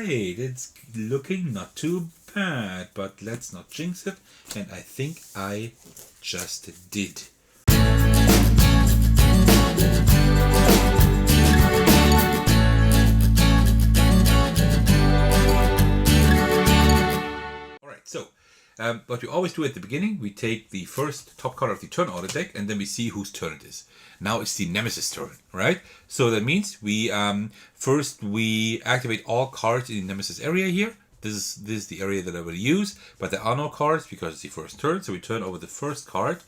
right, it's looking not too bad, but let's not jinx it, and I think I just did. Alright, so what we always do at the beginning, we take the first top card of the turn order deck, and then we see whose turn it is. Now it's the nemesis turn, right? So that means we first we activate all cards in the nemesis area here. This is the area that I will use, but there are no cards because it's the first turn. So we turn over the first card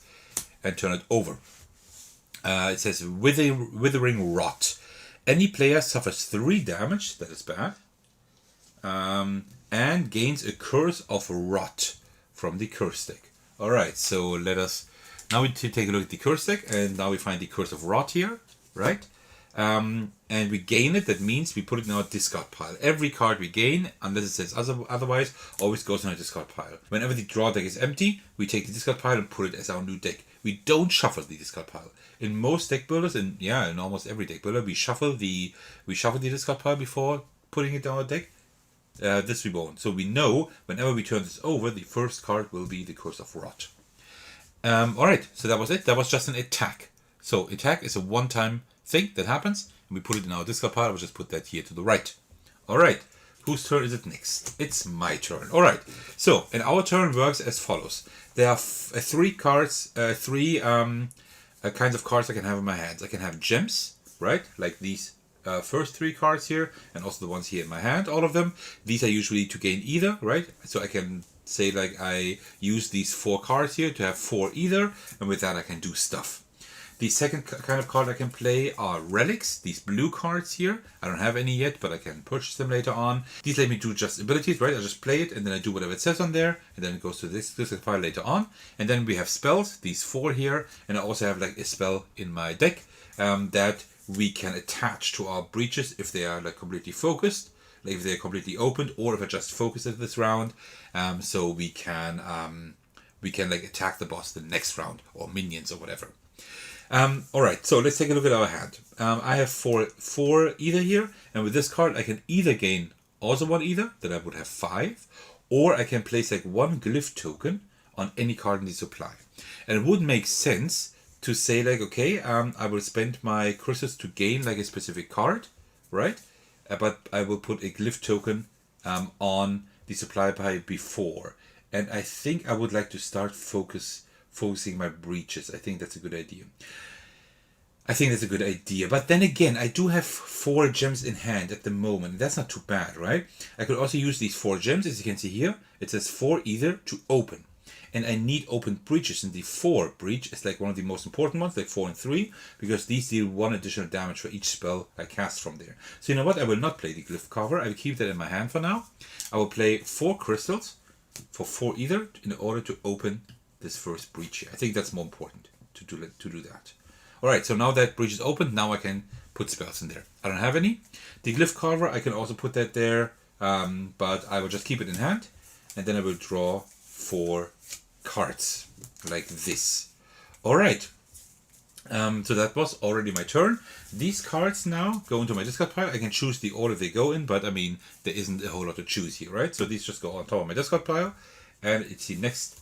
and turn it over. It says Withering Rot. Any player suffers 3 damage, that is bad, and gains a curse of rot from the curse deck. Alright, so let us now we take a look at the curse deck, and now we find the curse of rot here, right? And we gain it. That means we put it in our discard pile. Every card we gain, unless it says otherwise, always goes in our discard pile. Whenever the draw deck is empty, we take the discard pile and put it as our new deck. We don't shuffle the discard pile. In most deck builders, and yeah, in almost every deck builder, we shuffle the discard pile before putting it on our deck. This we won't. So we know whenever we turn this over, the first card will be the Curse of Rot. Alright, so that was it. That was just an attack. So attack is a one-time thing that happens, and we put it in our discard pile. We'll just put that here to the right. Alright, whose turn is it next? It's my turn. Alright, so and our turn works as follows. There are 3 cards, kinds of cards I can have in my hands. I can have gems, right? Like these first 3 cards here, and also the ones here in my hand, all of them. These are usually to gain either, right? So I can say like I use these 4 cards here to have 4 either, and with that I can do stuff. The second kind of card I can play are relics, these blue cards here. I don't have any yet, but I can purchase them later on. These let me do just abilities, right? I just play it, and then I do whatever it says on there, and then it goes to this file later on. And then we have spells, these 4 here, and I also have like a spell in my deck that we can attach to our breaches if they are like completely focused, like if they're completely opened, or if I just focus it this round, so we can like attack the boss the next round, or minions or whatever. Alright, so let's take a look at our hand. I have 4 either here, and with this card I can either gain also 1 either, that I would have 5, or I can place like 1 glyph token on any card in the supply. And it would make sense to say like, okay, I will spend my crystals to gain like a specific card, right? But I will put a glyph token on the supply pile before. And I think I would like to start focusing my breaches. I think that's a good idea. But then again, I do have 4 gems in hand at the moment. That's not too bad, right? I could also use these 4 gems. As you can see here, it says 4 either to open. And I need open breaches, and the 4 breach is like one of the most important ones, like 4 and 3, because these deal 1 additional damage for each spell I cast from there. So you know what? I will not play the glyph carver. I will keep that in my hand for now. I will play 4 crystals for 4 either in order to open this first breach here. I think that's more important to do that. Alright, so now that breach is open, now I can put spells in there. I don't have any. The glyph carver, I can also put that there, but I will just keep it in hand, and then I will draw 4 cards like this. Alright, so that was already my turn. These cards now go into my discard pile. I can choose the order they go in, but I mean, there isn't a whole lot to choose here, right? So these just go on top of my discard pile, and it's the next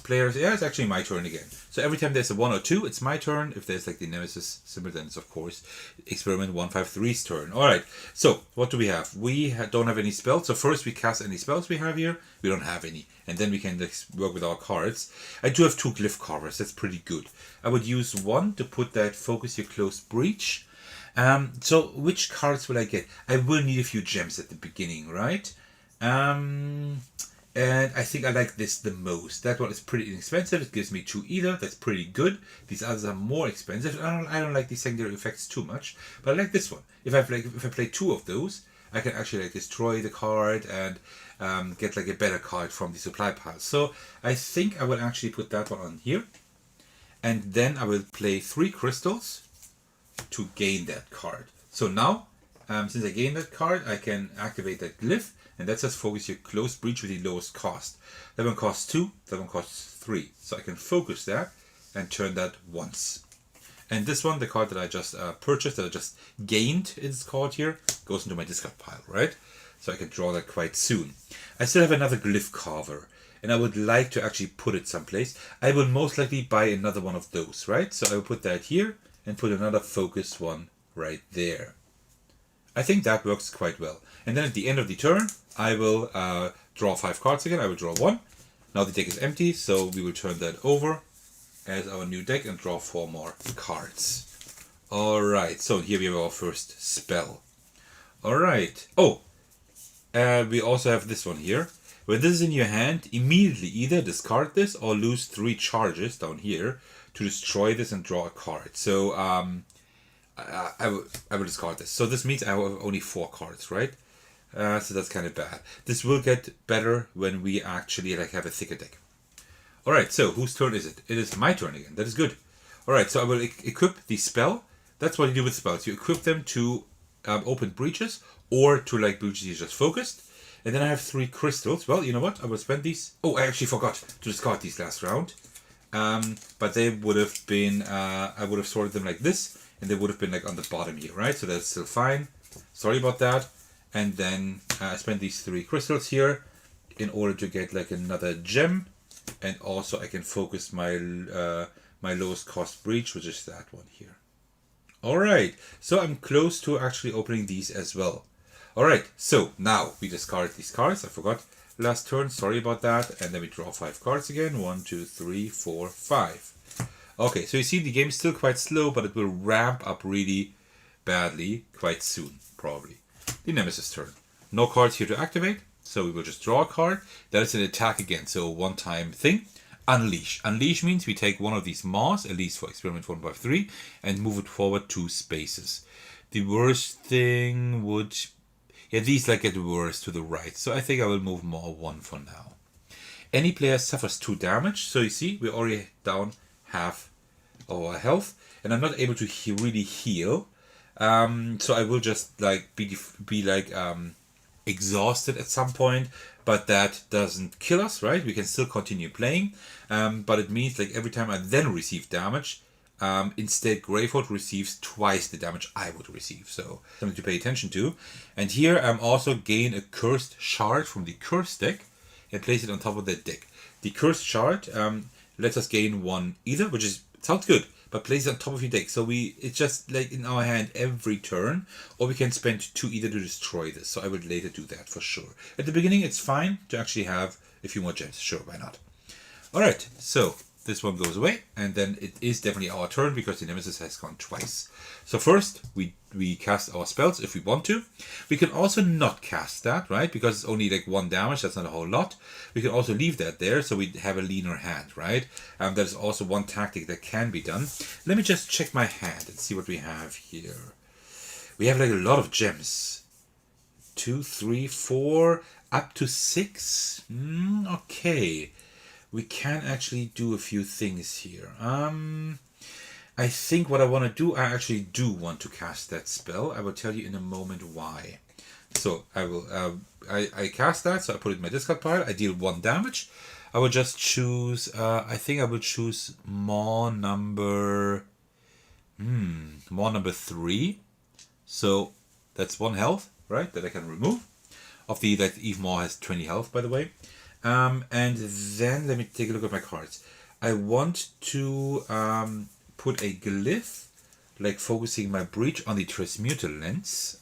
players. Yeah, it's actually my turn again. So every time there's a 1 or 2, it's my turn. If there's like the nemesis symbol, then it's of course experiment 153's turn. Alright, so what do we have? We don't have any spells. So first we cast any spells we have here. We don't have any. And then we can work with our cards. I do have 2 glyph carvers. That's pretty good. I would use 1 to put that focus your close breach. So which cards will I get? I will need a few gems at the beginning, right? And I think I like this the most. That one is pretty inexpensive. It gives me 2 either. That's pretty good. These others are more expensive. I don't like these secondary effects too much, but I like this one. If I play 2 of those, I can actually like destroy the card and get like a better card from the supply pile. So I think I will actually put that one on here, and then I will play 3 crystals to gain that card. So now, since I gained that card, I can activate that glyph. And that says focus your close breach with the lowest cost. That one costs 2, that one costs 3. So I can focus that and turn that once. And this one, the card that I just purchased, that I just gained, it's called here, goes into my discard pile, right? So I can draw that quite soon. I still have another glyph carver, and I would like to actually put it someplace. I will most likely buy another one of those, right? So I will put that here and put another focus one right there. I think that works quite well. And then at the end of the turn, I will draw 5 cards again. I will draw 1. Now the deck is empty, so we will turn that over as our new deck and draw 4 more cards. Alright, so here we have our first spell. Alright. Oh, we also have this one here. When this is in your hand, immediately either discard this or lose 3 charges down here to destroy this and draw a card. So I will discard this. So this means I have only 4 cards, right? So that's kind of bad. This will get better when we actually have a thicker deck. Alright, so whose turn is it? It is my turn again. That is good. Alright, so I will equip the spell. That's what you do with spells. You equip them to open breaches or to breaches you just focused. And then I have 3 crystals. Well, you know what? I will spend these. Oh, I actually forgot to discard these last round. But they would have been, I would have sorted them like this. And they would have been on the bottom here, right? So that's still fine. Sorry about that. And then I spent these 3 crystals here in order to get another gem. And also I can focus my my lowest cost breach, which is that one here. Alright, so I'm close to actually opening these as well. Alright, so now we discard these cards. I forgot last turn, sorry about that. And then we draw 5 cards again. 1, 2, 3, 4, 5. Okay, so you see the game is still quite slow, but it will ramp up really badly quite soon, probably. The Nemesis turn. No cards here to activate, so we will just draw a card. That is an attack again, so a one-time thing. Unleash. Unleash means we take one of these maws, at least for experiment 153, and move it forward 2 spaces. The worst thing would... Yeah, these get worse to the right, so I think I will move maw 1 for now. Any player suffers 2 damage, so you see, we're already down half of our health, and I'm not able to really heal. So I will just be exhausted at some point, but that doesn't kill us, right? We can still continue playing, but it means every time I then receive damage, instead Gravehold receives twice the damage I would receive, so something to pay attention to. And here I'm also gain a cursed shard from the cursed deck and place it on top of that deck. The cursed shard lets us gain 1 either, which sounds good, but place it on top of your deck. So it's just in our hand every turn, or we can spend 2 either to destroy this. So I would later do that for sure. At the beginning, it's fine to actually have a few more gems. Sure, why not? All right, so this one goes away, and then it is definitely our turn because the Nemesis has gone twice. So first, we cast our spells if we want to. We can also not cast that, right? Because it's only 1 damage, that's not a whole lot. We can also leave that there so we have a leaner hand, right? That is also one tactic that can be done. Let me just check my hand and see what we have here. We have a lot of gems. 2, 3, 4, up to 6. Okay. We can actually do a few things here. I think what I want to do, I actually do want to cast that spell. I will tell you in a moment why. So I will, I cast that, so I put it in my discard pile. I deal 1 damage. I will just choose, I think I will choose maw number 3. So that's 1 health, right, that I can remove. Of the, Eve Maw has 20 health, by the way. And then let me take a look at my cards. I want to put a glyph, focusing my breach on the transmuter lens.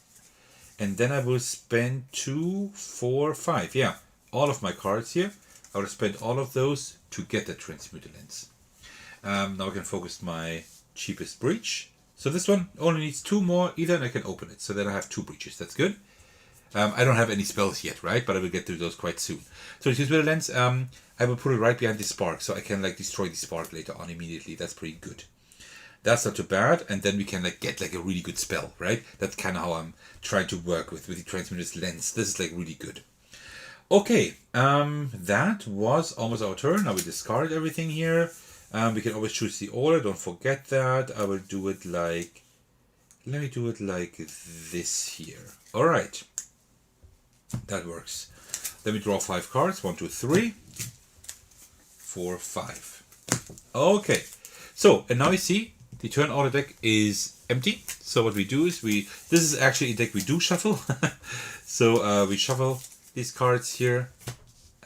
And then I will spend 2, 4, 5. Yeah, all of my cards here. I will spend all of those to get the transmuter lens. Now I can focus my cheapest breach. So this one only needs 2 more either, and I can open it. So then I have 2 breaches. That's good. I don't have any spells yet, right? But I will get to those quite soon. So to use with the lens, I will put it right behind the spark, so I can destroy the spark later on immediately. That's pretty good. That's not too bad, and then we can get a really good spell, right? That's kind of how I'm trying to work with the transmuter's lens. This is really good. Okay, that was almost our turn. Now we discard everything here. We can always choose the order. Don't forget that. I will do it let me do it like this here. All right. That works. Let me draw 5 cards. 1, 2, 3, 4, 5. Okay. So, and now you see the turn order deck is empty. So what we do is this is actually a deck we do shuffle. So we shuffle these cards here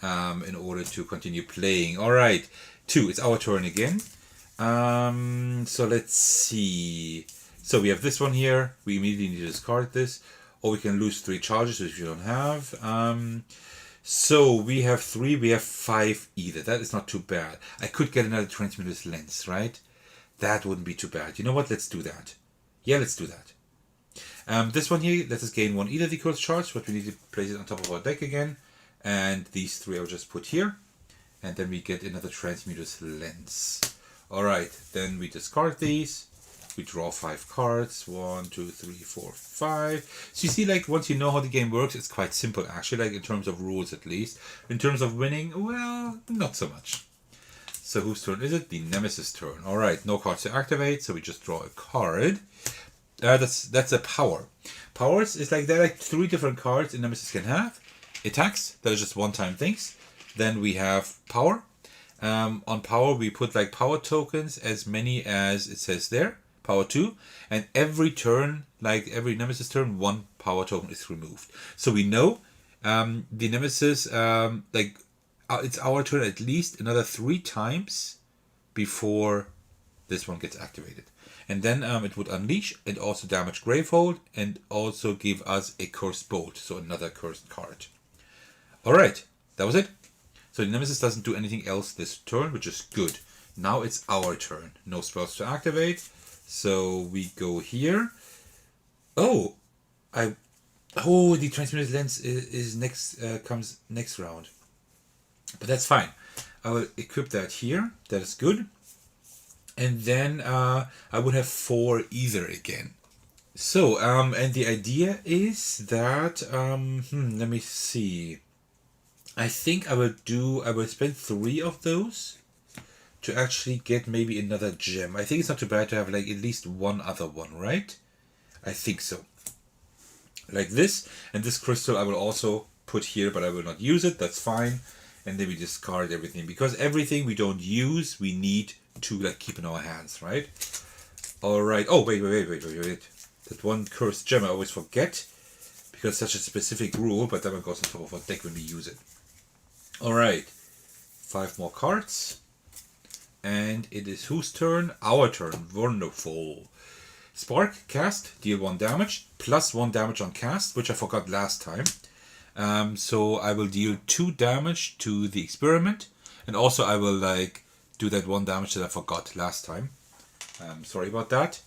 in order to continue playing. All right, 2. It's our turn again. So let's see. So we have this one here. We immediately need to discard this, or we can lose 3 charges which we don't have. So we have 3. We have 5 either. That is not too bad. I could get another Transmuter's Lens, right? That wouldn't be too bad. You know what? Let's do that. Yeah, let's do that. This one here, let us gain 1 either the curse charge, but we need to place it on top of our deck again. And these 3 I'll just put here. And then we get another Transmuter's Lens. Alright, then we discard these. We draw 5 cards. 1, 2, 3, 4, 5. So you see, like, once you know how the game works, it's quite simple, actually, like, in terms of rules at least. In terms of winning, well, not so much. So whose turn is it? The Nemesis turn. Alright, no cards to activate, so we just draw a card. That's a power. Powers is like, there are like 3 different cards a Nemesis can have. Attacks, that are just one-time things. Then we have power. On power, we put like power tokens, as many as it says there. Power 2. And every turn, like every Nemesis turn, 1 power token is removed. So we know the Nemesis, it's our turn at least another 3 times before this one gets activated. And then it would unleash and also damage Gravehold and also give us a Cursed Bolt, so another cursed card. Alright, that was it. So the Nemesis doesn't do anything else this turn, which is good. Now it's our turn. No spells to activate. So we go here. Oh, the Transmuter's Lens is next, comes next round. But that's fine. I will equip that here. That is good. And then I would have 4 either again. So, and the idea is that, let me see. I think I will spend 3 of those to actually get maybe another gem. I think it's not too bad to have like at least 1 other one, right? I think so. Like this. And this crystal I will also put here, but I will not use it. That's fine. And then we discard everything. Because everything we don't use, we need to like keep in our hands, right? Alright. Oh, wait. That one cursed gem I always forget. Because such a specific rule, but that one goes on top of our deck when we use it. Alright. 5 more cards. And it is whose turn? Our turn. Wonderful. Spark, cast, deal 1 damage, plus 1 damage on cast, which I forgot last time. So I will deal 2 damage to the experiment. And also I will like do that 1 damage that I forgot last time. Sorry about that.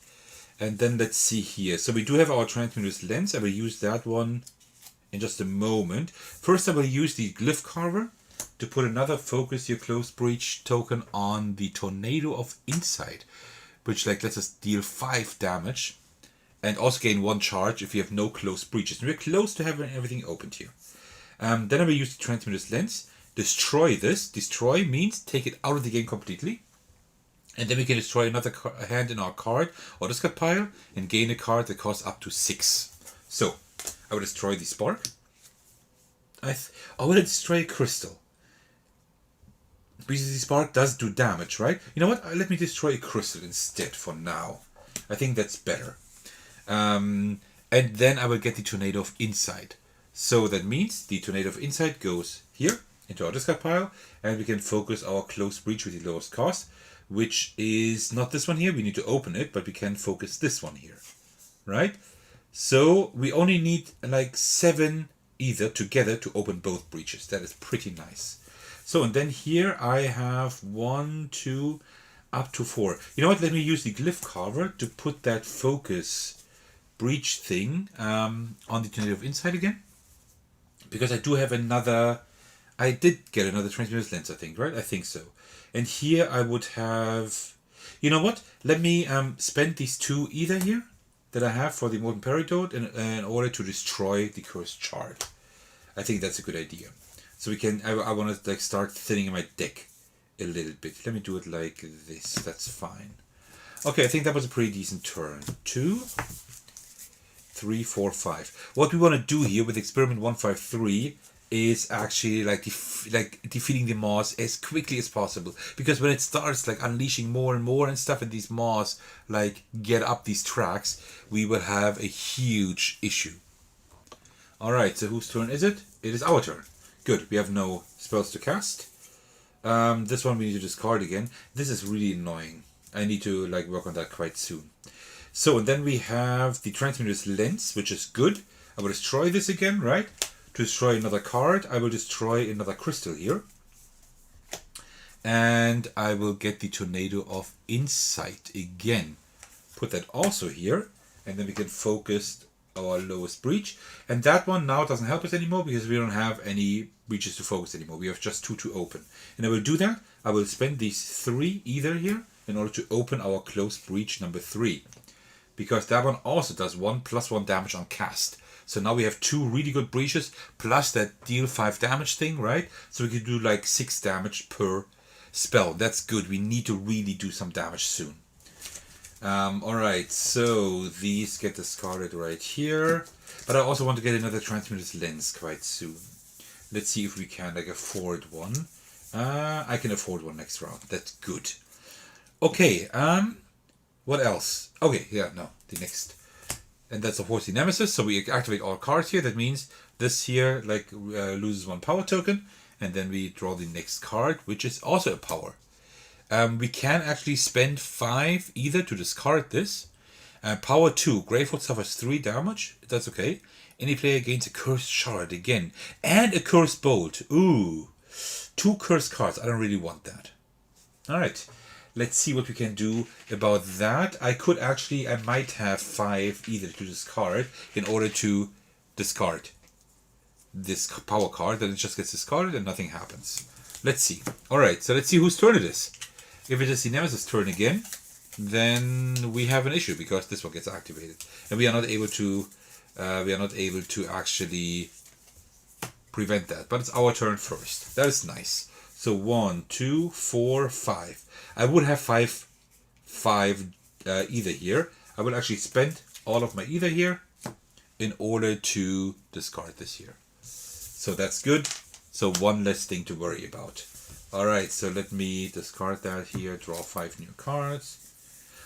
And then let's see here. So we do have our Transmuter's Lens. I will use that one in just a moment. First I will use the Glyph Carver to put another Focus Your Close Breach token on the Tornado of Insight, which like lets us deal 5 damage and also gain 1 charge if you have no close breaches. And we're close to having everything opened here. Then I will use the Transmuter's Lens, destroy this. Destroy means take it out of the game completely. And then we can destroy another hand in our card or discard pile and gain a card that costs up to 6. So I will destroy the Spark. I will destroy a crystal. Because the Spark does do damage, right? You know what? Let me destroy a crystal instead for now. I think that's better. And then I will get the Tornado of Insight. So that means the Tornado of Insight goes here into our discard pile. And we can focus our Close Breach with the lowest cost. Which is not this one here. We need to open it. But we can focus this one here. Right? So we only need like 7 either together to open both breaches. That is pretty nice. So, and then here I have 1, 2, up to 4. You know what? Let me use the Glyph Carver to put that focus breach thing on the Tornado of Insight again. Because I do have another... I did get another Transmuter's Lens, I think, right? I think so. And here I would have... You know what? Let me spend these 2 either here that I have for the Molten Peridot in order to destroy the Cursed Shard. I think that's a good idea. So we can, I want to like start thinning my deck a little bit. Let me do it like this. That's fine. Okay, I think that was a pretty decent turn. 2, 3, 4, 5. What we want to do here with experiment 153 is actually like defeating the Maws as quickly as possible, because when it starts like unleashing more and more and stuff, and these Maws like get up these tracks, we will have a huge issue. Alright, so whose turn is it? It is our turn. Good, we have no spells to cast. This one we need to discard again. This is really annoying. I need to like work on that quite soon. So, and then we have the Transmuter's Lens, which is good. I will destroy this again, right? To destroy another card, I will destroy another crystal here. And I will get the Tornado of Insight again. Put that also here. And then we can focus our lowest breach. And that one now doesn't help us anymore because we don't have any breaches to focus anymore. We have just 2 to open. And I will do that. I will spend these 3 either here in order to open our close breach number 3. Because that one also does 1+1 damage on cast. So now we have 2 really good breaches, plus that deal 5 damage thing, right? So we can do like 6 damage per spell. That's good. We need to really do some damage soon. Alright, so these get discarded right here. But I also want to get another Transmuter's Lens quite soon. Let's see if we can like afford one. I can afford one next round. That's good. Okay, what else? Okay, yeah, no, the next. And that's of course the nemesis, so we activate all cards here. That means this here like loses 1 power token, and then we draw the next card, which is also a power. We can actually spend 5 either to discard this. Power 2, Gravefoot suffers 3 damage, that's okay. Any player gains a Cursed Shard again, and a Cursed Bolt. Ooh, 2 cursed cards, I don't really want that. Alright. Let's see what we can do about that. I might have 5 either to discard in order to discard this power card. Then it just gets discarded and nothing happens. Let's see. Alright, so let's see whose turn it is. If it is the Nemesis' turn again, then we have an issue because this one gets activated. And we are not able to actually prevent that. But it's our turn first. That is nice. So 1, 2, 4, 5. I would have 5 either here. I will actually spend all of my either here in order to discard this here. So that's good. So 1 less thing to worry about. Alright, so let me discard that here, draw 5 new cards.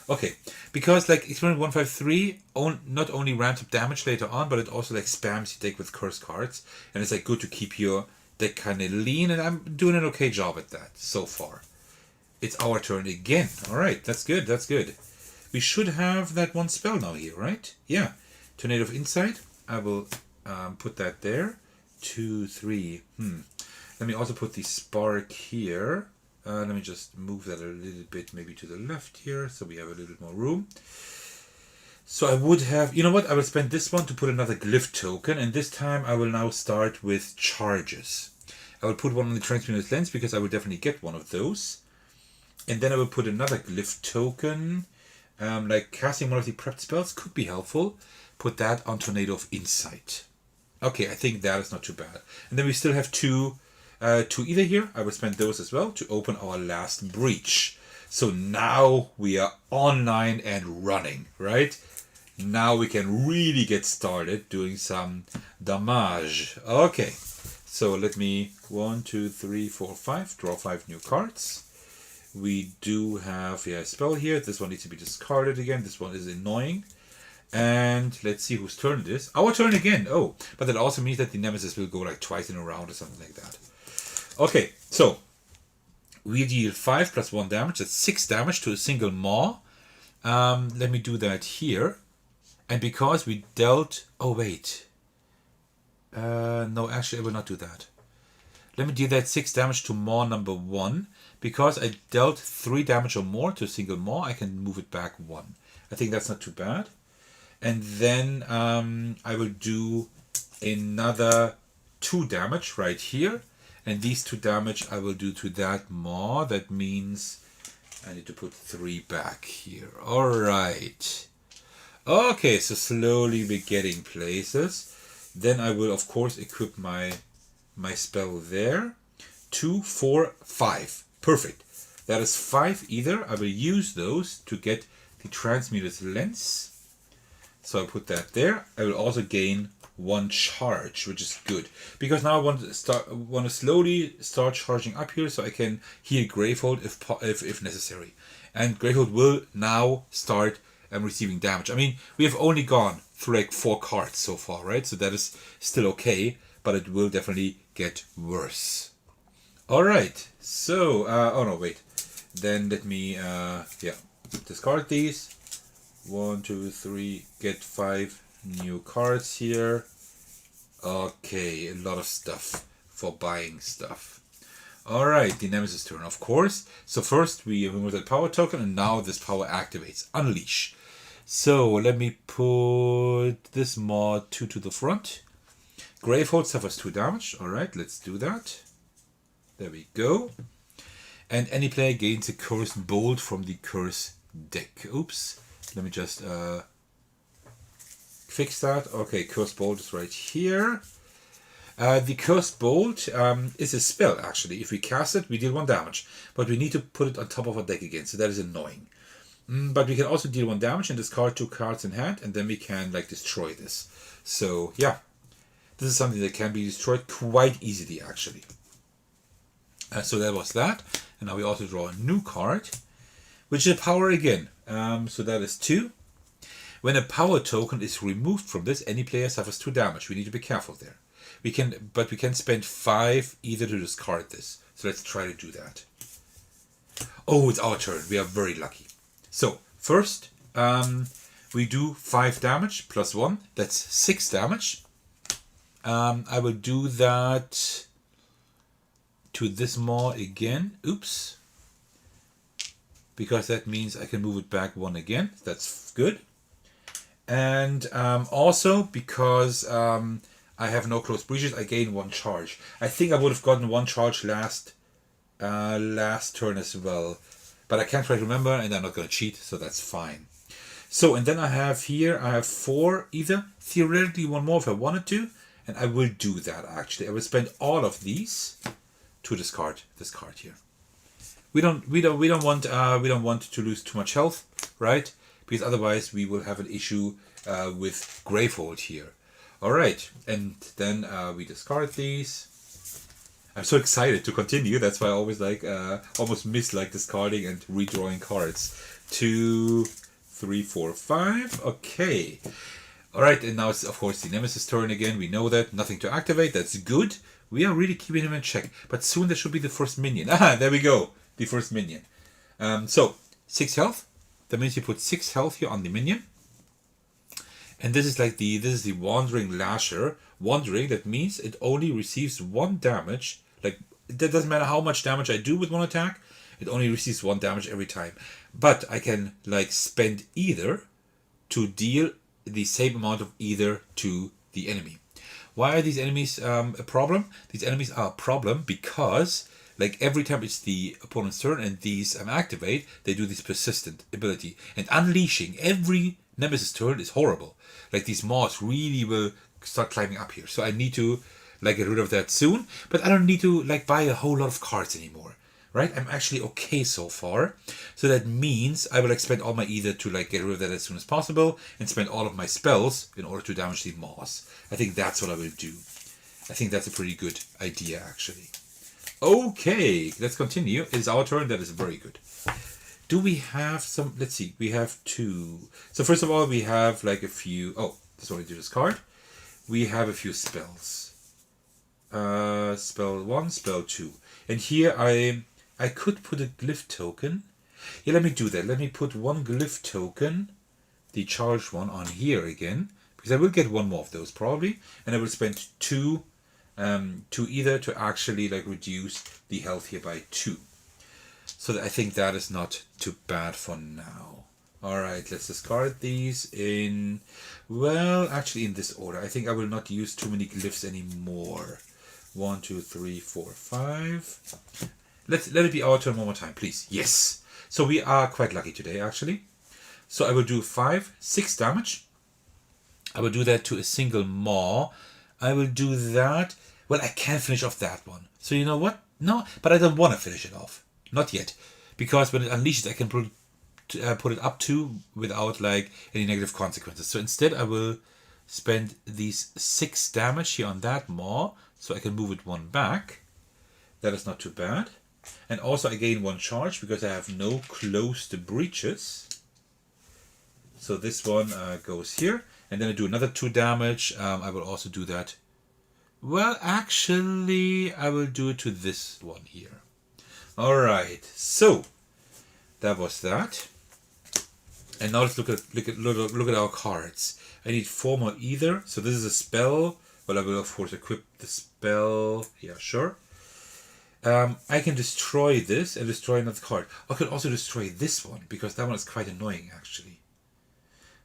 Okay, because like Experiment 153 not only ramps up damage later on, but it also like spams your deck with curse cards. And it's like good to keep your deck kind of lean, and I'm doing an okay job at that so far. It's our turn again. Alright, that's good, that's good. We should have that 1 spell now here, right? Yeah. Tornado of Insight. I will put that there. 2, 3. Let me also put the Spark here. Let me just move that a little bit maybe to the left here so we have a little bit more room. So I would have, you know what, I will spend this one to put another glyph token, and this time I will now start with charges. I will put one on the Transmuter's Lens because I will definitely get one of those. And then I will put another glyph token, like casting one of the prepped spells could be helpful. Put that on Tornado of Insight. Okay, I think that is not too bad. And then we still have two either here. I will spend those as well to open our last breach. So now we are online and running, right? Now we can really get started doing some damage. Okay, so let me 1, 2, 3, 4, 5 draw 5 new cards. We do have a spell here. This one needs to be discarded again. This one is annoying. And let's see whose turn it is. Our turn again. Oh, but that also means that the Nemesis will go like twice in a round or something like that. Okay, so we deal 5 plus 1 damage. That's 6 damage to a single maw. Let me do that here. And because we dealt... Oh, wait. No, actually, I will not do that. Let me deal that 6 damage to maw number 1. Because I dealt 3 damage or more to a single maw, I can move it back 1. I think that's not too bad. And then I will do another 2 damage right here. And these 2 damage I will do to that maw. That means I need to put 3 back here. Alright. Okay, so slowly we're getting places. Then I will, of course, equip my spell there. 2, 4, 5. Perfect. That is 5 either. I will use those to get the Transmuter's Lens. So I put that there. I will also gain one charge, which is good because now I want to slowly start charging up here so I can heal Gravehold if necessary, and Gravehold will now start receiving damage. I mean, we have only gone through like 4 cards so far, right? So that is still okay, but it will definitely get worse. All right, so oh no, wait. Then let me discard these. 1, 2, 3. Get 5 new cards here. Okay, a lot of stuff for buying stuff. All right, the Nemesis turn, of course. So first we remove that power token, and now this power activates. Unleash. So let me put this mod 2 to the front. Gravehold suffers 2 damage. All right, let's do that. There we go. And any player gains a Cursed Bolt from the Curse deck. Oops. Let me just fix that. Okay, Cursed Bolt is right here. The Cursed Bolt is a spell, actually. If we cast it, we deal 1 damage. But we need to put it on top of our deck again, so that is annoying. But we can also deal 1 damage and discard 2 cards in hand, and then we can like destroy this. So, yeah. This is something that can be destroyed quite easily, actually. So that was that. And now we also draw a new card, which is a power again. So that is 2. When a power token is removed from this, any player suffers 2 damage. We need to be careful there. We can spend 5 either to discard this. So let's try to do that. Oh, it's our turn. We are very lucky. So first, we do 5 damage plus 1. That's 6 damage. I will do that to this maw again. Oops. Because that means I can move it back 1 again. That's good. And also because I have no close breaches, I gain 1 charge. I think I would have gotten 1 charge last turn as well. But I can't quite remember, and I'm not going to cheat, so that's fine. So, and then I have 4 either. Theoretically 1 more if I wanted to. And I will do that, actually. I will spend all of these to discard this card here. We don't want to lose too much health, right? Because otherwise we will have an issue with Gravehold here. All right, and then we discard these. I'm so excited to continue. That's why I always almost miss discarding and redrawing cards. 2, 3, 4, 5. Okay. All right, and now it's of course the Nemesis turn again. We know that nothing to activate. That's good. We are really keeping him in check. But soon there should be the first minion. Ah, there we go. The first minion. So 6 health. That means you put 6 health here on the minion. And this is the Wandering Lasher. Wandering, that means it only receives 1 damage. Like, that doesn't matter how much damage I do with 1 attack. It only receives 1 damage every time. But I can spend either to deal the same amount of either to the enemy. Why are these enemies a problem? These enemies are a problem because every time it's the opponent's turn and these activate, they do this persistent ability. And unleashing every Nemesis turn is horrible. These moths really will start climbing up here. So I need to get rid of that soon. But I don't need to buy a whole lot of cards anymore. Right? I'm actually okay so far. So that means I will spend all my either to get rid of that as soon as possible and spend all of my spells in order to damage the moths. I think that's what I will do. I think that's a pretty good idea actually. Okay, let's continue. It's our turn. That is very good. Do we have some... Let's see. We have 2. So first of all, we have a few... Oh, this one I do discard. We have a few spells. Spell 1, spell 2. And here I could put a glyph token. Yeah, let me do that. Let me put 1 glyph token, the charged one, on here again. Because I will get 1 more of those probably. And I will spend 2 to either to actually reduce the health here by 2. So I think that is not too bad for now. Alright, let's discard these in... Well, actually in this order. I think I will not use too many glyphs anymore. 1, 2, 3, 4, 5. Let it be our turn one more time, please. Yes. So we are quite lucky today, actually. So I will do 6 damage. I will do that to a single maw. I will do that. Well, I can't finish off that one. So you know what? No, but I don't want to finish it off. Not yet. Because when it unleashes, I can put it up to without any negative consequences. So instead I will spend these 6 damage here on that maw, so I can move it 1 back. That is not too bad. And also I gain 1 charge because I have no closed breaches. So this one goes here. And then I do another 2 damage. I will also do that. Well, actually, I will do it to this one here. Alright, so that was that. And now let's look at our cards. I need 4 more either. So this is a spell. Well, I will of course equip the spell. Yeah, sure. I can destroy this and destroy another card. I could also destroy this one because that one is quite annoying actually.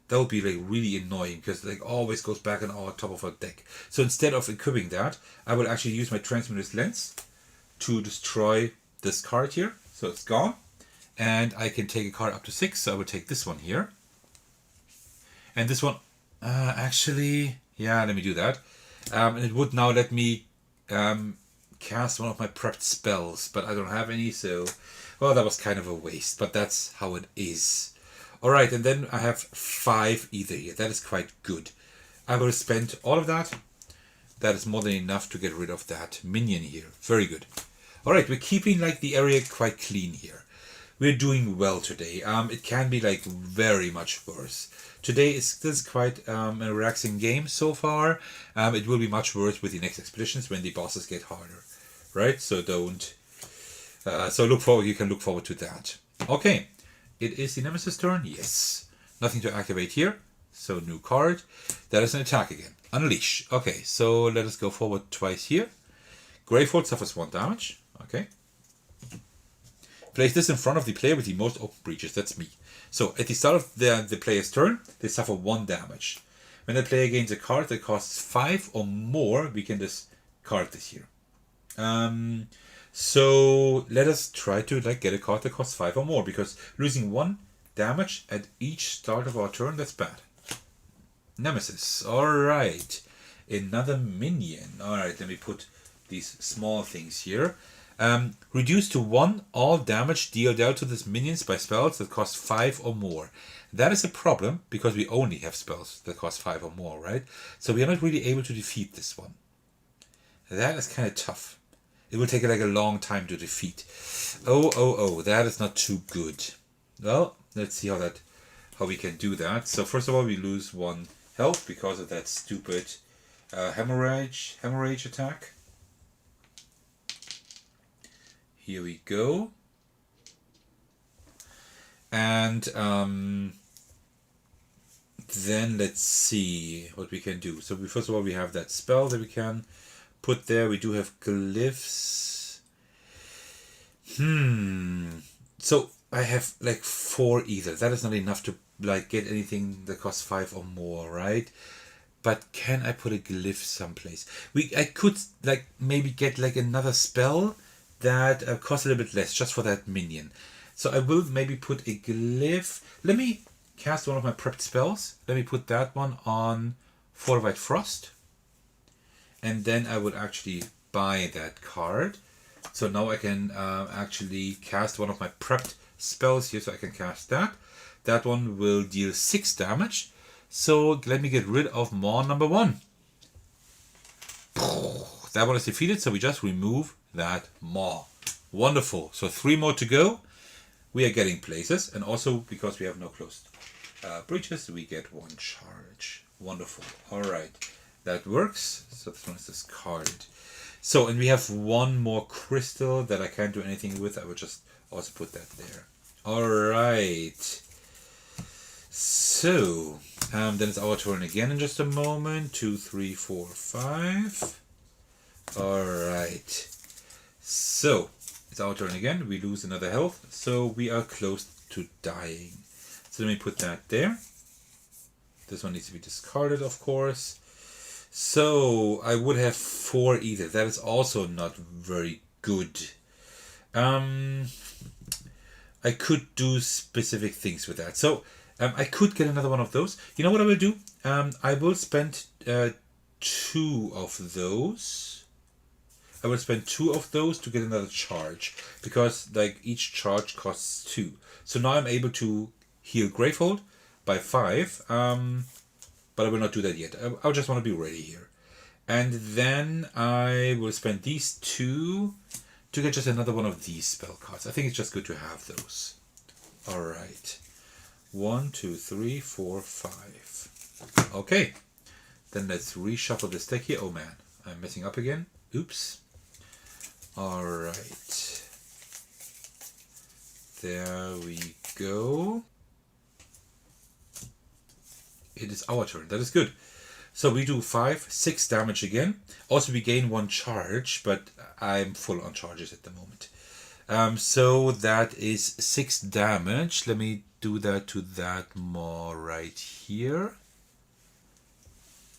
That would be like really annoying because like always goes back on our top of our deck. So instead of equipping that, I will actually use my Transmitter's Lens to destroy this card here. So it's gone. And I can take a card up to 6. So I will take this one here. And this one, actually, yeah, let me do that. And it would now let me cast one of my prepped spells, but I don't have any, so well, that was kind of a waste, but that's how it is. Alright, and then I have 5 either here. That is quite good. I will spend all of that. That is more than enough to get rid of that minion here. Very good. Alright, we're keeping like the area quite clean here. We're doing well today. It can be like very much worse. Today is quite a relaxing game so far. It will be much worse with the next expeditions when the bosses get harder. Right? So don't. So look forward. You can look forward to that. Okay. It is the Nemesis turn. Yes. Nothing to activate here. So new card. That is an attack again. Unleash. Okay. So let us go forward twice here. Gravehold suffers 1 damage. Okay. Place this in front of the player with the most open breaches. That's me. So at the start of the player's turn, they suffer 1 damage. When the player gains a card that costs 5 or more, we can discard this here. So let us try to like get a card that costs 5 or more, because losing 1 damage at each start of our turn, that's bad. Nemesis. Alright. Another minion. Alright, let me put these small things here. Reduce to 1 all damage dealt out to these minions by spells that cost 5 or more. That is a problem because we only have spells that cost 5 or more, right? So we are not really able to defeat this one. That is kind of tough. It will take like a long time to defeat. Oh, that is not too good. Well, let's see how we can do that. So first of all, we lose 1 health because of that stupid hemorrhage attack. Here we go. And then let's see what we can do. So first of all, we have that spell that we can put there. We do have glyphs. So I have like 4 either. That is not enough to like get anything that costs 5 or more, right? But can I put a glyph someplace? I could like maybe get like another spell that costs a little bit less just for that minion. So I will maybe put a glyph. Let me cast one of my prepped spells. Let me put that one on Fortified Frost. And then I would actually buy that card. So now I can actually cast one of my prepped spells here. So I can cast that. That one will deal 6 damage. So let me get rid of Maw number 1. That one is defeated. So we just remove that Maw. Wonderful. So 3 more to go. We are getting places. And also because we have no closed breaches, we get 1 charge. Wonderful. Alright. That works. So this one is discarded. So, and we have 1 more crystal that I can't do anything with. I will just also put that there. Alright. So, then it's our turn again in just a moment. 2, 3, 4, 5. Alright. So, it's our turn again. We lose another health. So, we are close to dying. So, let me put that there. This one needs to be discarded, of course. So, I would have 4 either. That is also not very good. I could do specific things with that. So, I could get another one of those. You know what I will do? I will spend 2 of those. I will spend 2 of those to get another charge. Because, like, each charge costs 2. So now I'm able to heal Gravehold by 5. but I will not do that yet. I just want to be ready here. And then I will spend these 2 to get just another one of these spell cards. I think it's just good to have those. Alright. 1, 2, 3, 4, 5. Okay. Then let's reshuffle this deck here. Oh man, I'm messing up again. Oops. Alright. There we go. It is our turn. That is good. So we do 5, 6 damage again. Also we gain 1 charge, but I'm full on charges at the moment. So that is 6 damage. Let me do that to that more right here.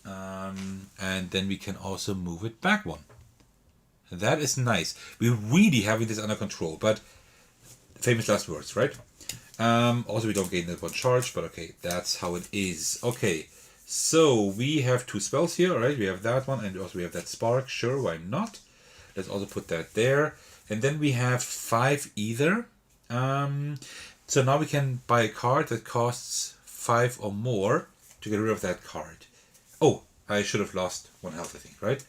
And then we can also move it back 1. That is nice. We're really having this under control, but famous last words, right? Also we don't gain that 1 charge, but okay, that's how it is. Okay. So we have 2 spells here, right? We have that one and also we have that spark. Sure, why not? Let's also put that there. And then we have 5 either. So now we can buy a card that costs 5 or more to get rid of that card. Oh, I should have lost 1 health, I think, right?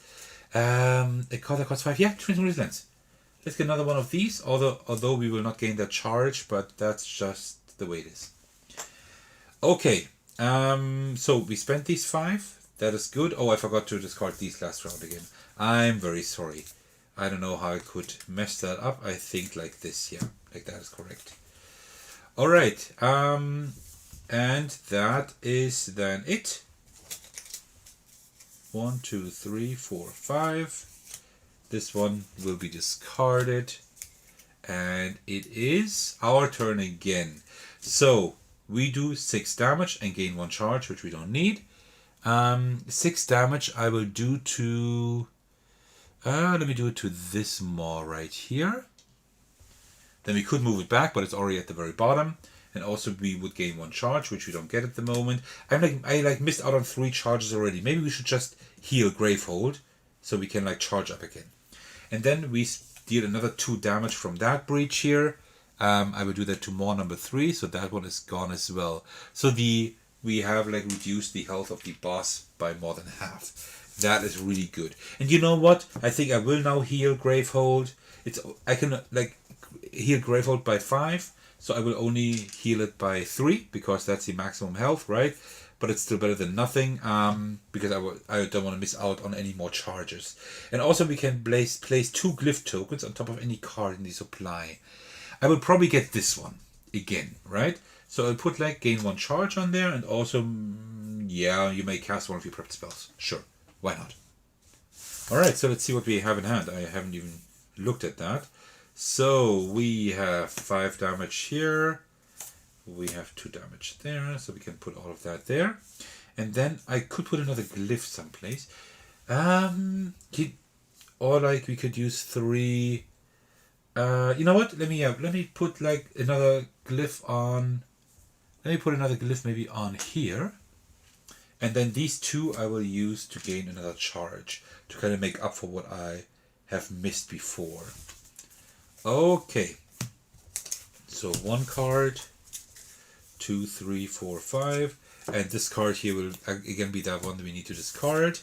A card that costs 5. Yeah, 20 resilience. Let's get another one of these, although we will not gain that charge, but that's just the way it is. Okay. So we spent these 5. That is good. Oh, I forgot to discard these last round again. I'm very sorry. I don't know how I could mess that up. I think like this, yeah, like that is correct. All right. And that is then it. 1, 2, 3, 4, 5. This one will be discarded, and it is our turn again. So we do 6 damage and gain 1 charge, which we don't need. 6 damage I will do to... let me do it to this maw right here. Then we could move it back, but it's already at the very bottom. And also we would gain 1 charge, which we don't get at the moment. I missed out on 3 charges already. Maybe we should just heal Gravehold, so we can charge up again. And then we deal another 2 damage from that breach here. I will do that to maw number 3, so that one is gone as well. So we have reduced the health of the boss by more than half. That is really good. And you know what? I think I will now heal Gravehold. I can heal Gravehold by 5, so I will only heal it by 3 because that's the maximum health, right? But it's still better than nothing, because I don't want to miss out on any more charges. And also we can place 2 glyph tokens on top of any card in the supply. I will probably get this one again, right? So I'll put gain 1 charge on there, and also, yeah, you may cast one of your prepped spells. Sure, why not? Alright, so let's see what we have in hand. I haven't even looked at that. So we have 5 damage here. We have 2 damage there, so we can put all of that there. And then I could put another glyph someplace. Or we could use 3... you know what? Let me put another glyph on. Let me put another glyph maybe on here, and then these 2 I will use to gain another charge to kind of make up for what I have missed before. Okay. So 1 card, 2, 3, 4, 5, and this card here will again be that one that we need to discard.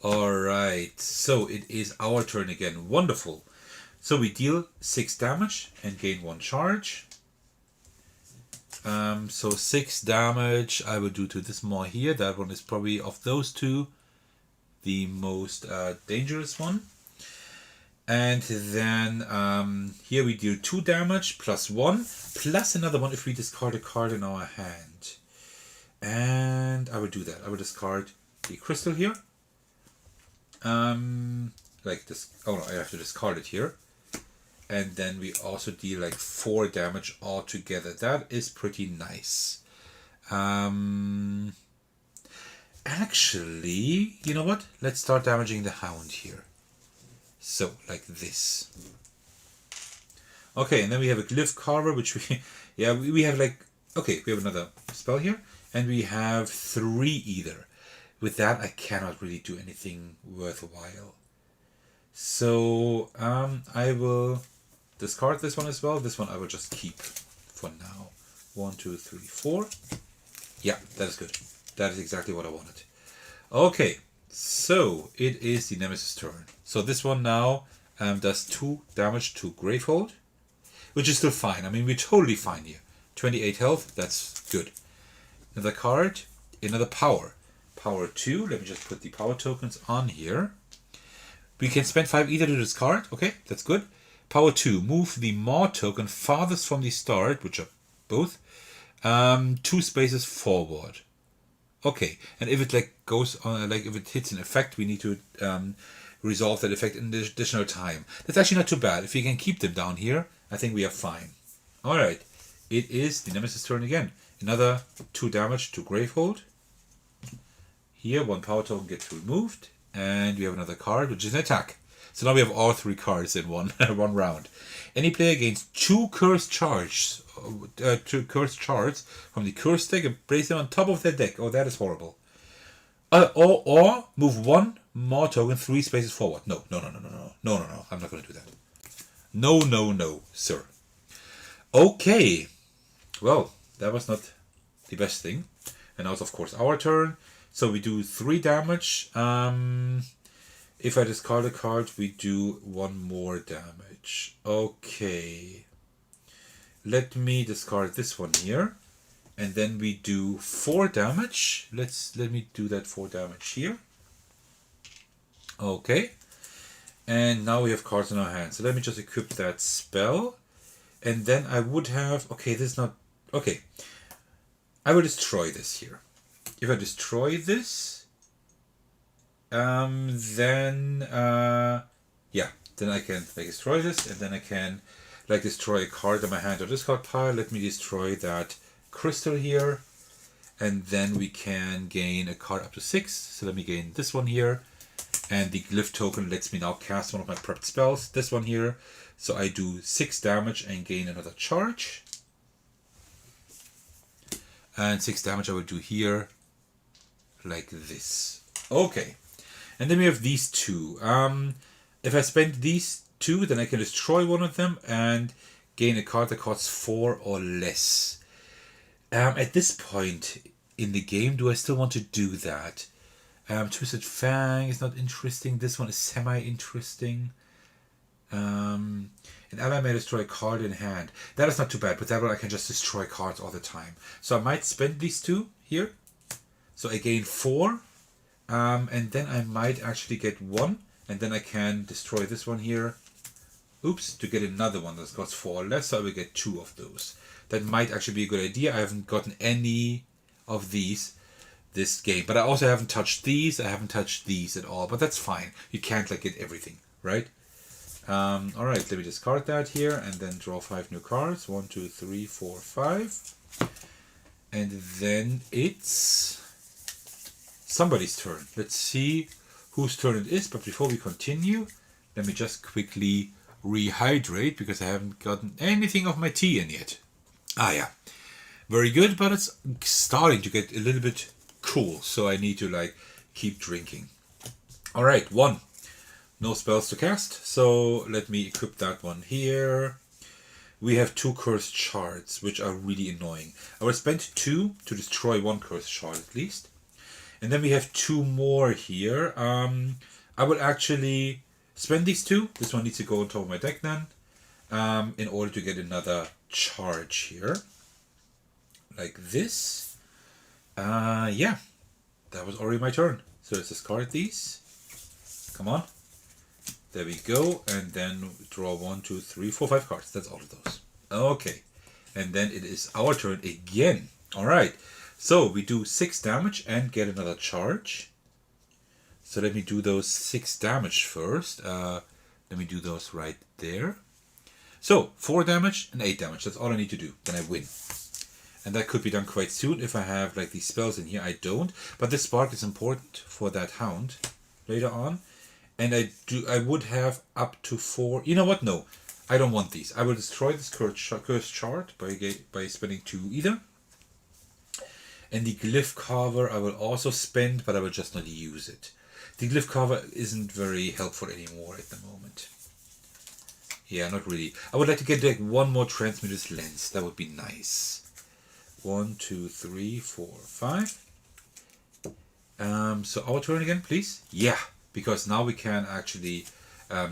All right. So it is our turn again. Wonderful. So we deal 6 damage and gain 1 charge. So 6 damage I will do to this maw here. That one is probably of those 2 the most dangerous one. And then here we deal 2 damage plus 1 plus another one if we discard a card in our hand. And I will do that. I will discard the crystal here. Like this. Oh no, I have to discard it here. And then we also deal 4 damage altogether. That is pretty nice. Actually, you know what? Let's start damaging the hound here. So, like this. Okay, and then we have a glyph carver, which we have okay, we have another spell here. And we have 3 either. With that, I cannot really do anything worthwhile. So, I will discard this one as well. This one I will just keep for now. 1, 2, 3, 4. Yeah, that is good. That is exactly what I wanted. Okay, so it is the nemesis turn. So this one now does 2 damage to Gravehold, which is still fine. I mean, we're totally fine here. 28 health, that's good. Another card, another power. Power 2, let me just put the power tokens on here. We can spend 5 either to discard, okay, that's good. Power 2, move the Maw token farthest from the start, which are both, 2 spaces forward. Okay, and if it like goes on, like if it hits an effect, we need to resolve that effect in additional time. That's actually not too bad. If we can keep them down here, I think we are fine. Alright, it is the nemesis turn again. Another 2 damage to Gravehold. Here, 1 power token gets removed, and we have another card, which is an attack. So now we have all 3 cards in one one round. Any player gains 2 cursed charges, 2 cursed shards from the curse deck and place them on top of their deck. Oh, that is horrible. Or move 1 more token 3 spaces forward. No. I'm not going to do that. No, sir. Okay. Well, that was not the best thing. And now it's of course our turn. So we do 3 damage. If I discard a card, we do 1 more damage. Okay. Let me discard this one here. And then we do 4 damage. Let me do that 4 damage here. Okay. And now we have cards in our hand. So let me just equip that spell. And then I would have... Okay, this is not... Okay. I will destroy this here. If I destroy this... then I can like destroy this, and then I can like destroy a card in my hand or discard pile. Let me destroy that crystal here, and then we can gain a card up to 6. So let me gain this one here, and the glyph token lets me now cast one of my prepped spells, this one here. So I do 6 damage and gain another charge, and 6 damage I will do here like this. Okay. And then we have these 2. If I spend these 2, then I can destroy one of them and gain a card that costs 4 or less. At this point in the game, do I still want to do that? Twisted Fang is not interesting. This one is semi-interesting. An ally may destroy a card in hand. That is not too bad, but that way I can just destroy cards all the time. So I might spend these 2 here. So I gain 4. And then I might actually get 1, and then I can destroy this one here. Oops, to get another one that costs 4 or less, so I will get 2 of those. That might actually be a good idea. I haven't gotten any of these this game, but I also haven't touched these. I haven't touched these at all, but that's fine. You can't like get everything, right? Alright, let me discard that here, and then draw 5 new cards. 1, 2, 3, 4, 5. And then it's... somebody's turn. Let's see whose turn it is, but before we continue, let me just quickly rehydrate because I haven't gotten anything of my tea in yet. Yeah. Very good, but it's starting to get a little bit cool, so I need to like keep drinking. Alright, 1. No spells to cast, so let me equip that one here. We have 2 cursed shards, which are really annoying. I will spend 2 to destroy 1 cursed shard at least. And then we have 2 more here. I will actually spend these 2. This one needs to go on top of my deck then. In order to get another charge here. Like this. Yeah. That was already my turn. So let's discard these. Come on. There we go. And then draw 1, 2, 3, 4, 5 cards. That's all of those. Okay. And then it is our turn again. Alright. So we do 6 damage and get another charge. So let me do those 6 damage first. Let me do those right there. So 4 damage and 8 damage. That's all I need to do. Then I win. And that could be done quite soon if I have like these spells in here. I don't. But this spark is important for that hound later on. And I would have up to 4. You know what? No. I don't want these. I will destroy this cursed shard by spending 2 either. And the glyph carver I will also spend, but I will just not use it. The glyph carver isn't very helpful anymore at the moment. Yeah, not really. I would like to get like 1 more transmitter's lens. That would be nice. 1, 2, 3, 4, 5. So our turn again, please. Yeah, because now we can actually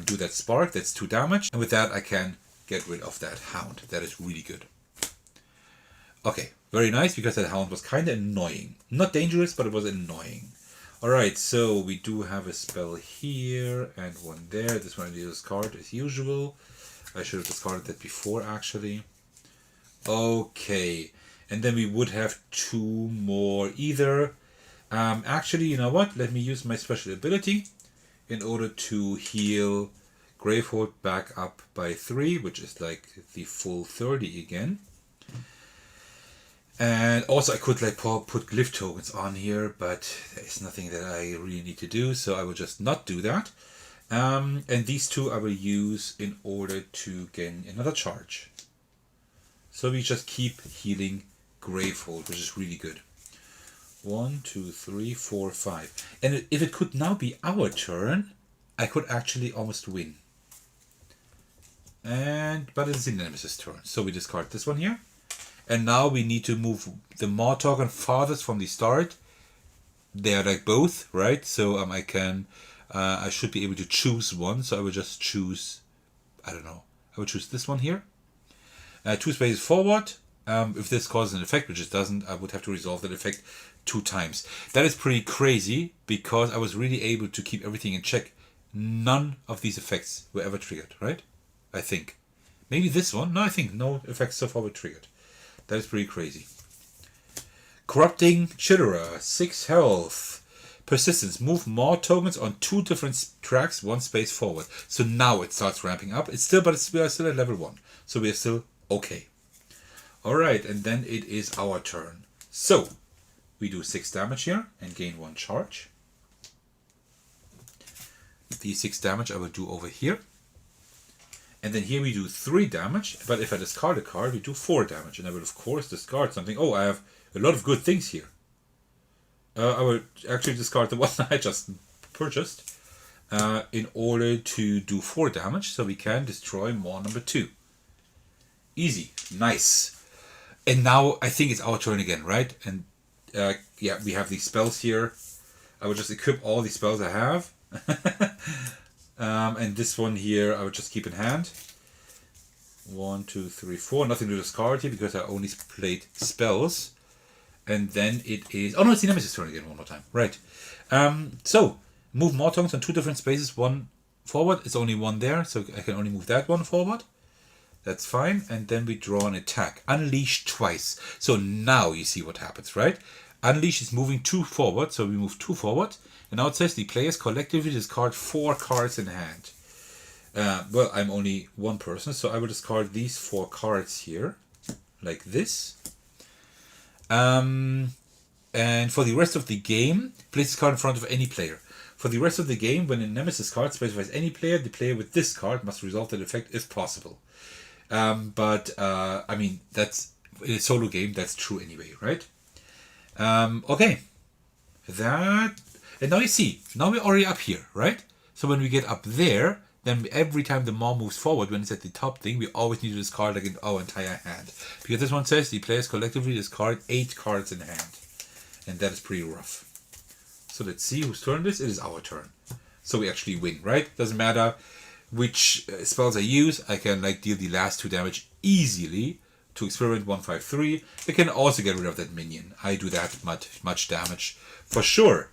do that spark. That's 2 damage. And with that, I can get rid of that hound. That is really good. Okay, very nice, because that hound was kind of annoying. Not dangerous, but it was annoying. Alright, so we do have a spell here and one there. This one I need to discard as usual. I should have discarded that before, actually. Okay, and then we would have 2 more either. Actually, you know what? Let me use my special ability in order to heal Gravehold back up by 3, which is like the full 30 again. And also I could like put glyph tokens on here, but there's nothing that I really need to do, so I will just not do that. And these 2 I will use in order to gain another charge. So we just keep healing Gravehold, which is really good. 1, 2, 3, 4, 5. And if it could now be our turn, I could actually almost win. But it's the Nemesis turn, so we discard this one here. And now we need to move the Maw token farthest from the start. They are like both, right? So I should be able to choose one. So I will just choose, I don't know. I will choose this one here. 2 spaces forward. If this causes an effect, which it doesn't, I would have to resolve that effect 2 times. That is pretty crazy, because I was really able to keep everything in check. None of these effects were ever triggered, right? I think. Maybe this one? No, I think no effects so far were triggered. That is pretty crazy. Corrupting Chitterer, 6 health. Persistence, move more tokens on 2 different tracks, 1 space forward. So now it starts ramping up. But we are still at level 1. So we are still okay. Alright, and then it is our turn. So, we do 6 damage here and gain 1 charge. The 6 damage I will do over here. And then here we do 3 damage, but if I discard a card, we do 4 damage. And I will, of course, discard something. Oh, I have a lot of good things here. I will actually discard the one I just purchased in order to do 4 damage, so we can destroy Maw number 2. Easy. Nice. And now I think it's our turn again, right? And yeah, we have these spells here. I will just equip all the spells I have. And this one here I would just keep in hand. 1, 2, 3, 4. Nothing to discard here because I only played spells. And then it is... Oh no, it's the Nemesis turn again one more time. Right. So, move more tokens on 2 different spaces. 1 forward. It's only 1 there, so I can only move that 1 forward. That's fine. And then we draw an attack. Unleash twice. So now you see what happens, right? Unleash is moving 2 forward, so we move 2 forward. And now it says the players collectively discard 4 cards in hand. Well, I'm only one person, so I will discard these 4 cards here, like this. And for the rest of the game, place this card in front of any player. For the rest of the game, when a Nemesis card specifies any player, the player with this card must resolve that effect if possible. I mean, that's in a solo game, that's true anyway, right? Okay. And now you see, now we're already up here, right? So when we get up there, then every time the Maw moves forward, when it's at the top thing, we always need to discard like our entire hand. Because this one says the players collectively discard 8 cards in hand. And that is pretty rough. So let's see whose turn it is. It is our turn. So we actually win, right? Doesn't matter which spells I use. I can like deal the last 2 damage easily to Experiment 153. I can also get rid of that minion. I do that much damage for sure.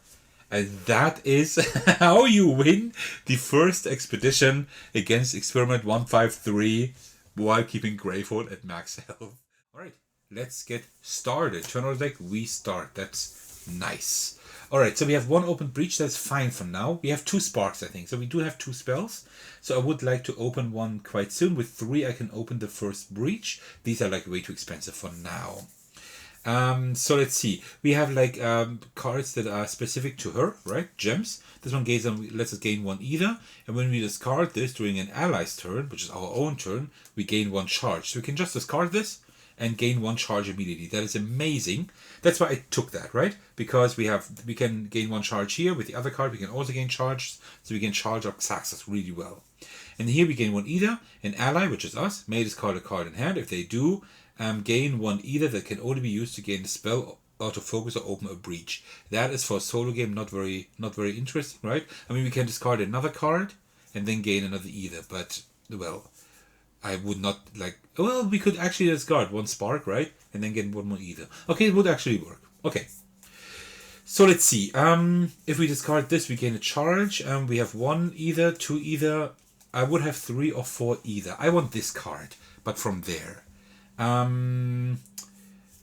And that is how you win the first expedition against Experiment 153 while keeping Gravehold at max health. Alright, let's get started. Turn on the deck, we start. That's nice. Alright, so we have 1 open breach. That's fine for now. We have 2 sparks, I think. So we do have 2 spells. So I would like to open one quite soon. With 3, I can open the first breach. These are like way too expensive for now. So let's see. We have like cards that are specific to her, right? Gems. This one lets us gain 1 either. And when we discard this during an ally's turn, which is our own turn, we gain 1 charge. So we can just discard this and gain 1 charge immediately. That is amazing. That's why I took that, right? Because we can gain 1 charge here. With the other card, we can also gain charge. So we can charge up Xaxas really well. And here we gain 1 either. An ally, which is us, may discard a card in hand. If they do, gain 1 either that can only be used to gain the spell autofocus or open a breach. That is for a solo game not very interesting, right? I mean, we can discard another card and then gain another either, but well, I would not like. Well, we could actually discard one spark, right, and then get one more either. Okay, it would actually work. Okay. So let's see. If we discard this, we gain a charge. We have one either, two either. I would have 3 or 4 either. I want this card, but from there. I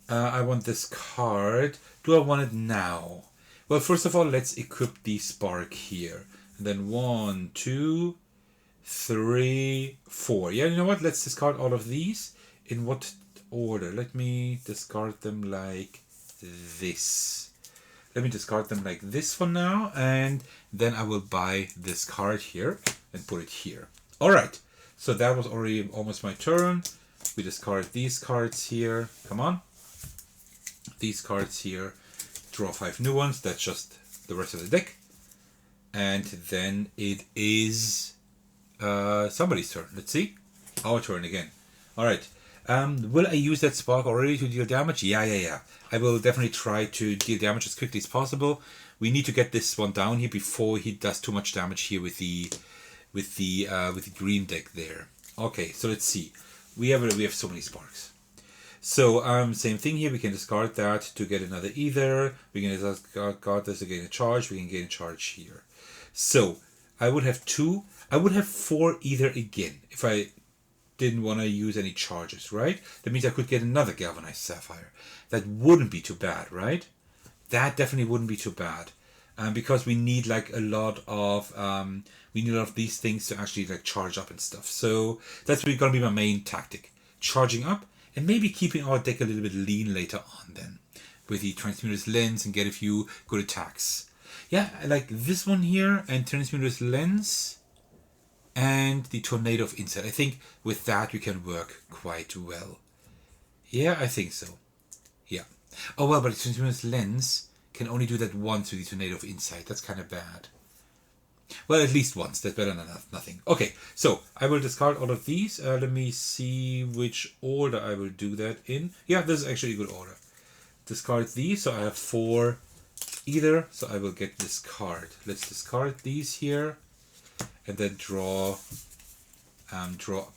want this card. Do I want it now? Well, first of all, let's equip the spark here. And then 1, 2, 3, 4. Yeah, you know what? Let's discard all of these. In what order? Let me discard them like this. Let me discard them like this for now, and then I will buy this card here and put it here. Alright, so that was already almost my turn. We discard these cards here. Come on. These cards here. Draw 5 new ones. That's just the rest of the deck. And then it is somebody's turn. Let's see. Our turn again. Alright. Will I use that spark already to deal damage? Yeah. I will definitely try to deal damage as quickly as possible. We need to get this one down here before he does too much damage here with the green deck there. Okay, so let's see. We have so many sparks. So same thing here. We can discard that to get another either. We can discard this to gain a charge. We can gain a charge here. So I would have 2. I would have 4 either again if I didn't want to use any charges, right? That means I could get another galvanized sapphire. That wouldn't be too bad, right? That definitely wouldn't be too bad, because we need like a lot of these things to actually like charge up and stuff. So that's really gonna be my main tactic: charging up and maybe keeping our deck a little bit lean later on, then with the Transmuter's Lens and get a few good attacks. Yeah, like this one here and Transmuter's Lens. And the Tornado of Insight. I think with that we can work quite well. Yeah, I think so. Yeah. Oh well, but the Transmuter's Lens can only do that once with the Tornado of Insight. That's kind of bad. Well, at least once. That's better than nothing. Okay, so I will discard all of these. Let me see which order I will do that in. Yeah, this is actually a good order. Discard these, so I have 4 either. So I will get this card. Let's discard these here. And then draw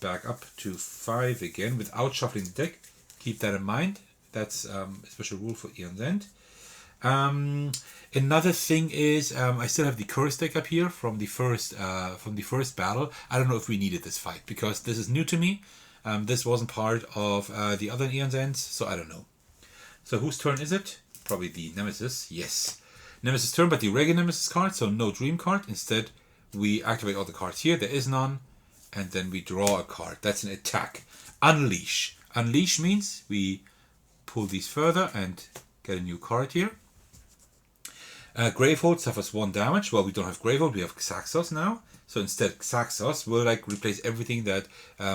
back up to 5 again without shuffling the deck. Keep that in mind. That's a special rule for Aeon's End. Another thing is I still have the curse deck up here from the first battle. I don't know if we needed this fight because this is new to me. This wasn't part of the other Aeon's Ends, so I don't know. So whose turn is it? Probably the Nemesis. Yes, Nemesis turn, but the regular Nemesis card, so no dream card. Instead, we activate all the cards here. There is none. And then we draw a card. That's an attack. Unleash. Unleash means we pull these further and get a new card here. Gravehold suffers 1 damage. Well, we don't have Gravehold. We have Xaxos now. So instead, Xaxos will like replace everything that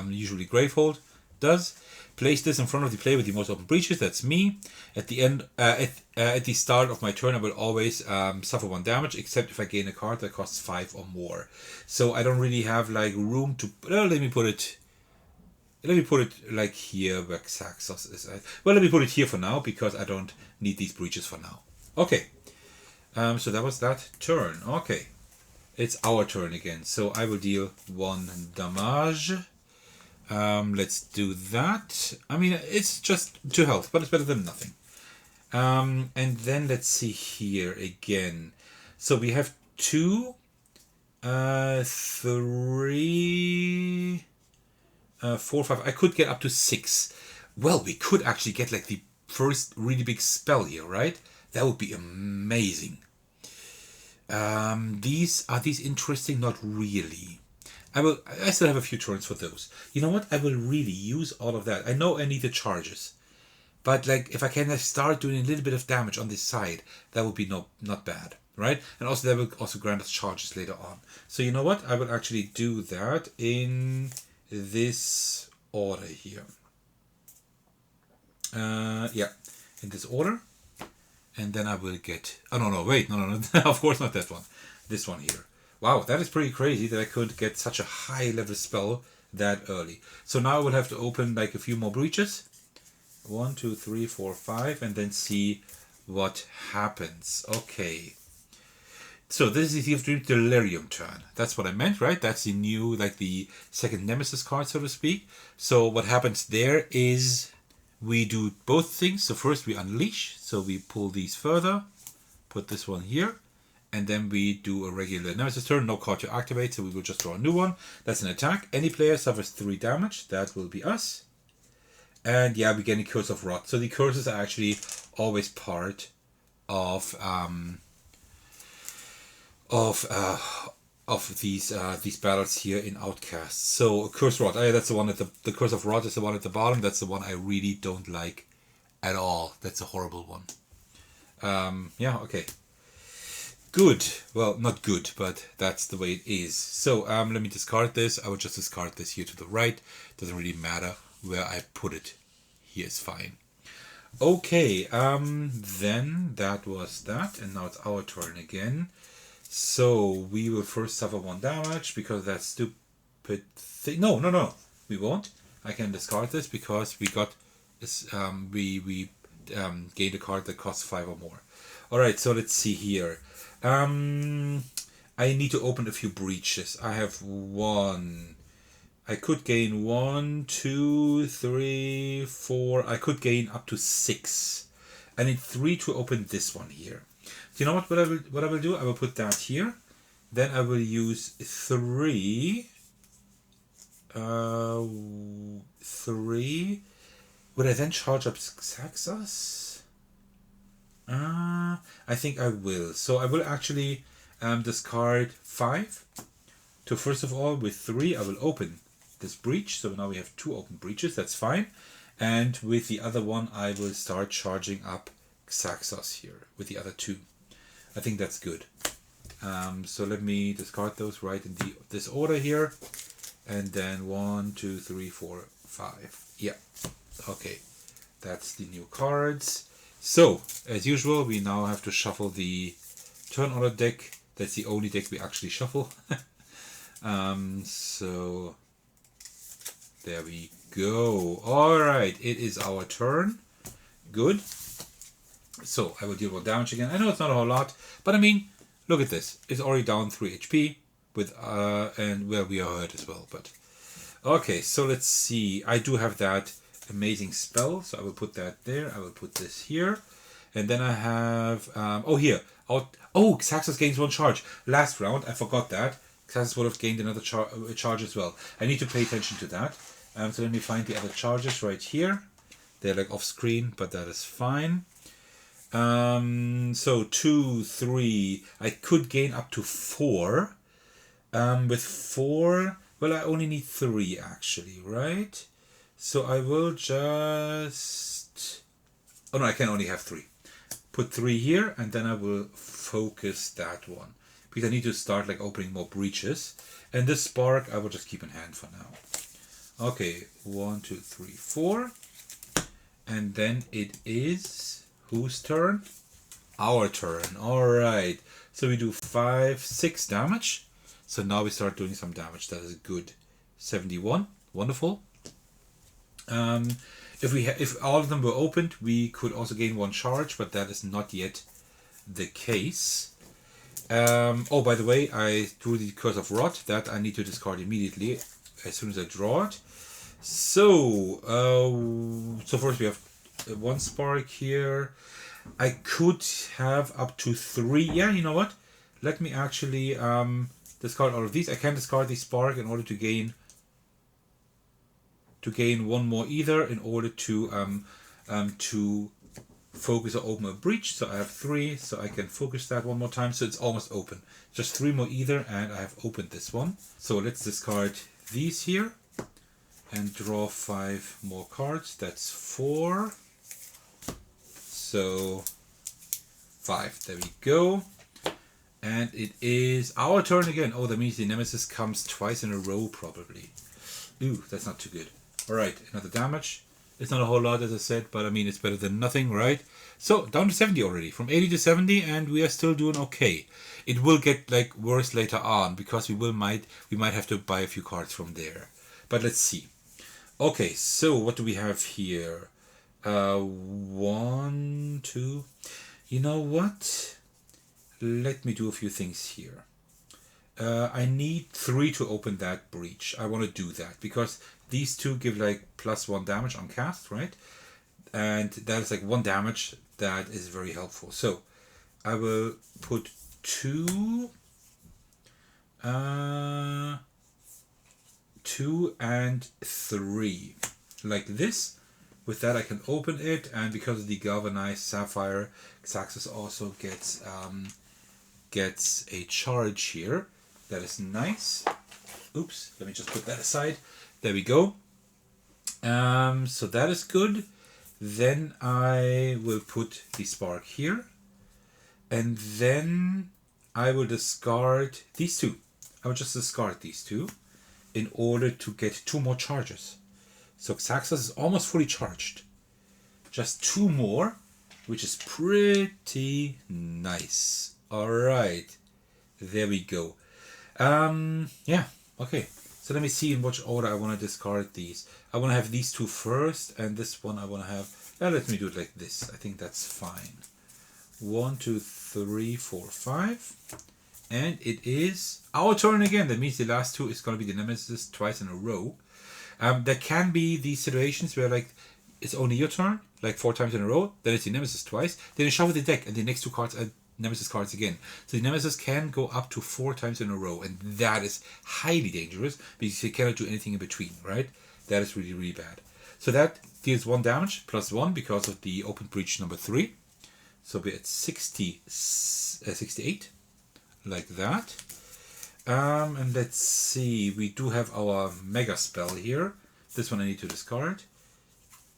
usually Gravehold does. Place this in front of the player with the most open breaches. That's me. At the end, at the start of my turn, I will always suffer 1 damage, except if I gain a card that costs 5 or more. So I don't really have like room to. Let me put it like here where Xaxos is. Well, let me put it here for now because I don't need these breaches for now. Okay. So that was that turn. Okay. It's our turn again. So I will deal 1 damage. Let's do that. I mean, it's just 2 health, but it's better than nothing. And then let's see here again. So we have 2, 3, 4, 5. I could get up to 6. Well, we could actually get like the first really big spell here, right? That would be amazing. Are these interesting? Not really. I still have a few turns for those. You know what? I will really use all of that. I know I need the charges. But like if I can start doing a little bit of damage on this side, that would be not bad. Right? And also that will also grant us charges later on. So you know what? I will actually do that in this order here. Yeah. In this order. And then I will get... Oh, no. Wait. No. Of course not that one. This one here. Wow, that is pretty crazy that I could get such a high level spell that early. So now I will have to open like a few more breaches. 1, 2, 3, 4, 5, and then see what happens. Okay. So this is the Thief Dream Delirium turn. That's what I meant, right? That's the new, like the second Nemesis card, so to speak. So what happens there is we do both things. So first we unleash. So we pull these further, put this one here, and then we do a regular Nemesis turn. No card to activate, so we will just draw a new one. That's an attack. Any player suffers 3 damage. That will be us. And yeah, we get a Curse of Rot. So the curses are actually always part of these battles here in Outcasts. So Curse Rot, that's the one at the Curse of Rot is the one at the bottom. That's the one I really don't like at all. That's a horrible one. Yeah, okay. Good. Well, not good, but that's the way it is. So let me discard this. I will just discard this here to the right. Doesn't really matter where I put it. Here is fine. Okay, then that was that, and now it's our turn again. So we will first suffer 1 damage because that stupid thing. No, we won't. I can discard this because we got this. We gained a card that costs 5 or more. All right, so let's see here. I need to open a few breaches. I have 1. I could gain 1, 2, 3, 4. I could gain up to 6. I need 3 to open this one here. Do you know what I will do? I will put that here. Then I will use 3. 3. Would I then charge up Xaxos? I think I will. So I will actually discard 5. So first of all, with 3, I will open this breach. So now we have 2 open breaches. That's fine. And with the other one, I will start charging up Xaxos here with the other 2. I think that's good. So let me discard those right in this order here. And then 1, 2, 3, 4, 5. Yeah. Okay. That's the new cards. So, as usual, we now have to shuffle the turn order deck. That's the only deck we actually shuffle. So, there we go. Alright, it is our turn. Good. So, I will deal 1 damage again. I know it's not a whole lot, but I mean, look at this. It's already down 3 HP, with and well, we are hurt as well. But okay, so let's see. I do have that amazing spell, so I will put that there. I will put this here, and then I have Xaxos gains 1 charge. Last round, I forgot that Xaxos would have gained another charge as well. I need to pay attention to that. So let me find the other charges right here. They're like off screen, but that is fine. So 2, 3. I could gain up to 4. With 4, well, I only need 3 actually, right? So I will just... Oh no, I can only have 3. Put 3 here, and then I will focus that one. Because I need to start like opening more breaches. And this spark, I will just keep in hand for now. Okay, 1, 2, 3, 4. And then it is... Whose turn? Our turn. Alright. So we do 5, 6 damage. So now we start doing some damage. That is good. 71. Wonderful. If all of them were opened, we could also gain 1 charge, but that is not yet the case. Oh, by the way, I drew the Curse of Rot. That I need to discard immediately as soon as I draw it. So, so first we have 1 spark here. I could have up to 3. Yeah, you know what? Let me actually discard all of these. I can discard the spark in order to gain 1 more either, in order to focus or open a breach. So I have 3, so I can focus that 1 more time. So it's almost open. Just 3 more either, and I have opened this one. So let's discard these here and draw 5 more cards. That's 4. So 5. There we go. And it is our turn again. Oh, that means the Nemesis comes twice in a row, probably. Ooh, that's not too good. Alright, another damage. It's not a whole lot, as I said, but I mean, it's better than nothing, right? So, down to 70 already. From 80 to 70, and we are still doing okay. It will get, like, worse later on, because we might have to buy a few cards from there. But let's see. Okay, so what do we have here? 1, 2... You know what? Let me do a few things here. I need 3 to open that breach. I want to do that because these 2 give like +1 damage on cast, right? And that is like 1 damage. That is very helpful. So I will put 2, 2 and 3 like this. With that I can open it, and because of the galvanized sapphire, Xaxis also gets a charge here. That is nice. Oops, let me just put that aside. There we go. So that is good. Then I will put the spark here. And then I will discard these 2. I will just discard these 2 in order to get 2 more charges. So Xaxis is almost fully charged. Just 2 more, which is pretty nice. Alright. There we go. Yeah, okay. So let me see in which order I want to discard these. I want to have these 2 first, and this one I want to have... let me do it like this. I think that's fine. 1, 2, 3, 4, 5. And it is our turn again. That means the last 2 is going to be the nemesis twice in a row. There can be these situations where like it's only your turn, like 4 times in a row, then it's the nemesis twice, then you shuffle the deck and the next 2 cards are nemesis cards again. So the nemesis can go up to 4 times in a row, and that is highly dangerous because you cannot do anything in between, right? That is really, really bad. So that deals 1 damage +1 because of the open breach number 3. So we're at 68, like that. And let's see, we do have our mega spell here. This one I need to discard.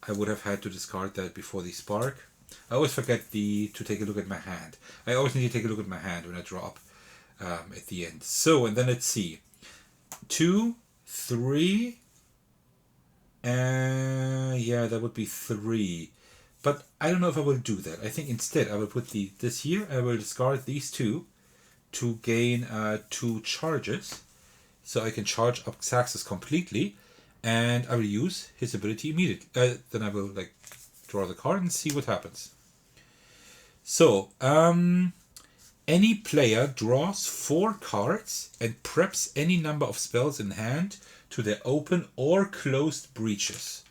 I would have had to discard that before the spark. I always forget to take a look at my hand. I always need to take a look at my hand when I drop at the end. So, and then let's see. 2, 3, yeah, that would be 3. But I don't know if I will do that. I think instead I will put this here. I will discard these 2 to gain 2 charges, so I can charge up Xaxis completely, and I will use his ability immediately. Then I will like draw the card and see what happens. So any player draws 4 cards and preps any number of spells in hand to their open or closed breaches.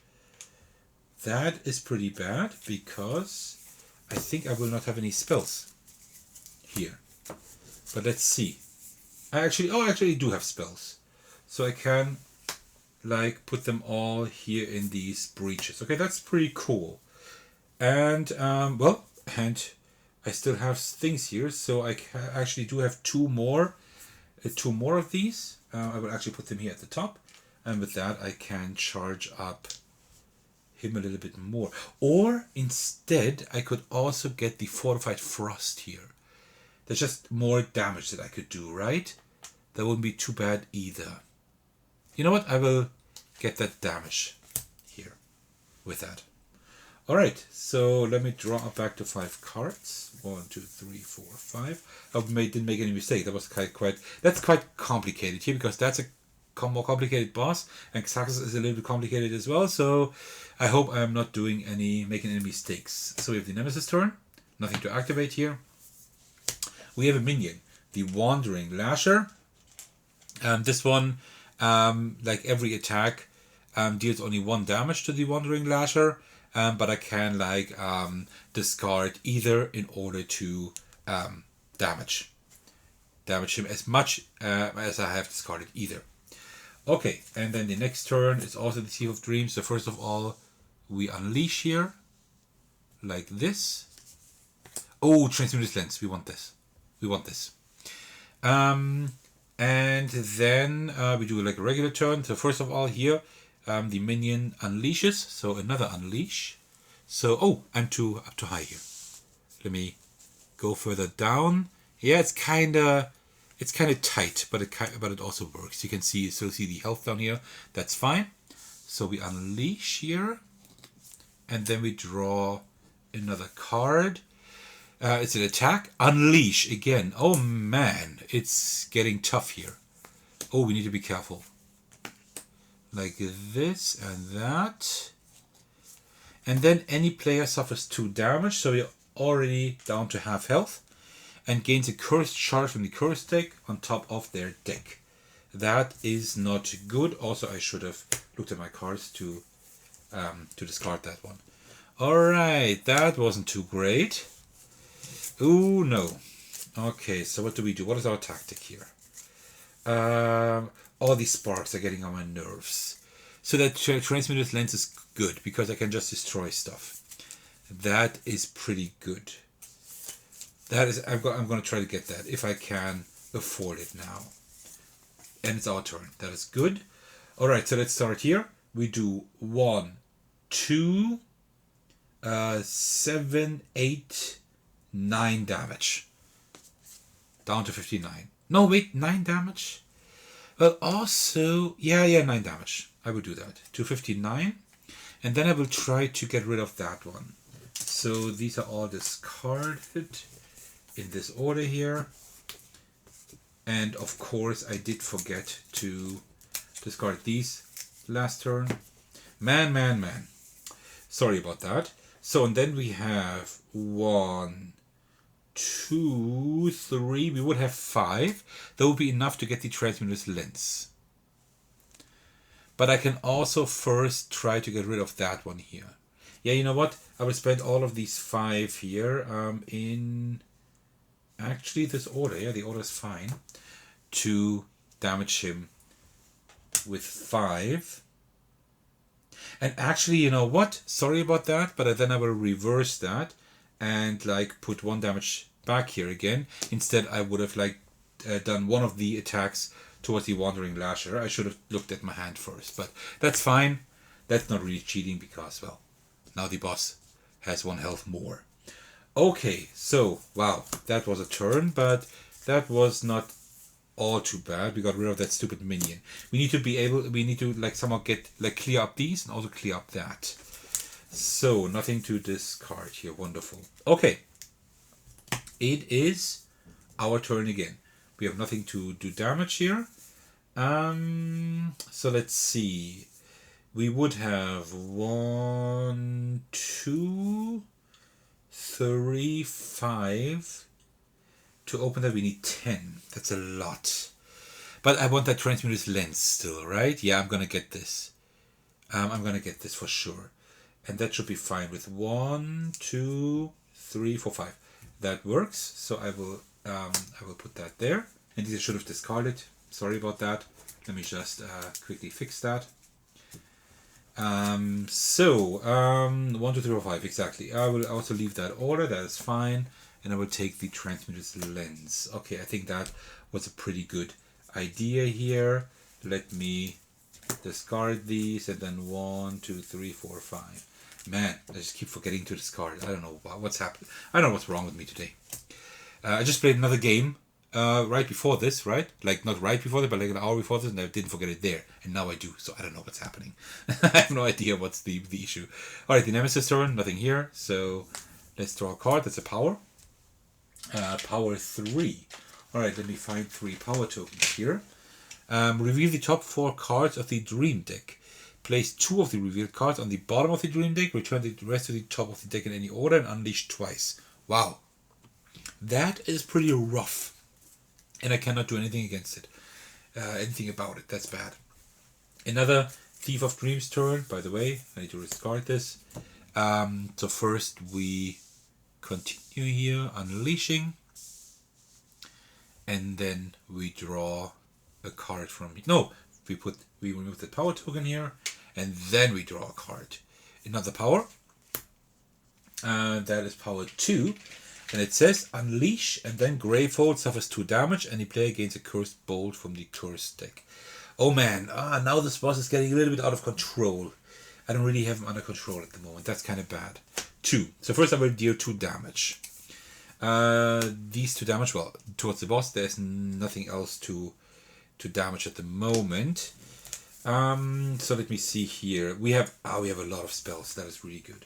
That is pretty bad because I think I will not have any spells here. But let's see. I actually do have spells. So I can like put them all here in these breaches. Okay, that's pretty cool. And and I still have things here, so I actually do have 2 more of these. I will actually put them here at the top, and with that I can charge up him a little bit more. Or instead I could also get the fortified frost here. There's just more damage that I could do, right? That wouldn't be too bad either. You know what? I will get that damage here with that. Alright, so let me draw back to 5 cards. 1, 2, 3, 4, 5. I didn't make any mistake. That was that's quite complicated here because that's a more complicated boss, and Xaxis is a little bit complicated as well. So I hope I'm not making any mistakes. So we have the nemesis turn. Nothing to activate here. We have a minion, the Wandering Lasher. This one, like every attack, deals only 1 damage to the Wandering Lasher, but I can discard either in order to damage him as much as I have discarded either. Okay, and then the next turn is also the Thief of Dreams. So first of all, we unleash here, like this. Oh, Transmuted Lens, we want this. And then we do like a regular turn. So first of all here, the minion unleashes, so another unleash. So, I'm up too high here. Let me go further down. Yeah, it's kind of tight, but it also works. You can still see the health down here. That's fine. So we unleash here, and then we draw another card. It's an attack. Unleash again. Oh man, it's getting tough here. Oh, we need to be careful. Like this and that. And then any player suffers 2 damage. So already down to half health and gains a cursed charge from the cursed deck on top of their deck. That is not good. Also, I should have looked at my cards to discard that one. Alright, that wasn't too great. Ooh, no. Okay, so what do we do? What is our tactic here? All these sparks are getting on my nerves. So that Transmuter's Lens is good because I can just destroy stuff. That is pretty good. That is, I'm going to try to get that if I can afford it now. And it's our turn. That is good. All right, so let's start here. We do 1, 2, 7, 8, 9 damage. Down to 59. No, wait, 9 damage? Well, also, yeah, 9 damage. I will do that. 259. And then I will try to get rid of that one. So these are all discarded in this order here. And of course, I did forget to discard these last turn. Man. Sorry about that. So, and then we have 1, 2, 3. We would have 5. That would be enough to get the Transmuter's Lens. But I can also first try to get rid of that one here. Yeah, you know what? I will spend all of these 5 here in actually this order. Yeah, the order is fine. To damage him with 5. And actually, you know what? Sorry about that, but then I will reverse that and like put 1 damage back here again. Instead, I would have like done one of the attacks towards the Wandering Lasher. I should have looked at my hand first, but that's fine. That's not really cheating because, well, now the boss has 1 health more. Okay, so, wow, that was a turn, but that was not all too bad. We got rid of that stupid minion. We need to like somehow get, like clear up these and also clear up that. So, nothing to discard here. Wonderful. Okay. It is our turn again. We have nothing to do damage here. So let's see. We would have 1, 2, 3, 5. To open that we need 10. That's a lot. But I want that Transmuter's Lens still, right? Yeah, I'm gonna get this. I'm gonna get this for sure. And that should be fine with 1, 2, 3, 4, 5. That works. So I will put that there. And these I should have discarded. Sorry about that. Let me just quickly fix that. 1, 2, 3, 4, 5, exactly. I will also leave that order. That is fine. And I will take the Transmuter's Lens. Okay, I think that was a pretty good idea here. Let me discard these, and then 1, 2, 3, 4, 5. Man, I just keep forgetting to discard. I don't know what's happened. I don't know what's wrong with me today. I just played another game right before this, right? Like, not right before this, but like an hour before this, and I didn't forget it there. And now I do, so I don't know what's happening. I have no idea what's the issue. Alright, the Nemesis turn, nothing here. So, let's draw a card. That's a power. Power 3. Alright, let me find 3 power tokens here. Reveal the top 4 cards of the Dream deck. Place 2 of the revealed cards on the bottom of the Dream deck. Return the rest to the top of the deck in any order and unleash twice. Wow. That is pretty rough. And I cannot do anything against it. Anything about it. That's bad. Another Thief of Dreams turn. By the way, I need to discard this. So first we continue here, unleashing, and then we draw a card from it. No, we remove the power token here, and then we draw a card. Another power. That is power 2, and it says unleash, and then Gravehold suffers 2 damage, and the player gains a cursed bolt from the cursed deck. Oh man, now this boss is getting a little bit out of control. I don't really have him under control at the moment. That's kind of bad. 2. So first I will deal 2 damage. These 2 damage, well, towards the boss, there's nothing else to damage at the moment. So let me see here. We have a lot of spells. That is really good.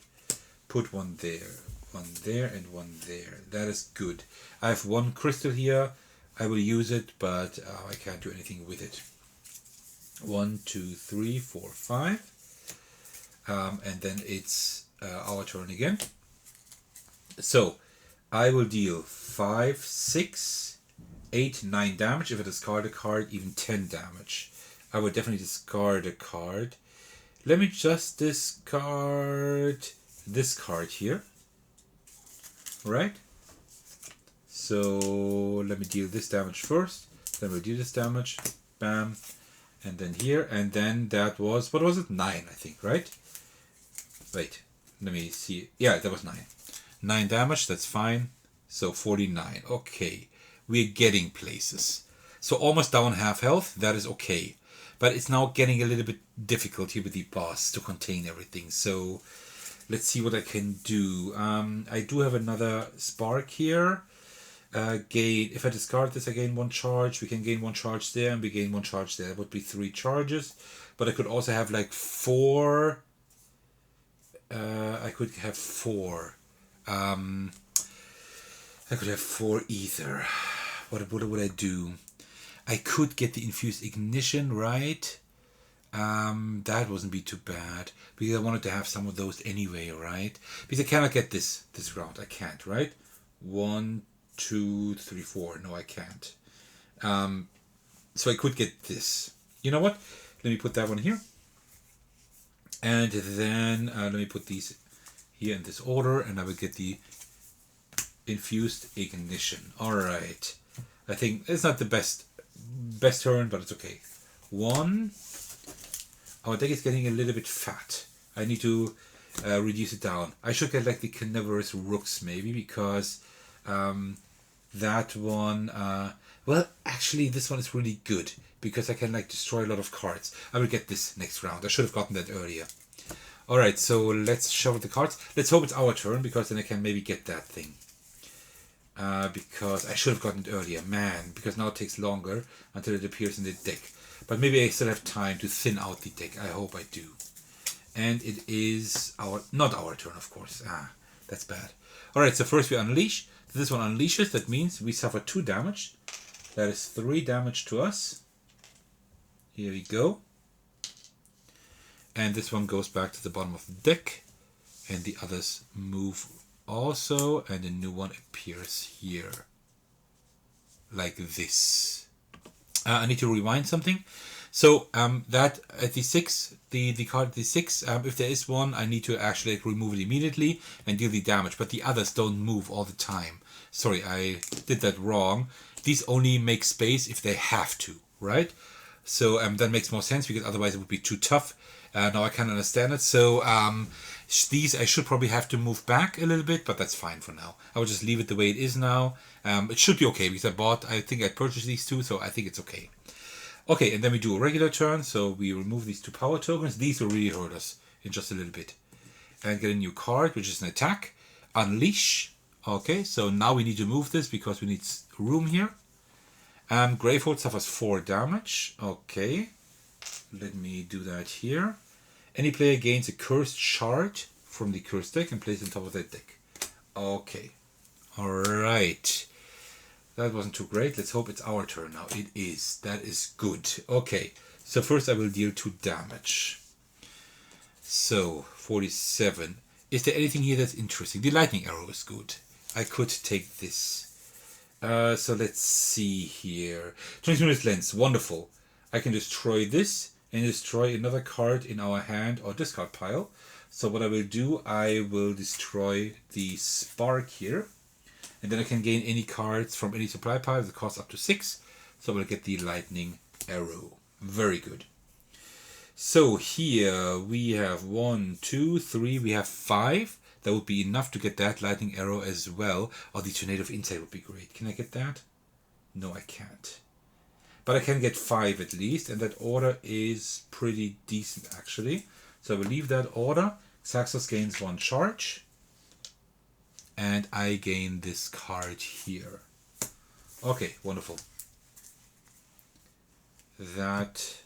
Put 1 there, and 1 there. That is good. I have 1 crystal here. I will use it, but I can't do anything with it. 1, 2, 3, 4, 5. And then it's our turn again. So I will deal 5, 6, 8, 9 damage. If I discard a card, even 10 damage. I would definitely discard a card. Let me just discard this card here. Right? So let me deal this damage first. Then we'll deal this damage. Bam. And then here. And then that was, what was it? 9, I think, right? Wait. Let me see. Yeah, that was 9. 9 damage, that's fine. So 49. Okay. We're getting places. So almost down half health. That is okay. But it's now getting a little bit difficult here with the boss to contain everything. So let's see what I can do. I do have another spark here. If I discard this, I gain 1 charge. We can gain 1 charge there, and we gain 1 charge there. That would be 3 charges. But I could also have like 4. I could have 4. I could have 4 ether. What would I do? I could get the infused ignition, right? That wouldn't be too bad, because I wanted to have some of those anyway, right? Because I cannot get this round. I can't, right? 1, 2, 3, 4. No, I can't. So I could get this. You know what? Let me put that one here. And then let me put these here in this order, and I will get the infused ignition. All right. I think it's not the best turn, but it's okay. 1. Our deck is getting a little bit fat. I need to reduce it down. I should get like the carnivorous rooks maybe, because that one, well, actually this one is really good because I can like destroy a lot of cards. I will get this next round. I should have gotten that earlier. Alright, so let's shuffle the cards. Let's hope it's our turn, because then I can maybe get that thing. Because I should have gotten it earlier. Man, because now it takes longer until it appears in the deck. But maybe I still have time to thin out the deck. I hope I do. And it is not our turn, of course. That's bad. Alright, so first we unleash. This one unleashes. That means we suffer 2 damage. That is 3 damage to us. Here we go. And this one goes back to the bottom of the deck. And the others move also. And a new one appears here. Like this. I need to rewind something. So that at the 6, the card at the 6, if there is one, I need to actually like, remove it immediately and deal the damage. But the others don't move all the time. Sorry, I did that wrong. These only make space if they have to, right? So that makes more sense, because otherwise it would be too tough. Now I can understand it. So these I should probably have to move back a little bit, but that's fine for now. I will just leave it the way it is now. It should be okay, because I think I purchased these 2, so I think it's okay. Okay, and then we do a regular turn. So we remove these 2 power tokens. These will really hurt us in just a little bit. And get a new card, which is an attack. Unleash. Okay, so now we need to move this because we need room here. Gravehold suffers 4 damage. Okay, let me do that here. Any player gains a cursed shard from the cursed deck and places it on top of that deck. Okay, alright. That wasn't too great. Let's hope it's our turn now. It is. That is good. Okay, so first I will deal 2 damage. So, 47. Is there anything here that's interesting? The lightning arrow is good. I could take this. So let's see here. 20 minutes lens. Wonderful. I can destroy this and destroy another card in our hand or discard pile. So what I will do, I will destroy the spark here. And then I can gain any cards from any supply pile that costs up to 6. So we'll get the lightning arrow. Very good. So here we have 1, 2, 3. We have 5. That would be enough to get that lightning arrow as well. Or the tornado of insight would be great. Can I get that? No, I can't. But I can get 5 at least. And that order is pretty decent actually. So I will leave that order. Xaxos gains 1 charge. And I gain this card here. Okay, wonderful. That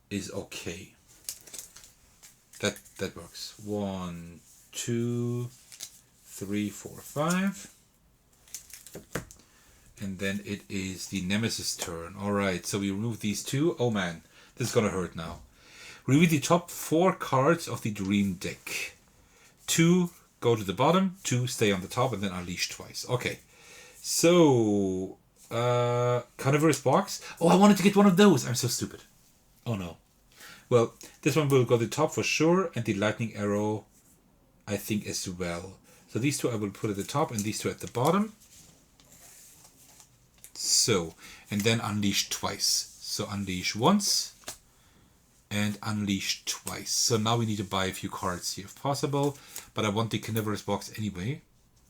is okay. That works. 1, 2, 3, 4, 5. And then it is the nemesis turn. Alright, so we remove these 2. Oh man, this is gonna hurt now. Reveal the top 4 cards of the dream deck. 2 go to the bottom, 2 stay on the top, and then unleash twice. Okay, so carnivorous box. Oh, I wanted to get one of those. I'm so stupid. Oh no. Well, this one will go to the top for sure, and the lightning arrow, I think, as well. So these two I will put at the top, and these two at the bottom. So, and then unleash twice. So unleash once, and unleash twice. So now we need to buy a few cards here if possible, but I want the carnivorous box anyway.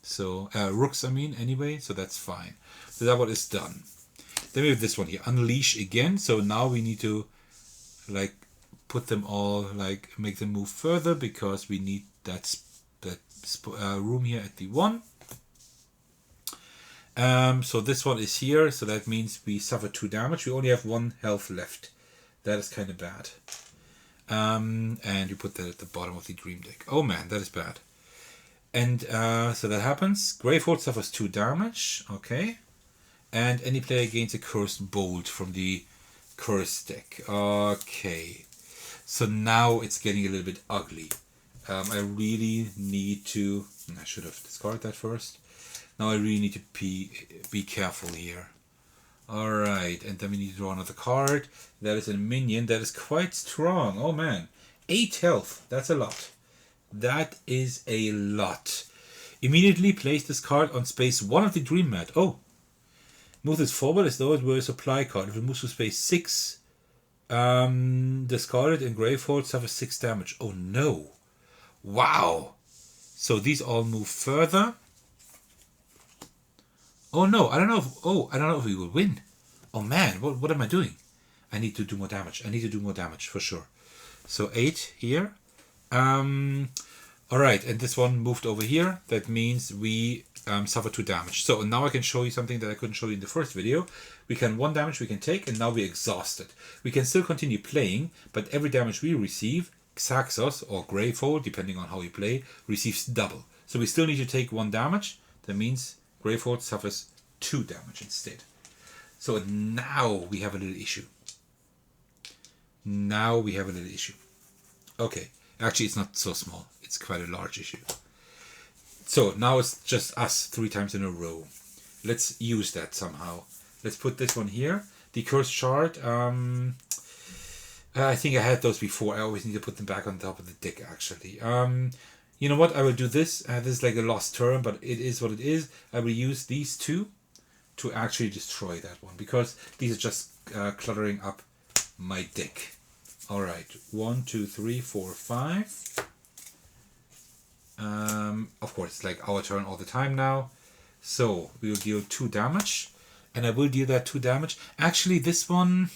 So, rooks I mean, anyway, so that's fine. So that one is done. Then we have this one here, unleash again. So now we need to, like, put them all, like, make them move further, because we need that room here at the 1. So this one is here, so that means we suffer 2 damage. We only have 1 health left. That is kind of bad. And you put that at the bottom of the dream deck. Oh man, that is bad. And so that happens. Gravehold suffers 2 damage. Okay. And any player gains a cursed bolt from the curse deck. Okay. So now it's getting a little bit ugly. I really need to... I should have discarded that first. Now I really need to be careful here. Alright, and then we need to draw another card. That is a minion that is quite strong. Oh man. 8 health. That's a lot. That is a lot. Immediately place this card on space 1 of the dream mat. Oh. Move this forward as though it were a supply card. If it moves to space 6... discarded and Gravehold suffers 6 damage. Oh no. Wow. So these all move further. Oh no, I don't know if we will win. Oh man, what am I doing? I need to do more damage. I need to do more damage for sure. So 8 here. Alright, and this one moved over here. That means we suffer 2 damage. So now I can show you something that I couldn't show you in the first video. We can 1 damage we can take, and now we're exhausted. We can still continue playing, but every damage we receive, Xaxos or Gravehold, depending on how you play, receives double. So we still need to take 1 damage. That means Gravehold suffers 2 damage instead. So now we have a little issue. Okay, actually it's not so small. It's quite a large issue. So now it's just us 3 times in a row. Let's use that somehow. Let's put this one here. The cursed shard. I think I had those before. I always need to put them back on top of the deck actually. You know what? I will do this. This is like a lost term, but it is what it is. I will use these 2 to actually destroy that one, because these are just cluttering up my deck. Alright. 1, 2, 3, 4, 5. Of course, it's like our turn all the time now. So we will deal 2 damage. And I will deal that 2 damage. Actually, this one...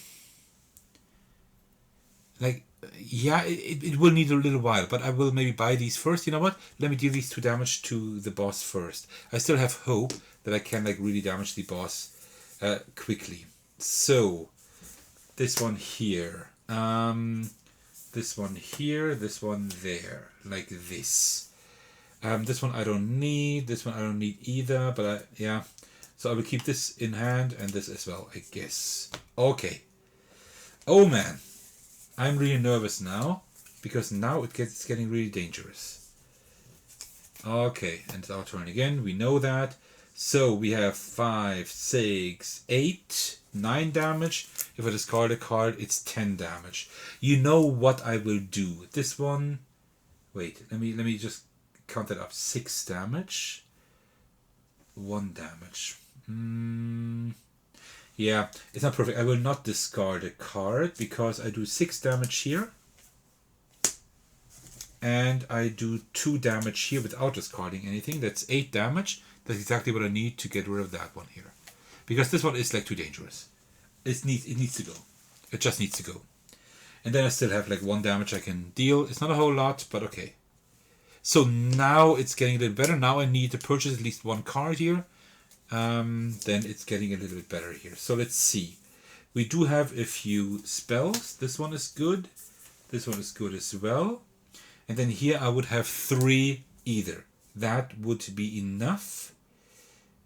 Like, yeah, it will need a little while, but I will maybe buy these first. You know what? Let me deal these 2 damage to the boss first. I still have hope that I can like really damage the boss quickly. So, this one here. This one here. This one there. Like this. This one I don't need. This one I don't need either, but yeah. So I will keep this in hand and this as well, I guess. Okay. Oh man. I'm really nervous now, because now it's getting really dangerous. Okay, and it's our turn again. We know that. So we have 5, 6, 8, 9 damage. If I discard a card, it's 10 damage. You know what I will do. This one... Wait, let me just count that up. 6 damage. 1 damage. Yeah, it's not perfect. I will not discard a card because I do 6 damage here. And I do 2 damage here without discarding anything. That's 8 damage. That's exactly what I need to get rid of that one here. Because this one is like too dangerous. It needs to go. It just needs to go. And then I still have like 1 damage I can deal. It's not a whole lot, but okay. So now it's getting a little better. Now I need to purchase at least 1 card here. Then it's getting a little bit better here. So let's see. We do have a few spells. This one is good. This one is good as well. And then here I would have 3 either. That would be enough.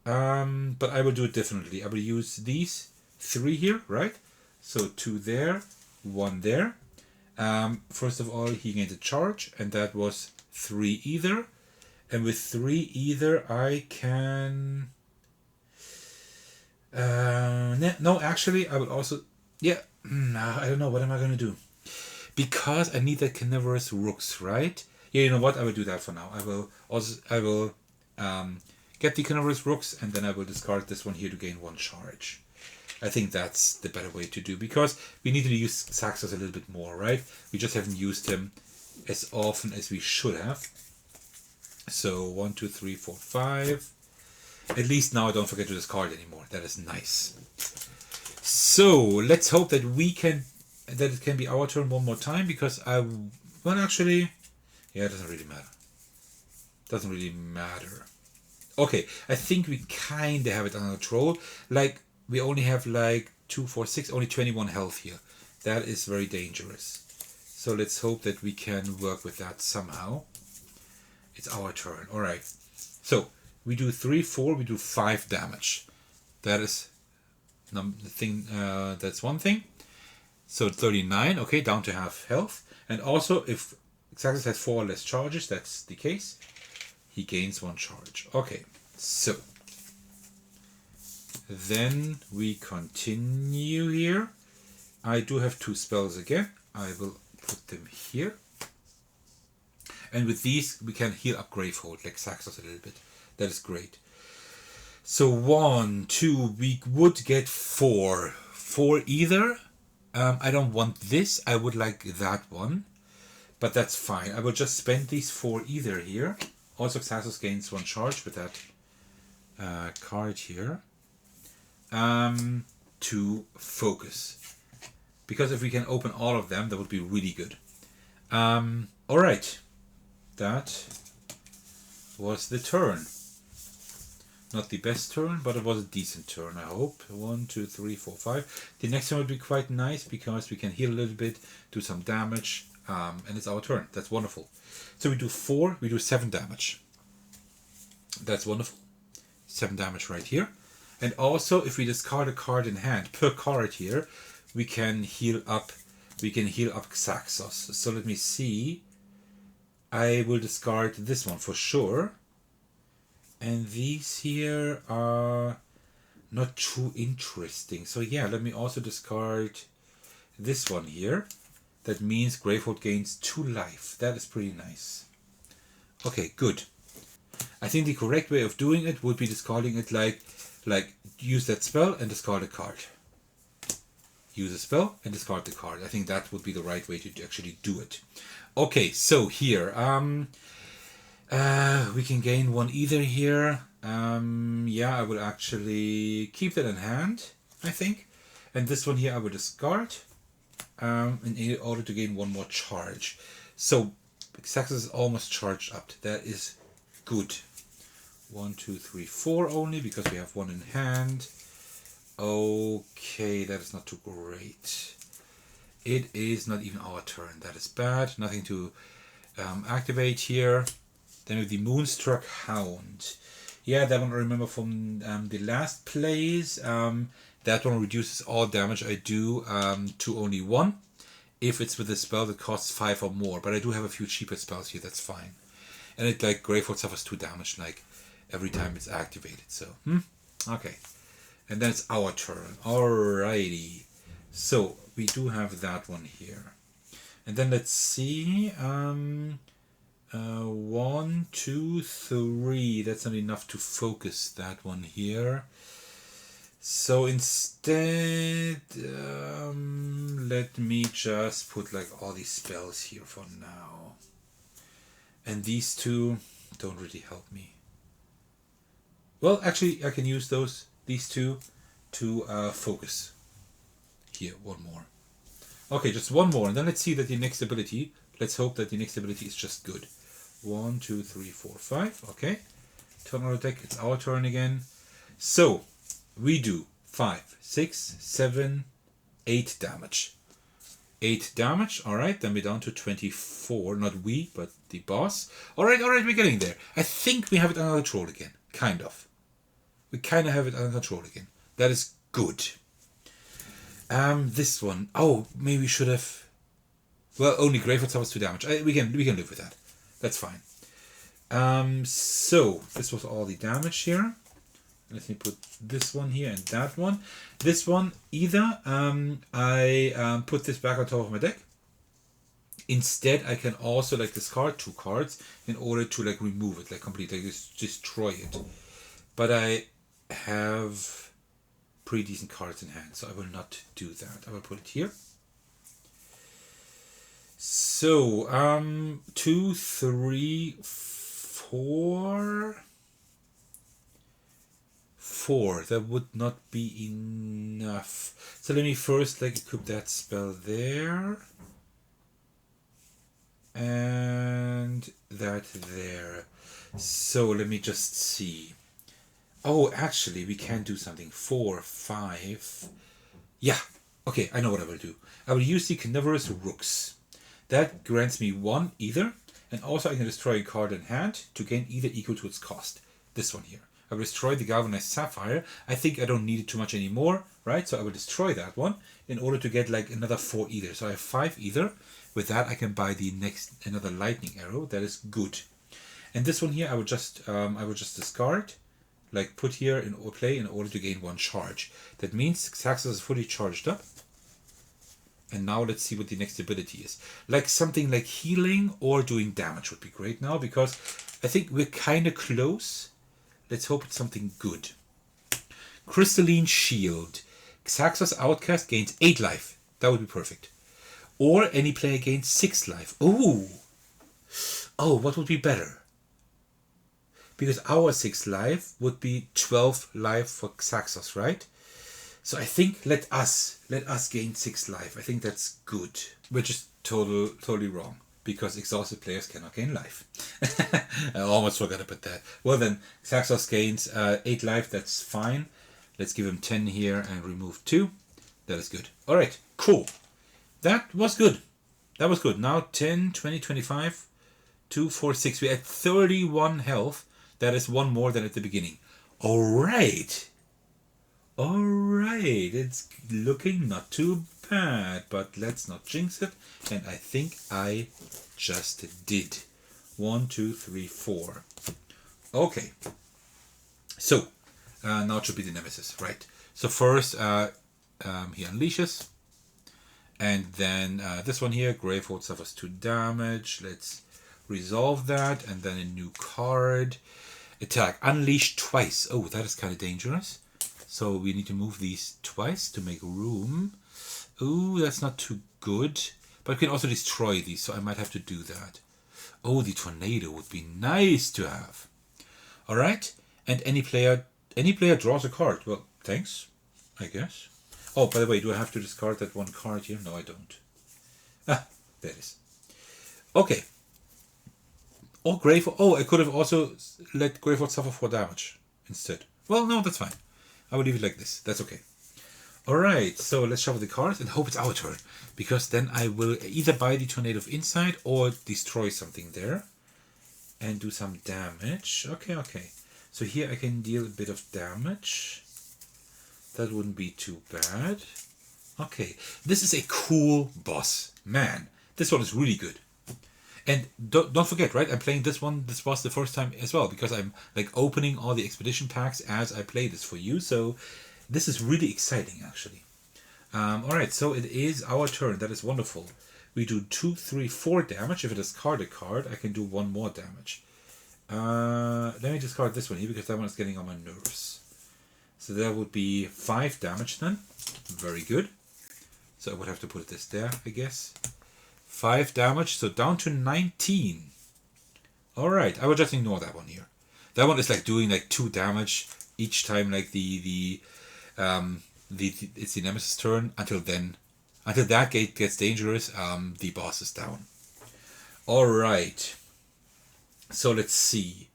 But I will do it differently. I will use these 3 here, right? So 2 there, 1 there. First of all, he gained a charge, and that was 3 either. And with 3 either, I can... no, actually, I would also... Yeah, I don't know. What am I going to do? Because I need the carnivorous rooks, right? Yeah, you know what? I will do that for now. I will get the carnivorous rooks, and then I will discard this one here to gain 1 charge. I think that's the better way to do, because we need to use Thraxir a little bit more, right? We just haven't used him as often as we should have. So 1, 2, 3, 4, 5. At least now I don't forget to discard anymore. That is nice. So let's hope that it can be our turn one more time, because actually, yeah, it doesn't really matter. Doesn't really matter. Okay, I think we kind of have it under control. Like, we only have like 2, 4, 6, only 21 health here. That is very dangerous. So let's hope that we can work with that somehow. It's our turn. All right. So we do 3, 4. We do 5 damage. That is the thing. That's one thing. So 39. Okay, down to half health. And also, if Xaxis has 4 less charges, that's the case, he gains 1 charge. Okay. So then we continue here. I do have 2 spells again. I will put them here. And with these, we can heal up Gravehold, like Xaxis a little bit. That is great. So 1, 2, we would get 4. 4 either. I don't want this. I would like that one. But that's fine. I will just spend these 4 either here. Also, Xaxis gains 1 charge with that card here. To focus. Because if we can open all of them, that would be really good. Alright. That was the turn. Not the best turn, but it was a decent turn, I hope. 1, 2, 3, 4, 5. The next one would be quite nice, because we can heal a little bit, do some damage, and it's our turn. That's wonderful. So we do 4, we do 7 damage. That's wonderful. 7 damage right here. And also, if we discard a card in hand per card here, we can heal up. We can heal up Xaxis. So let me see. I will discard this one for sure. And these here are not too interesting. So yeah, let me also discard this one here. That means Gravehold gains 2 life. That is pretty nice. Okay, good. I think the correct way of doing it would be discarding it like use that spell and discard a card. Use a spell and discard the card. I think that would be the right way to actually do it. Okay, so here, we can gain 1 either here. Yeah, I will actually keep that in hand, I think. And this one here I will discard in order to gain 1 more charge. So Xaxis is almost charged up. That is good. 1, 2, 3, 4 only, because we have 1 in hand. Okay, that is not too great. It is not even our turn. That is bad. Nothing to activate here. Then with the Moonstruck Hound. Yeah, that one I remember from the last plays. That one reduces all damage I do to only 1. If it's with a spell that costs 5 or more. But I do have a few cheaper spells here. That's fine. And it like Gravehold suffers 2 damage like every time it's activated. So, okay. And then it's our turn. Alrighty. So, we do have that one here. And then let's see. 1, 2, 3. That's not enough to focus that one here. So instead, let me just put like all these spells here for now. And these 2 don't really help me. Well, actually, I can use these 2 to focus. Here, 1 more. Okay, just 1 more, and then let's see that the next ability. Let's hope that the next ability is just good. 1, 2, 3, 4, 5. Okay. Turn on the deck. It's our turn again. So we do 5, 6, 7, 8 damage. 8 damage. All right. Then we're down to 24. Not we, but the boss. All right. We're getting there. I think we have it under control again. Kind of. We kind of have it under control again. That is good. This one. Oh, maybe we should have. Well, only Gravehold suffers 2 damage. We can live with that. That's fine. So this was all the damage here. Let me put this one here and that one. This one, either I put this back on top of my deck. Instead, I can also like discard 2 cards in order to like remove it, like completely, like just destroy it. But I have pretty decent cards in hand, so I will not do that. I will put it here. So 2, 3, 4. 4. That would not be enough. So let me first like equip that spell there. And that there. So let me just see. Oh, actually, we can do something. 4, 5. Yeah. Okay, I know what I will do. I will use the Carnivorous Rooks. That grants me 1 either. And also I can destroy a card in hand to gain either equal to its cost. This one here. I will destroy the Galvanized Sapphire. I think I don't need it too much anymore, right? So I will destroy that one in order to get like another 4 either. So I have 5 either. With that I can buy the next another lightning arrow. That is good. And this one here I will just discard, like put here in play in order to gain 1 charge. That means Thraxir is fully charged up. And now let's see what the next ability is. Like something like healing or doing damage would be great now, because I think we're kind of close. Let's hope it's something good. Crystalline Shield. Xaxos Outcast gains 8 life. That would be perfect. Or any player gains 6 life. Ooh. Oh, what would be better? Because our 6 life would be 12 life for Xaxos, right? So I think let us gain 6 life. I think that's good. Which is totally wrong. Because exhausted players cannot gain life. I almost forgot about that. Well then, Xaxos gains 8 life. That's fine. Let's give him 10 here and remove 2. That is good. Alright, cool. That was good. That was good. Now 10, 20, 25, 2, 4, 6. We had 31 health. That is 1 more than at the beginning. Alright. Alright. It's looking not too bad. But let's not jinx it. And I think I just did. 1, 2, 3, 4. Okay. So, now it should be the nemesis. Right. So first, he unleashes. And then this one here, Gravehold suffers 2 damage. Let's resolve that. And then a new card. Attack. Unleash twice. Oh, that is kind of dangerous. So we need to move these twice to make room. Ooh, that's not too good. But I can also destroy these, so I might have to do that. Oh, the tornado would be nice to have. Alright. And any player draws a card. Well, thanks, I guess. Oh, by the way, do I have to discard that 1 card here? No, I don't. Ah, there it is. Okay. Or Gravehold. Oh, I could have also let Gravehold suffer 4 damage instead. Well, no, that's fine. I will leave it like this. That's okay. Alright, so let's shuffle the cards and hope it's our turn. Because then I will either buy the Tornado of Insight or destroy something there. And do some damage. Okay. So here I can deal a bit of damage. That wouldn't be too bad. Okay, this is a cool boss. Man, this one is really good. And don't forget, right? I'm playing this boss the first time as well, because I'm like opening all the expedition packs as I play this for you. So this is really exciting, actually. Alright, so it is our turn. That is wonderful. We do 2, 3, 4 damage. If it discard a card, I can do 1 more damage. Let me discard this one here, because that one is getting on my nerves. So that would be 5 damage then. Very good. So I would have to put this there, I guess. 5 damage, so down to 19. Alright, I will just ignore that one here. That one is like doing like 2 damage each time like it's the nemesis turn. Until that gate gets dangerous, the boss is down. Alright. So let's see.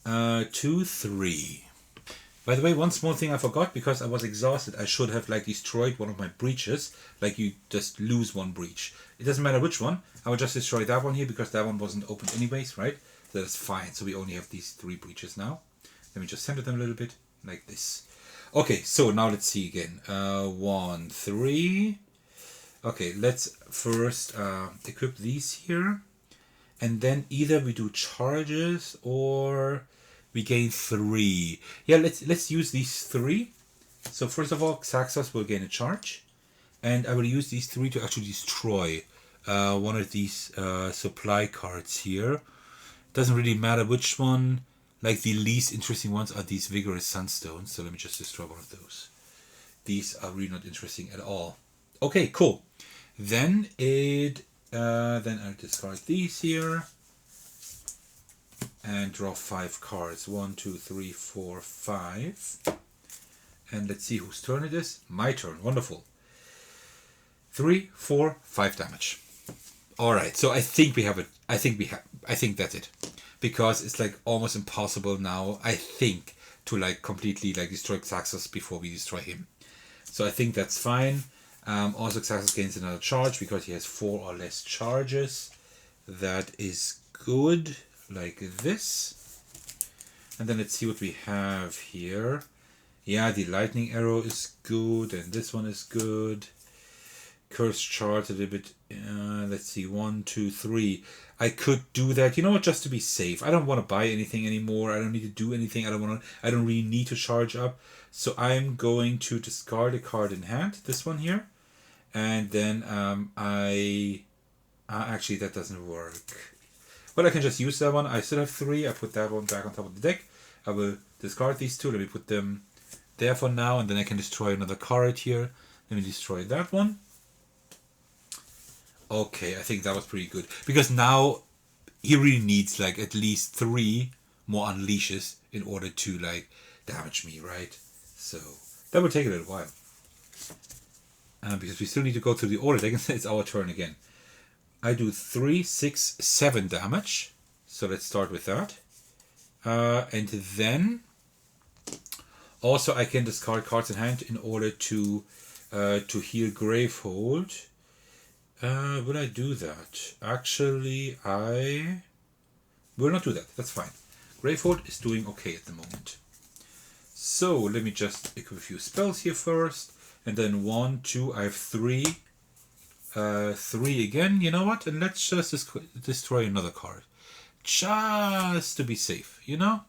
2, 3. By the way, one small thing I forgot, because I was exhausted, I should have like destroyed one of my breaches. Like you just lose 1 breach. It doesn't matter which one. I will just destroy that one here, because that one wasn't open anyways, right? So that's fine. So we only have these 3 breaches now. Let me just center them a little bit, like this. Okay, so now let's see again. 1, 3. Okay, let's first equip these here. and then either we do charges or we gain 3. Yeah, let's use these 3. So first of all, Xaxos will gain a charge, and I will use these 3 to actually destroy one of these supply cards here. Doesn't really matter which one. Like the least interesting ones are these Vigorous Sunstones. So let me just destroy one of those. These are really not interesting at all. Okay, cool. Then I'll discard these here and draw 5 cards. 1, 2, 3, 4, 5. And let's see whose turn it is. My turn. Wonderful. 3, 4, 5 damage. All right. So I think we have it. I think that's it, because it's like almost impossible now, I think, to like completely like destroy Xaxos before we destroy him. So I think that's fine. Also, Xaxos gains another charge because he has 4 or less charges. That is good, like this. And then let's see what we have here. Yeah, the lightning arrow is good, and this one is good. Curse charge a little bit. Let's see, 1, 2, 3. I could do that. You know what? Just to be safe. I don't want to buy anything anymore. I don't need to do anything. I don't really need to charge up. So I'm going to discard a card in hand. This one here, and then actually that doesn't work. Well, I can just use that one. I still have 3. I put that one back on top of the deck. I will discard these 2. Let me put them there for now, and then I can destroy another card here. Let me destroy that one. Okay, I think that was pretty good, because now he really needs like at least 3 more unleashes in order to like damage me, right? So that will take a little while, because we still need to go through the order. It's our turn again. I do 3, 6, 7 damage. So let's start with that, and then also I can discard cards in hand in order to heal Gravehold. Will I do that? Actually, I will not do that. That's fine. Gravehold is doing okay at the moment. So let me just equip a few spells here first. And then 1, 2, I have 3. 3 again. You know what? And let's just destroy another card. Just to be safe, you know?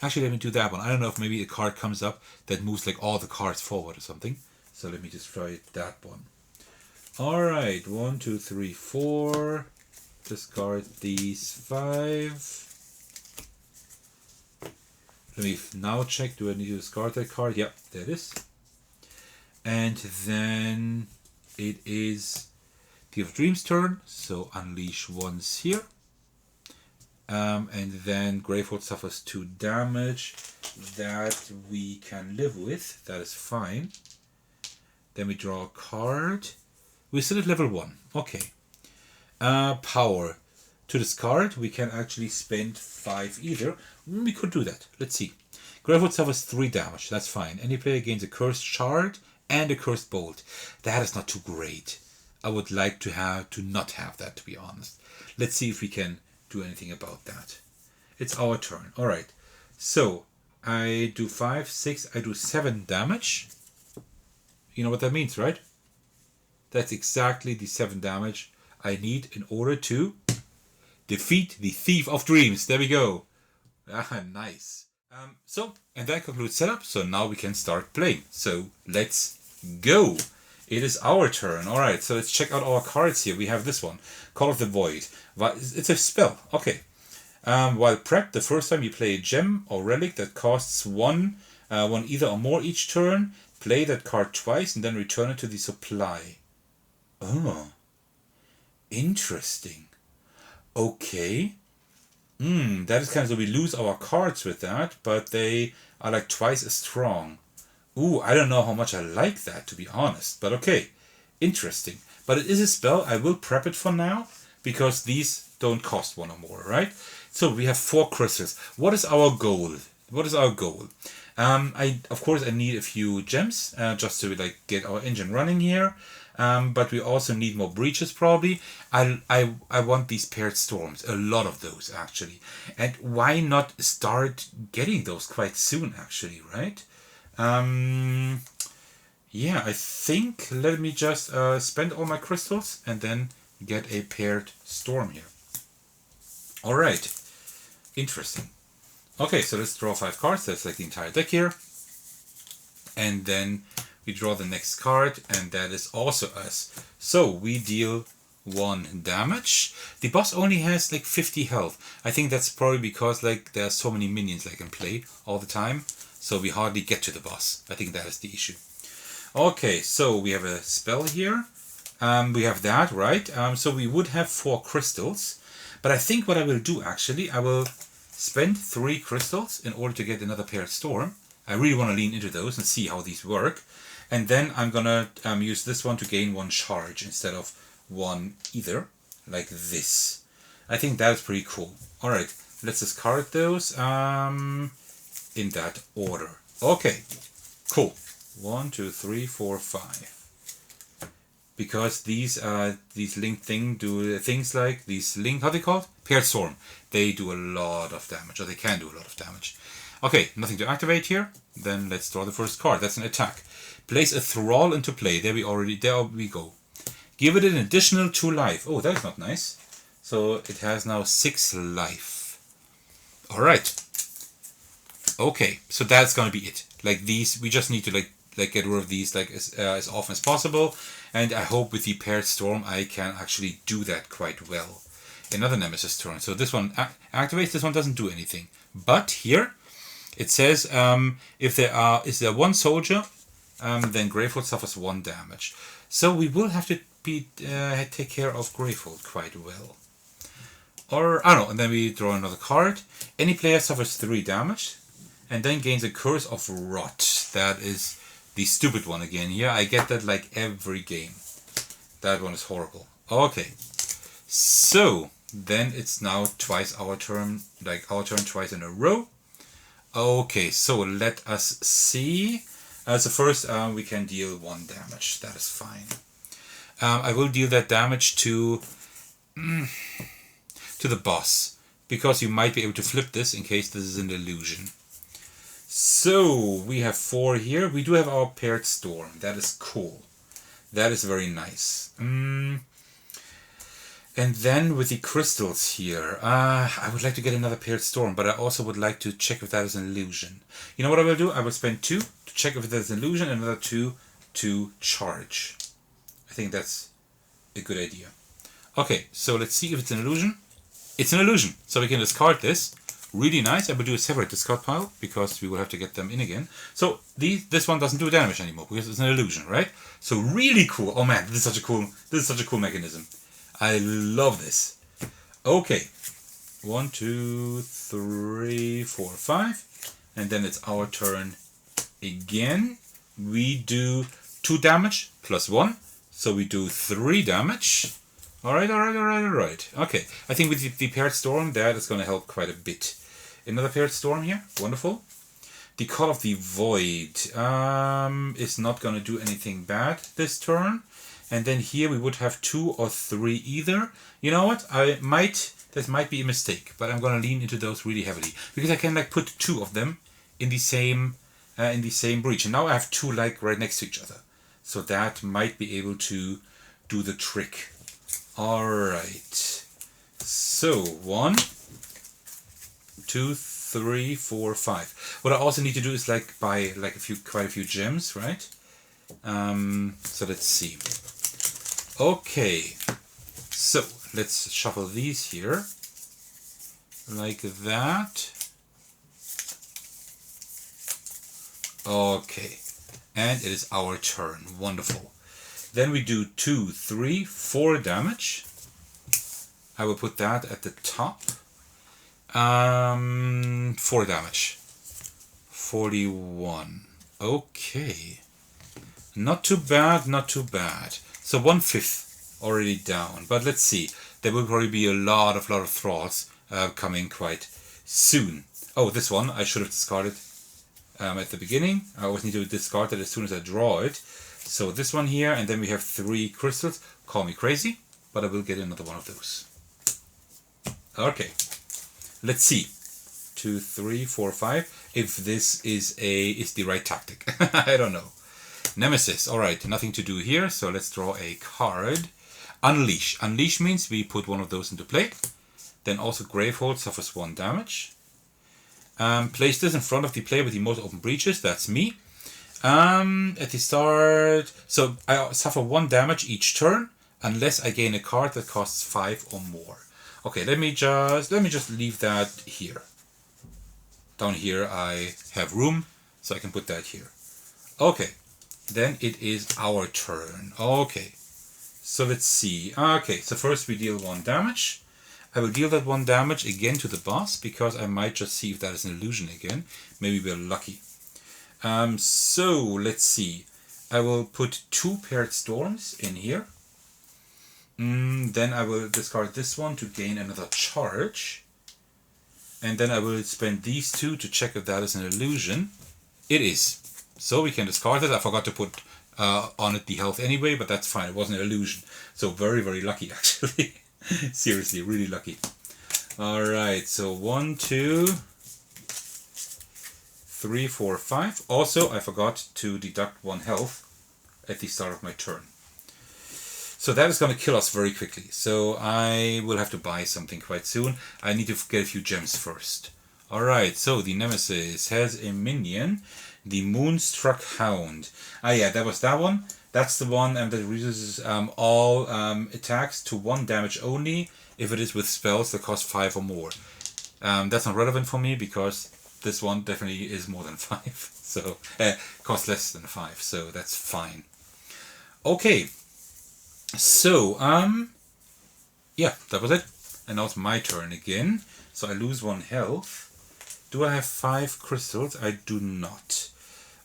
Actually, let me do that one. I don't know if maybe a card comes up that moves like all the cards forward or something. So let me destroy that one. Alright, 1, 2, 3, 4. Discard these 5. Let me now check. Do I need to discard that card? Yep, there it is. And then it is Thief of Dreams' turn. So unleash once here. And then Gravehold suffers 2 damage. That we can live with. That is fine. Then we draw a card. We're still at level 1. Okay. Power. To discard, we can actually spend 5 either. We could do that. Let's see. Gravehold suffers 3 damage. That's fine. Any player gains a cursed shard and a cursed bolt. That is not too great. I would like to not have that, to be honest. Let's see if we can do anything about that. It's our turn. Alright. So, I do 5, 6, I do 7 damage. You know what that means, right? That's exactly the 7 damage I need in order to defeat the Thief of Dreams. There we go. Ah, nice. And that concludes setup. So now we can start playing. So let's go. It is our turn. All right. So let's check out our cards here. We have this one, Call of the Void. It's a spell. Okay. While prepped, the first time you play a gem or relic that costs 1 either or more each turn, play that card twice and then return it to the supply. Oh, interesting. Okay. That is kind of so we lose our cards with that, but they are like twice as strong. Ooh, I don't know how much I like that, to be honest. But okay, interesting. But it is a spell. I will prep it for now, because these don't cost 1 or more, right? So we have 4 crystals. What is our goal? Of course I need a few gems just to like get our engine running here. But we also need more breaches probably. I want these paired storms, a lot of those actually. And why not start getting those quite soon actually, right? Yeah, I think let me just spend all my crystals and then get a paired storm here. Alright. Interesting. Okay, so let's draw 5 cards. That's like the entire deck here. And then we draw the next card, and that is also us. So we deal 1 damage. The boss only has like 50 health. I think that's probably because like there are so many minions like in play all the time. So we hardly get to the boss. I think that is the issue. Okay, so we have a spell here. We have that, right? So we would have 4 crystals. But I think what I will do actually, I will spend 3 crystals in order to get another paired storm. I really want to lean into those and see how these work. And then I'm gonna use this one to gain 1 charge instead of 1 either, like this. I think that's pretty cool. Alright, let's discard those in that order. Okay, cool. 1, 2, 3, 4, 5. Because these link thing do things like these link, how they called? Paired Storm. They do a lot of damage, or they can do a lot of damage. Okay, nothing to activate here. Then let's draw the first card. That's an attack. Place a Thrall into play. There we go. Give it an additional 2 life. Oh, that's not nice. So it has now 6 life. Alright. Okay, so that's gonna be it. Like these, we just need to like get rid of these like as often as possible. And I hope with the paired storm I can actually do that quite well. Another nemesis turn. So this one activates. This one doesn't do anything. But here it says if there is 1 soldier, then Gravehold suffers 1 damage. So we will have to take care of Gravehold quite well. Or I don't know. And then we draw another card. Any player suffers 3 damage, and then gains a Curse of Rot. That is the stupid one again here. I get that like every game. That one is horrible. Okay. So then it's now twice our turn. Like our turn twice in a row. Okay, so let us see. So first we can deal 1 damage. That is fine. I will deal that damage to the boss. Because you might be able to flip this in case this is an illusion. So we have 4 here. We do have our paired storm. That is cool. That is very nice. And then with the crystals here, I would like to get another paired storm, but I also would like to check if that is an illusion. You know what I will do? I will spend 2 to check if that is an illusion, and another 2 to charge. I think that's a good idea. Okay, so let's see if it's an illusion. It's an illusion, so we can discard this. Really nice. I will do a separate discard pile because we will have to get them in again. So this one doesn't do damage anymore because it's an illusion, right? So really cool. Oh man, this is such a cool mechanism. I love this. Okay, 1, 2, 3, 4, 5, and then it's our turn again. We do 2 damage plus 1, so we do 3 damage. Alright. Okay, I think with the paired storm, that is going to help quite a bit. Another paired storm here, wonderful. The Call of the Void is not going to do anything bad this turn. And then here we would have 2 or 3 either. You know what? This might be a mistake, but I'm going to lean into those really heavily. Because I can like put 2 of them in the same breach. And now I have 2 like right next to each other. So that might be able to do the trick. Alright, so 1, 2, 3, 4, 5. What I also need to do is like buy like quite a few gems, right? So let's see. Okay, so let's shuffle these here, like that. Okay, and it is our turn. Wonderful. Then we do 2, 3, 4 damage. I will put that at the top. 4 damage. 41. Okay. Not too bad, not too bad. So 1/5 already down. But let's see. There will probably be a lot of thralls coming quite soon. Oh, this one I should have discarded at the beginning. I always need to discard it as soon as I draw it. So this one here, and then we have 3 crystals. Call me crazy, but I will get another one of those. Okay, let's see. 2, 3, 4, 5. If this is the right tactic. I don't know. Nemesis. All right, nothing to do here. So let's draw a card. Unleash. Unleash means we put one of those into play. Then also Gravehold suffers 1 damage. Place this in front of the player with the most open breaches. That's me. At the start, so I suffer 1 damage each turn unless I gain a card that costs 5 or more. Okay, let me just leave that here. Down here I have room, so I can put that here. Okay, then it is our turn. Okay, so let's see. Okay, so first we deal 1 damage. I will deal that 1 damage again to the boss because I might just see if that is an illusion again. Maybe we're lucky. So let's see. I will put 2 paired storms in here. Then I will discard this one to gain another charge. And then I will spend these 2 to check if that is an illusion. It is. So we can discard it. I forgot to put on it the health anyway, but that's fine. It wasn't an illusion. So very, very lucky actually. Seriously, really lucky. Alright, so 1, 2, 3, 4, 5. Also, I forgot to deduct 1 health at the start of my turn. So that is going to kill us very quickly. So I will have to buy something quite soon. I need to get a few gems first. Alright, so the Nemesis has a minion. The Moonstruck Hound. Ah yeah, that was that one. That's the one that reduces all attacks to 1 damage only if it is with spells that cost 5 or more. That's not relevant for me because this one definitely is more than 5. So, costs less than 5, so that's fine. Okay. So, yeah, that was it. And now it's my turn again. So I lose 1 health. Do I have 5 crystals? I do not.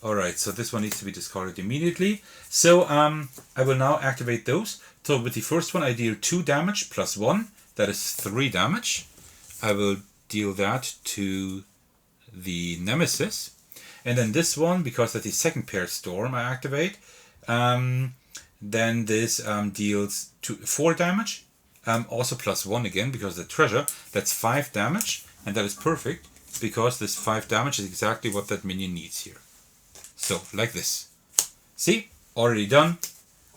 Alright, so this one needs to be discarded immediately. So I will now activate those. So with the first one I deal 2 damage plus 1. That is 3 damage. I will deal that to the Nemesis. And then this one, because that's the second paired storm I activate, then this deals 4 damage. Also plus 1 again because the treasure. That's 5 damage. And that is perfect because this 5 damage is exactly what that minion needs here. So, like this. See? Already done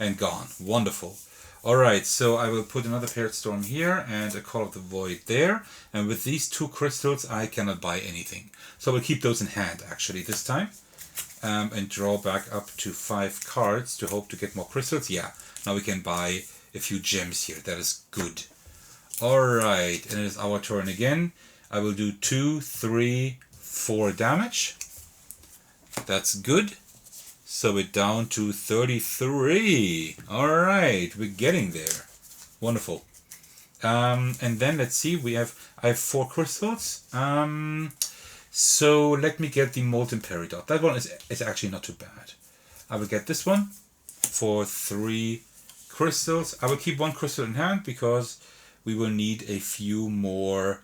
and gone. Wonderful. Alright, so I will put another paired storm here and a Call of the Void there. And with these 2 crystals, I cannot buy anything. So we'll keep those in hand, actually, this time. And draw back up to 5 cards to hope to get more crystals. Yeah, now we can buy a few gems here. That is good. Alright, and it is our turn again. I will do 2, 3, 4 damage. That's good. So we're down to 33. Alright, we're getting there. Wonderful. And then let's see, I have 4 crystals. So let me get the Molten Peridot. That one is actually not too bad. I will get this one for 3 crystals. I will keep 1 crystal in hand because we will need a few more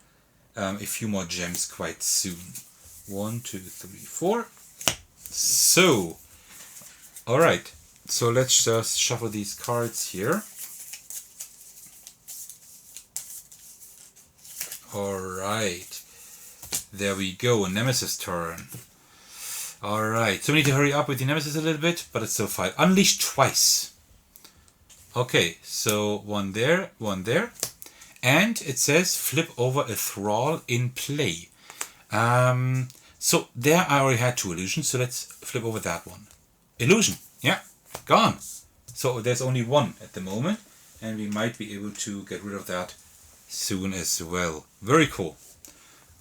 gems quite soon. 1, 2, 3, 4. So, alright, so let's just shuffle these cards here. Alright, there we go, Nemesis turn. Alright, so we need to hurry up with the Nemesis a little bit, but it's still fine. Unleash twice. Okay, so 1 there, 1 there. And it says flip over a Thrall in play. So there I already had 2 illusions, so let's flip over that one. Illusion, yeah, gone. So there's only 1 at the moment, and we might be able to get rid of that soon as well. Very cool.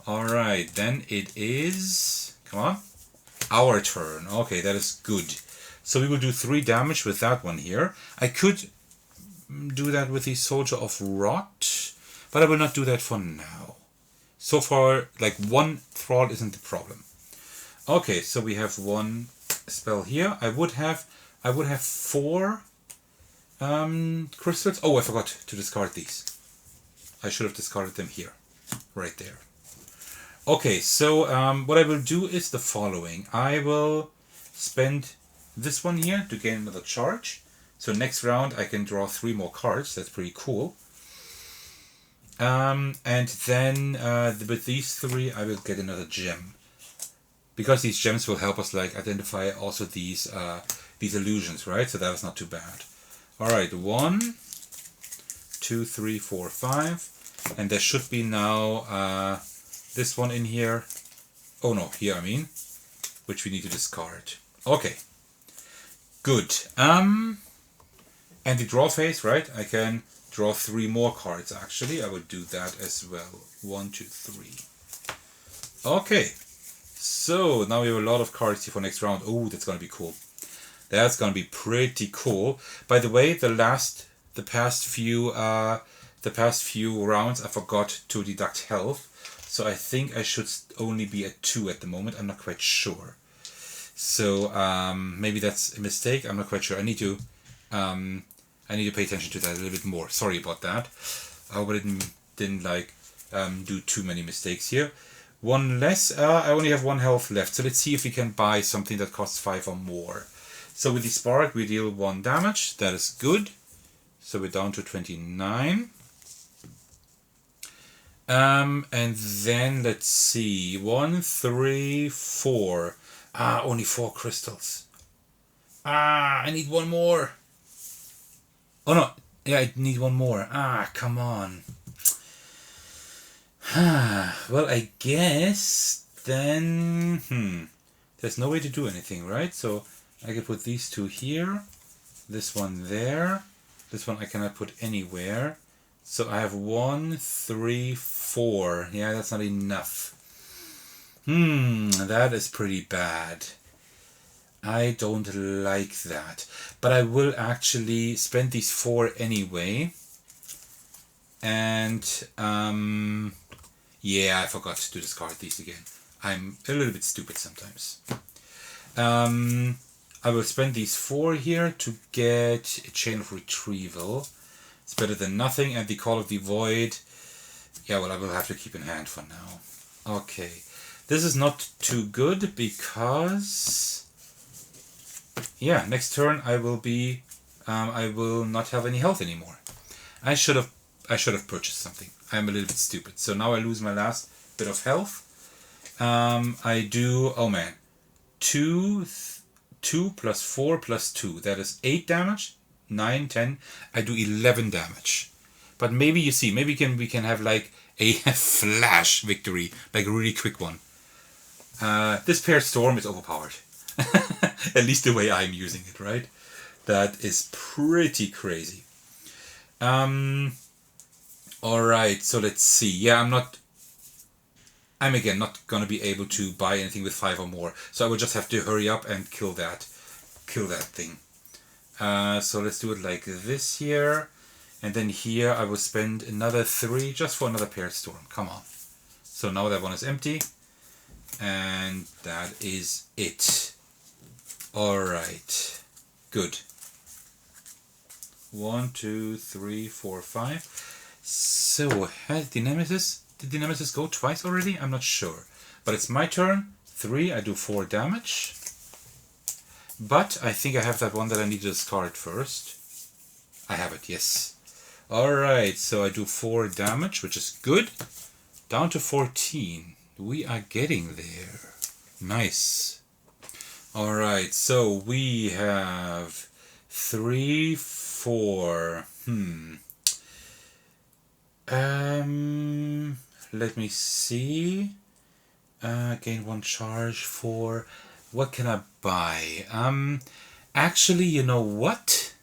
Alright, then it is, come on, our turn. Okay, that is good. So we will do 3 damage with that one here. I could do that with the Soldier of Rot, but I will not do that for now. So far, like 1 Thrall isn't the problem. Okay, so we have 1 spell here. I would have 4 crystals. Oh, I forgot to discard these. I should have discarded them here, right there. Okay, so what I will do is the following. I will spend this one here to gain another charge. So next round I can draw 3 more cards. That's pretty cool. And then with these 3 I will get another gem. Because these gems will help us like identify also these illusions, right? So that is not too bad. Alright, 1, 2, 2, 3, 4, 5. And there should be now this one in here. Oh no, here I mean. Which we need to discard. Okay. Good. And the draw phase, right? I can draw 3 more cards actually. I would do that as well. 1, 2, 3. Okay. So now we have a lot of cards here for next round. Oh, that's gonna be cool. That's gonna be pretty cool. By the way, the past few rounds I forgot to deduct health. So I think I should only be at 2 at the moment. I'm not quite sure. So maybe that's a mistake. I'm not quite sure. I need to pay attention to that a little bit more. Sorry about that. I hope I didn't like do too many mistakes here. One less. I only have 1 health left. So let's see if we can buy something that costs 5 or more. So with the spark we deal 1 damage. That is good. So we're down to 29. And then let's see. 1, 3, 4. Only 4 crystals. I need 1 more. Oh no, yeah, I need 1 more. Come on. Well, I guess then, there's no way to do anything, right? So I can put these 2 here, this one there, this one I cannot put anywhere. So I have 1, 3, 4. Yeah, that's not enough. That is pretty bad. I don't like that. But I will actually spend these 4 anyway. And, yeah, I forgot to discard these again. I'm a little bit stupid sometimes. I will spend these 4 here to get a Chain of Retrieval. It's better than nothing. And the Call of the Void, yeah, well, I will have to keep in hand for now. Okay. This is not too good because, yeah, next turn I will not have any health anymore. I should have purchased something. I'm a little bit stupid. So now I lose my last bit of health. I do, oh man, 2 plus 4 plus 2. That is 8 damage. 9, 10. I do 11 damage. But maybe you see, maybe we can have like a flash victory, like a really quick one. This paired storm is overpowered. At least the way I'm using it, right? That is pretty crazy. Alright, so let's see. Yeah, I'm again not gonna be able to buy anything with 5 or more. So I will just have to hurry up and kill that thing. So let's do it like this here. And then here I will spend another 3 just for another paired storm. Come on. So now that one is empty. And that is it. Alright. Good. 1, 2, 3, 4, 5. So, did the nemesis go twice already? I'm not sure. But it's my turn. 3, I do 4 damage. But I think I have that one that I need to discard first. I have it, yes. Alright, so I do 4 damage, which is good. Down to 14. We are getting there. Nice. Alright, so we have 3, 4. Let me see. Gain 1 charge for... What can I buy? Actually, you know what?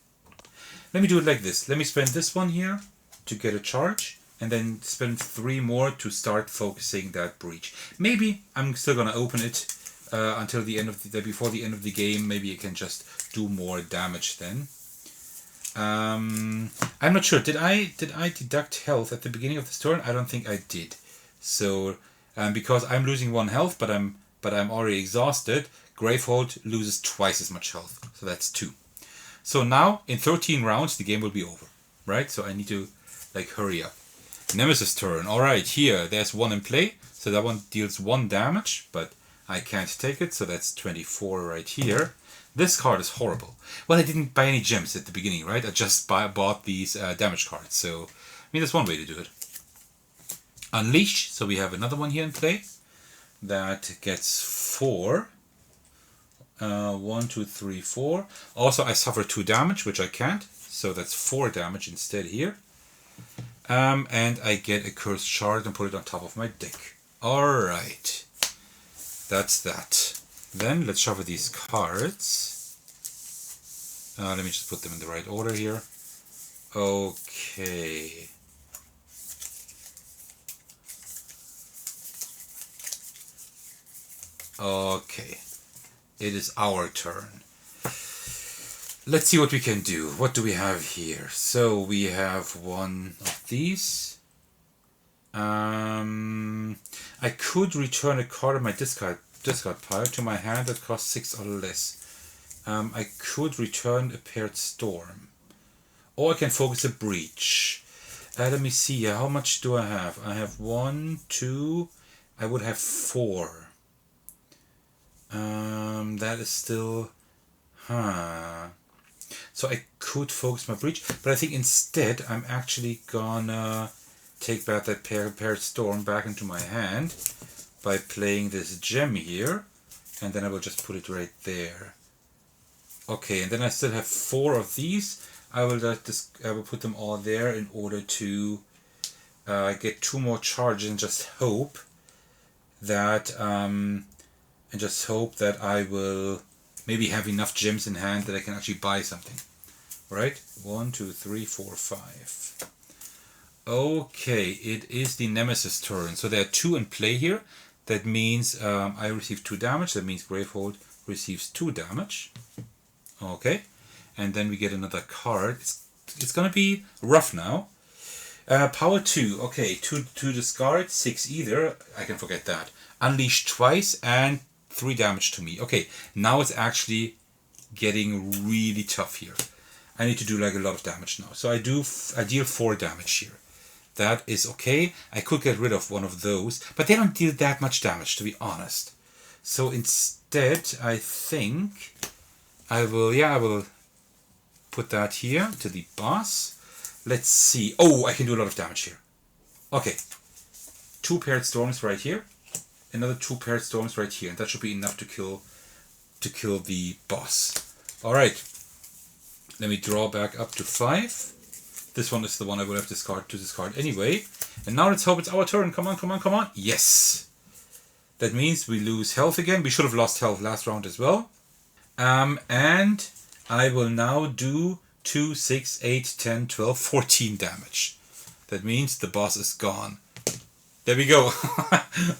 Let me do it like this. Let me spend this one here to get a charge. And then spend 3 more to start focusing that breach. Maybe I'm still gonna open it until the end of before the end of the game. Maybe I can just do more damage then. I'm not sure. Did I deduct health at the beginning of this turn? I don't think I did. So because I'm losing 1 health, but I'm already exhausted. Gravehold loses twice as much health. So that's 2. So now in 13 rounds the game will be over, right? So I need to like hurry up. Nemesis turn. Alright, here, there's 1 in play. So that one deals 1 damage, but I can't take it. So that's 24 right here. This card is horrible. Well, I didn't buy any gems at the beginning, right? I just bought these damage cards. So, I mean, that's one way to do it. Unleash. So we have another one here in play. That gets 4. 1, 2, 3, 4. Also, I suffer 2 damage, which I can't. So that's 4 damage instead here. And I get a cursed shard and put it on top of my deck. Alright. That's that. Then let's shuffle these cards. Let me just put them in the right order here. Okay. Okay. It is our turn. Let's see what we can do. What do we have here? So we have one of these. I could return a card of my discard pile to my hand that costs 6 or less. I could return a paired storm. Or I can focus a breach. Let me see. How much do I have? I have 1, 2. I would have 4. That is still... So I could focus my breach. But I think instead I'm actually gonna take back that paired storm back into my hand by playing this gem here. And then I will just put it right there. Okay, and then I still have 4 of these. I will put them all there in order to get 2 more charges and just hope that I will maybe have enough gems in hand that I can actually buy something. Right? 1, 2, 3, 4, 5. Okay, it is the nemesis turn. So there are 2 in play here. That means I receive 2 damage. That means Gravehold receives 2 damage. Okay, and then we get another card. It's gonna be rough now. Power 2. Okay, 2 discard, 6 either. I can forget that. Unleash twice and 3 damage to me. Okay, now it's actually getting really tough here. I need to do like a lot of damage now. So I deal 4 damage here. That is okay. I could get rid of one of those, but they don't deal that much damage, to be honest. So instead, I think I will put that here to the boss. Let's see. Oh, I can do a lot of damage here. Okay. 2 paired storms right here. Another 2 paired storms right here. And that should be enough to kill the boss. Alright. Let me draw back up to 5. This one is the one I will have to discard anyway. And now let's hope it's our turn. Come on, come on, come on. Yes. That means we lose health again. We should have lost health last round as well. And I will now do 2, 6, 8, 10, 12, 14 damage. That means the boss is gone. There we go.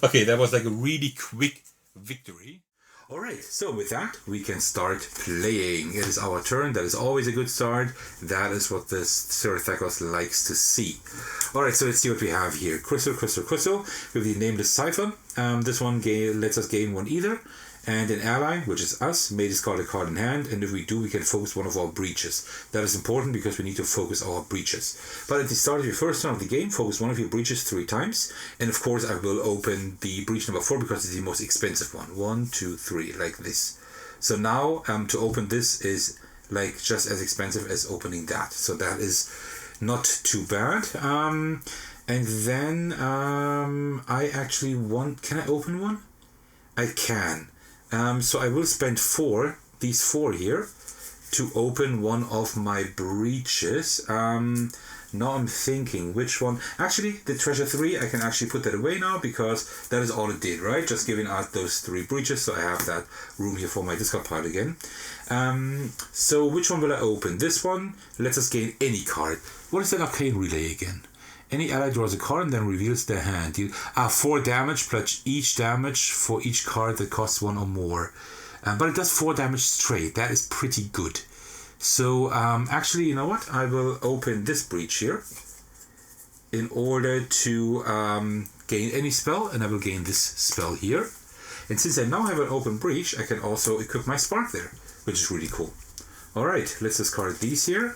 Okay, that was like a really quick victory. Alright, so with that, we can start playing. It is our turn. That is always a good start. That is what this Sir Thakos likes to see. Alright, so let's see what we have here. Crystal. We have the Nameless Cipher. This one lets us gain 1 either. And an ally, which is us, may discard a card in hand, and if we do, we can focus one of our breaches. That is important because we need to focus our breaches. But at the start of your first turn of the game, focus one of your breaches 3 times. And of course, I will open the breach number 4 because it's the most expensive one. 1, 2, 3, like this. So now, to open this is like just as expensive as opening that. So that is not too bad. And then I actually want... Can I open one? I can. So I will spend these 4 here, to open one of my breaches. Now I'm thinking which one. Actually, the treasure 3, I can actually put that away now because that is all it did, right? Just giving out those 3 breaches, so I have that room here for my discard pile again. So which one will I open? This one lets us gain any card. What is that arcane relay again? Any ally draws a card and then reveals their hand. 4 damage plus each damage for each card that costs 1 or more. But it does 4 damage straight. That is pretty good. So actually, you know what? I will open this breach here in order to gain any spell, and I will gain this spell here. And since I now have an open breach, I can also equip my spark there, which is really cool. Alright, let's discard these here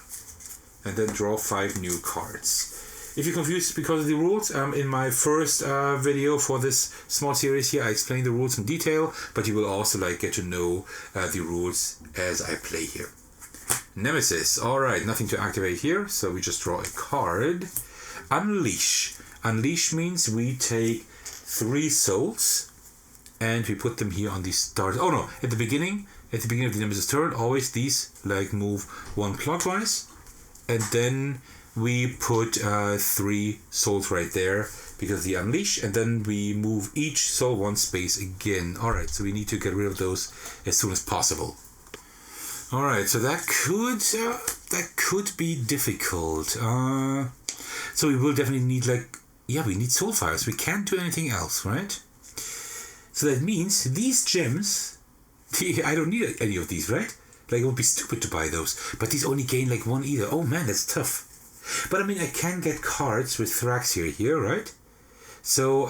and then draw 5 new cards. If you're confused because of the rules, in my first video for this small series here, I explain the rules in detail, but you will also get to know the rules as I play here. Nemesis. Alright, nothing to activate here, so we just draw a card. Unleash. Unleash means we take 3 souls and we put them here on the start. Oh no, at the beginning of the Nemesis turn, always these move 1 clockwise, and then we put 3 souls right there because of the unleash, and then we move each soul 1 space again. Alright, so we need to get rid of those as soon as possible. Alright, so that could be difficult. So we will definitely need we need soul fires. We can't do anything else, right? So that means these gems, I don't need any of these, right? Like, it would be stupid to buy those. But these only gain 1 either. Oh man, that's tough. But I mean, I can get cards with Thraxir here, right? So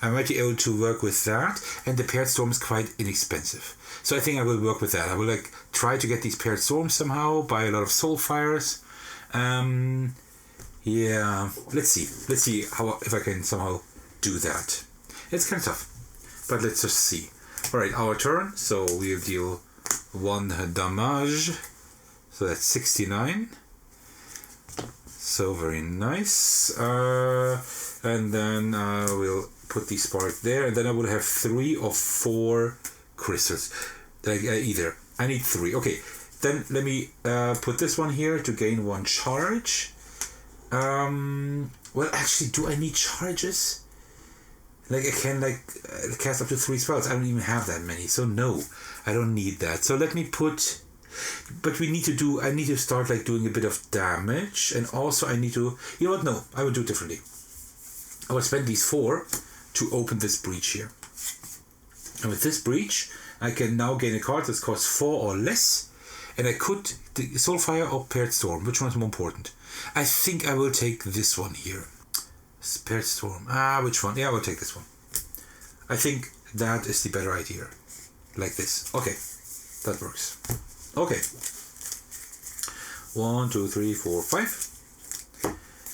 I might be able to work with that. And the paired storm is quite inexpensive. So I think I will work with that. I will try to get these paired storms somehow, buy a lot of soul fires. Yeah, let's see if I can somehow do that. It's kind of tough, but let's just see. Alright, our turn, so we'll deal 1 damage, so that's 69. So very nice. And then we'll put the spark there, and then I will have 3 or 4 crystals. Either. I need 3. Okay, then let me put this one here to gain 1 charge. Well, actually, do I need charges? I can cast up to 3 spells. I don't even have that many, so no, I don't need that. So let me put. But I need to start doing a bit of damage, and also I need to. You know what? No, I will do it differently. I will spend these 4 to open this breach here. And with this breach, I can now gain a card that costs 4 or less, and I could Soulfire or Paired Storm. Which one is more important? I think I will take this one here. Paired Storm. Which one? Yeah, I will take this one. I think that is the better idea. Like this. Okay, that works. Okay. 1, 2, 3, 4, 5.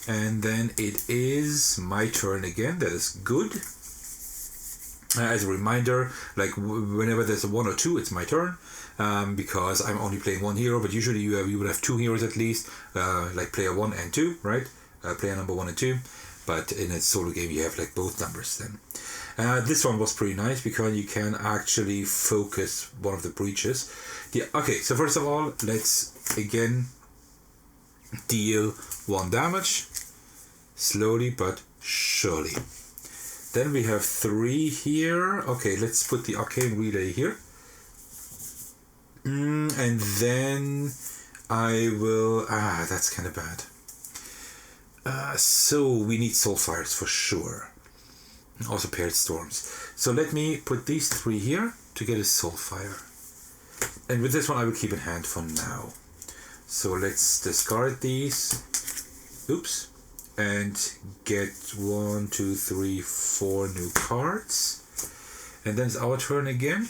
And then it is my turn again. That is good. As a reminder, whenever there's a 1 or 2, it's my turn. Because I'm only playing 1 hero, but usually you would have 2 heroes at least. Player 1 and 2, right? Player number 1 and 2. But in a solo game, you have both numbers then. This one was pretty nice because you can actually focus one of the breaches. Okay, so first of all, let's again deal 1 damage. Slowly but surely. Then we have 3 here. Okay, let's put the arcane relay here. And then I will... that's kind of bad. So we need soulfires for sure. Also paired storms. So let me put these 3 here to get a soulfire. And with this one I will keep in hand for now. So let's discard these. Oops. And get 1, 2, 3, 4 new cards. And then it's our turn again.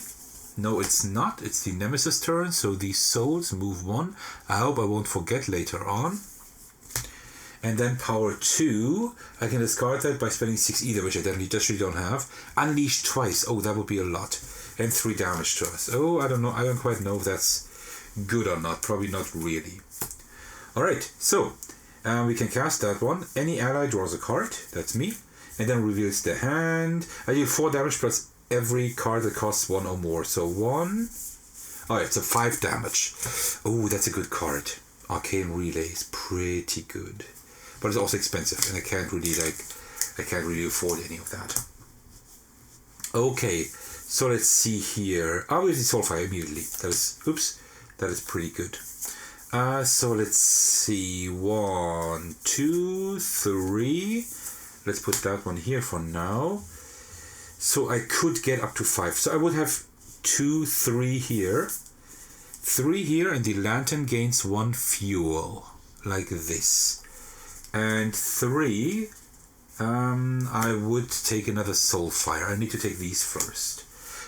No, it's not. It's the nemesis turn. So these souls move 1. I hope I won't forget later on. And then power 2. I can discard that by spending 6 either, which I definitely don't have. Unleash twice. Oh, that would be a lot. And 3 damage to us. Oh, I don't know. I don't quite know if that's good or not. Probably not really. Alright, so we can cast that one. Any ally draws a card. That's me. And then reveals the hand. I do 4 damage plus every card that costs 1 or more. So 1. Oh, it's a 5 damage. Oh, that's a good card. Arcane Relay is pretty good. But it's also expensive, and I can't really afford any of that. Okay, so let's see here. Obviously Soulfire immediately. That is pretty good. So let's see. 1, 2, 3. Let's put that one here for now. So I could get up to 5. So I would have 2, 3 here. 3 here, and the lantern gains 1 fuel. Like this. And 3, I would take another Soulfire. I need to take these first.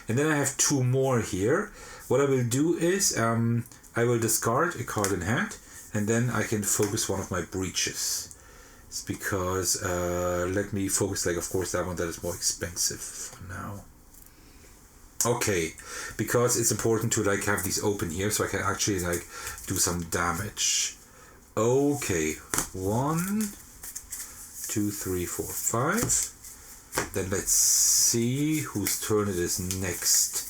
And then I have 2 more here. What I will do is, I will discard a card in hand, and then I can focus one of my breaches. It's because, let me focus, of course, that one that is more expensive for now. Okay, because it's important to have these open here, so I can actually do some damage. Okay, 1, 2, 3, 4, 5. Then let's see whose turn it is next.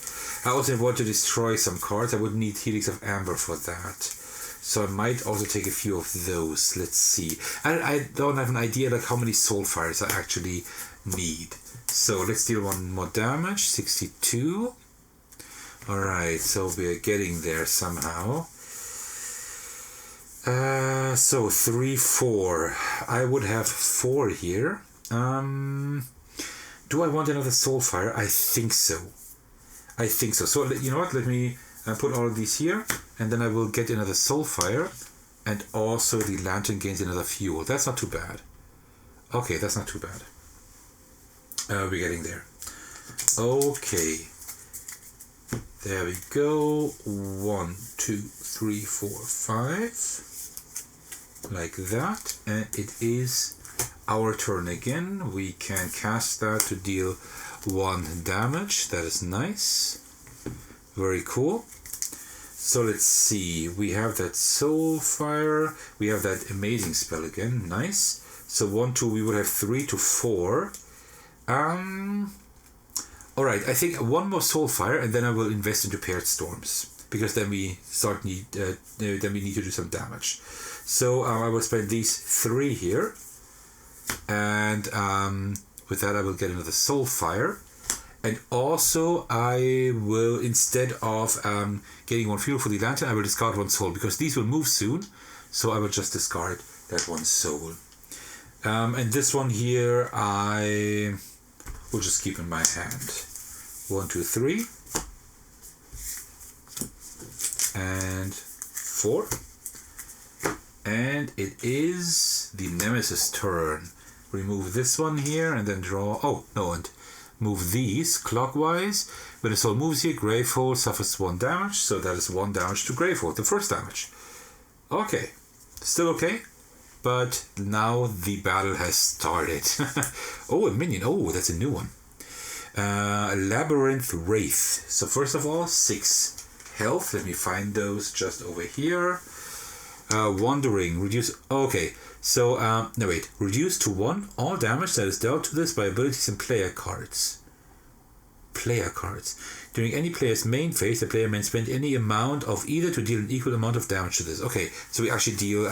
I also want to destroy some cards. I would need Helix of Amber for that. So I might also take a few of those. Let's see. I don't have an idea like how many soul fires I actually need. So let's deal one more damage. 62. Alright, so we're getting there somehow. So 3, 4. I would have 4 here. Do I want another soul fire? I think so. So you know what? Let me put all of these here, and then I will get another soul fire, and also the lantern gains another fuel. That's not too bad. Okay, that's not too bad. We're getting there. Okay. There we go. 1, 2, 3, 4, 5. Like that. And it is our turn again. We can cast that to deal 1 damage. That is nice. Very cool. So let's see. We have that soul fire. We have that amazing spell again. Nice. So 1, 2. We would have 3 to 4. Alright, I think 1 more soul fire, and then I will invest into paired storms, because then we need to do some damage. So I will spend these 3 here, and with that I will get another soul fire, and also I will, instead of getting 1 fuel for the lantern, I will discard 1 soul, because these will move soon. So I will just discard that 1 soul, and this one here I will just keep in my hand. 1, 2, 3, and 4, and it is the nemesis turn. Remove this one here and then draw. Oh no, and move these clockwise. When the soul moves here, Gravehold suffers 1 damage, so that is 1 damage to Gravehold, the first damage. Okay, still okay, but now the battle has started. Oh, a minion. Oh, that's a new one. Labyrinth Wraith. So first of all, 6 health. Let me find those just over here. Wandering. Reduce. Okay. So, no wait. Reduce to 1 all damage that is dealt to this by abilities and player cards. Player cards. During any player's main phase, the player may spend any amount of either to deal an equal amount of damage to this. Okay. So we actually deal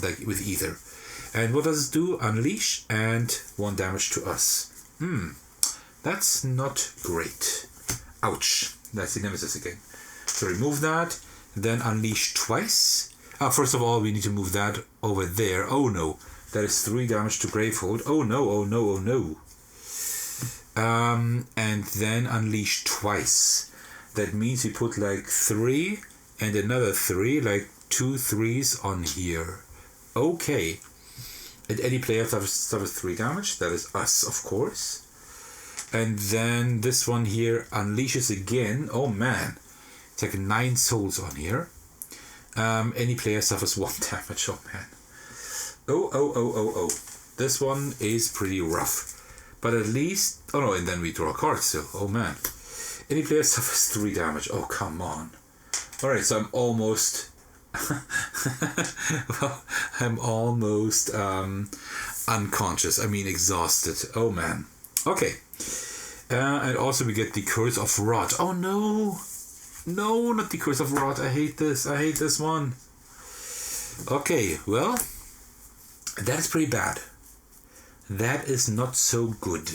like with either. And what does it do? Unleash and 1 damage to us. That's not great. Ouch. That's the nemesis again. So remove that, then unleash twice. First of all, we need to move that over there. Oh no. That is 3 damage to Gravehold. Oh no, oh no, oh no. And then unleash twice. That means we put like 3 and another 3, like 2 3s on here. Okay. And any player suffers 3 damage. That is us, of course. And then this one here unleashes again. Oh man, it's like 9 souls on here. Any player suffers 1 damage. Oh man. Oh. This one is pretty rough. But at least... Oh no, and then we draw a card still. Oh man. Any player suffers 3 damage. Oh, come on. Alright, so I'm almost... well, I'm almost unconscious. I mean exhausted. Oh man. Okay. And also we get the Curse of Rot. Oh no! No, not the Curse of Rot. I hate this. I hate this one. Okay, well, that is pretty bad. That is not so good.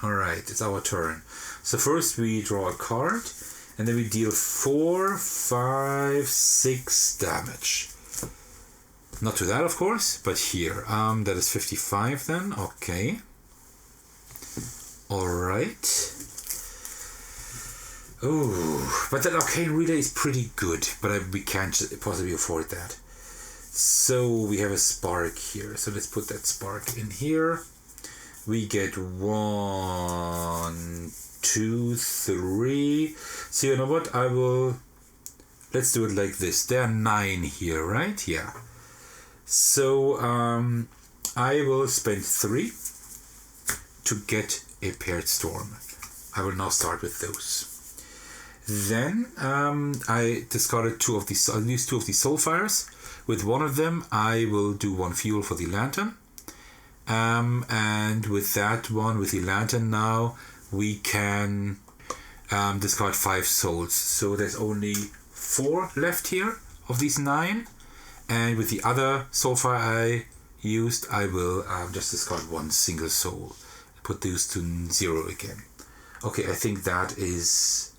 Alright, it's our turn. So first we draw a card, and then we deal 4, 5, 6 damage. Not to that, of course, but here. That is 55 then. Okay. Alright. Oh, but that arcane relay is pretty good, but we can't possibly afford that. So we have a spark here. So let's put that spark in here. We get 1, 2, 3. So you know what? Let's do it like this. There are 9 here, right? Yeah. So I will spend 3 to get a paired storm. I will now start with those. Then I discarded 2 of these. I'll use 2 of these soul fires. With one of them, I will do 1 fuel for the lantern. And with that one, with the lantern now, we can discard 5 souls. So there's only 4 left here. of these 9. And with the other soulfire I used, I will just discard 1 single soul. Put those to 0 again. Okay, I think that is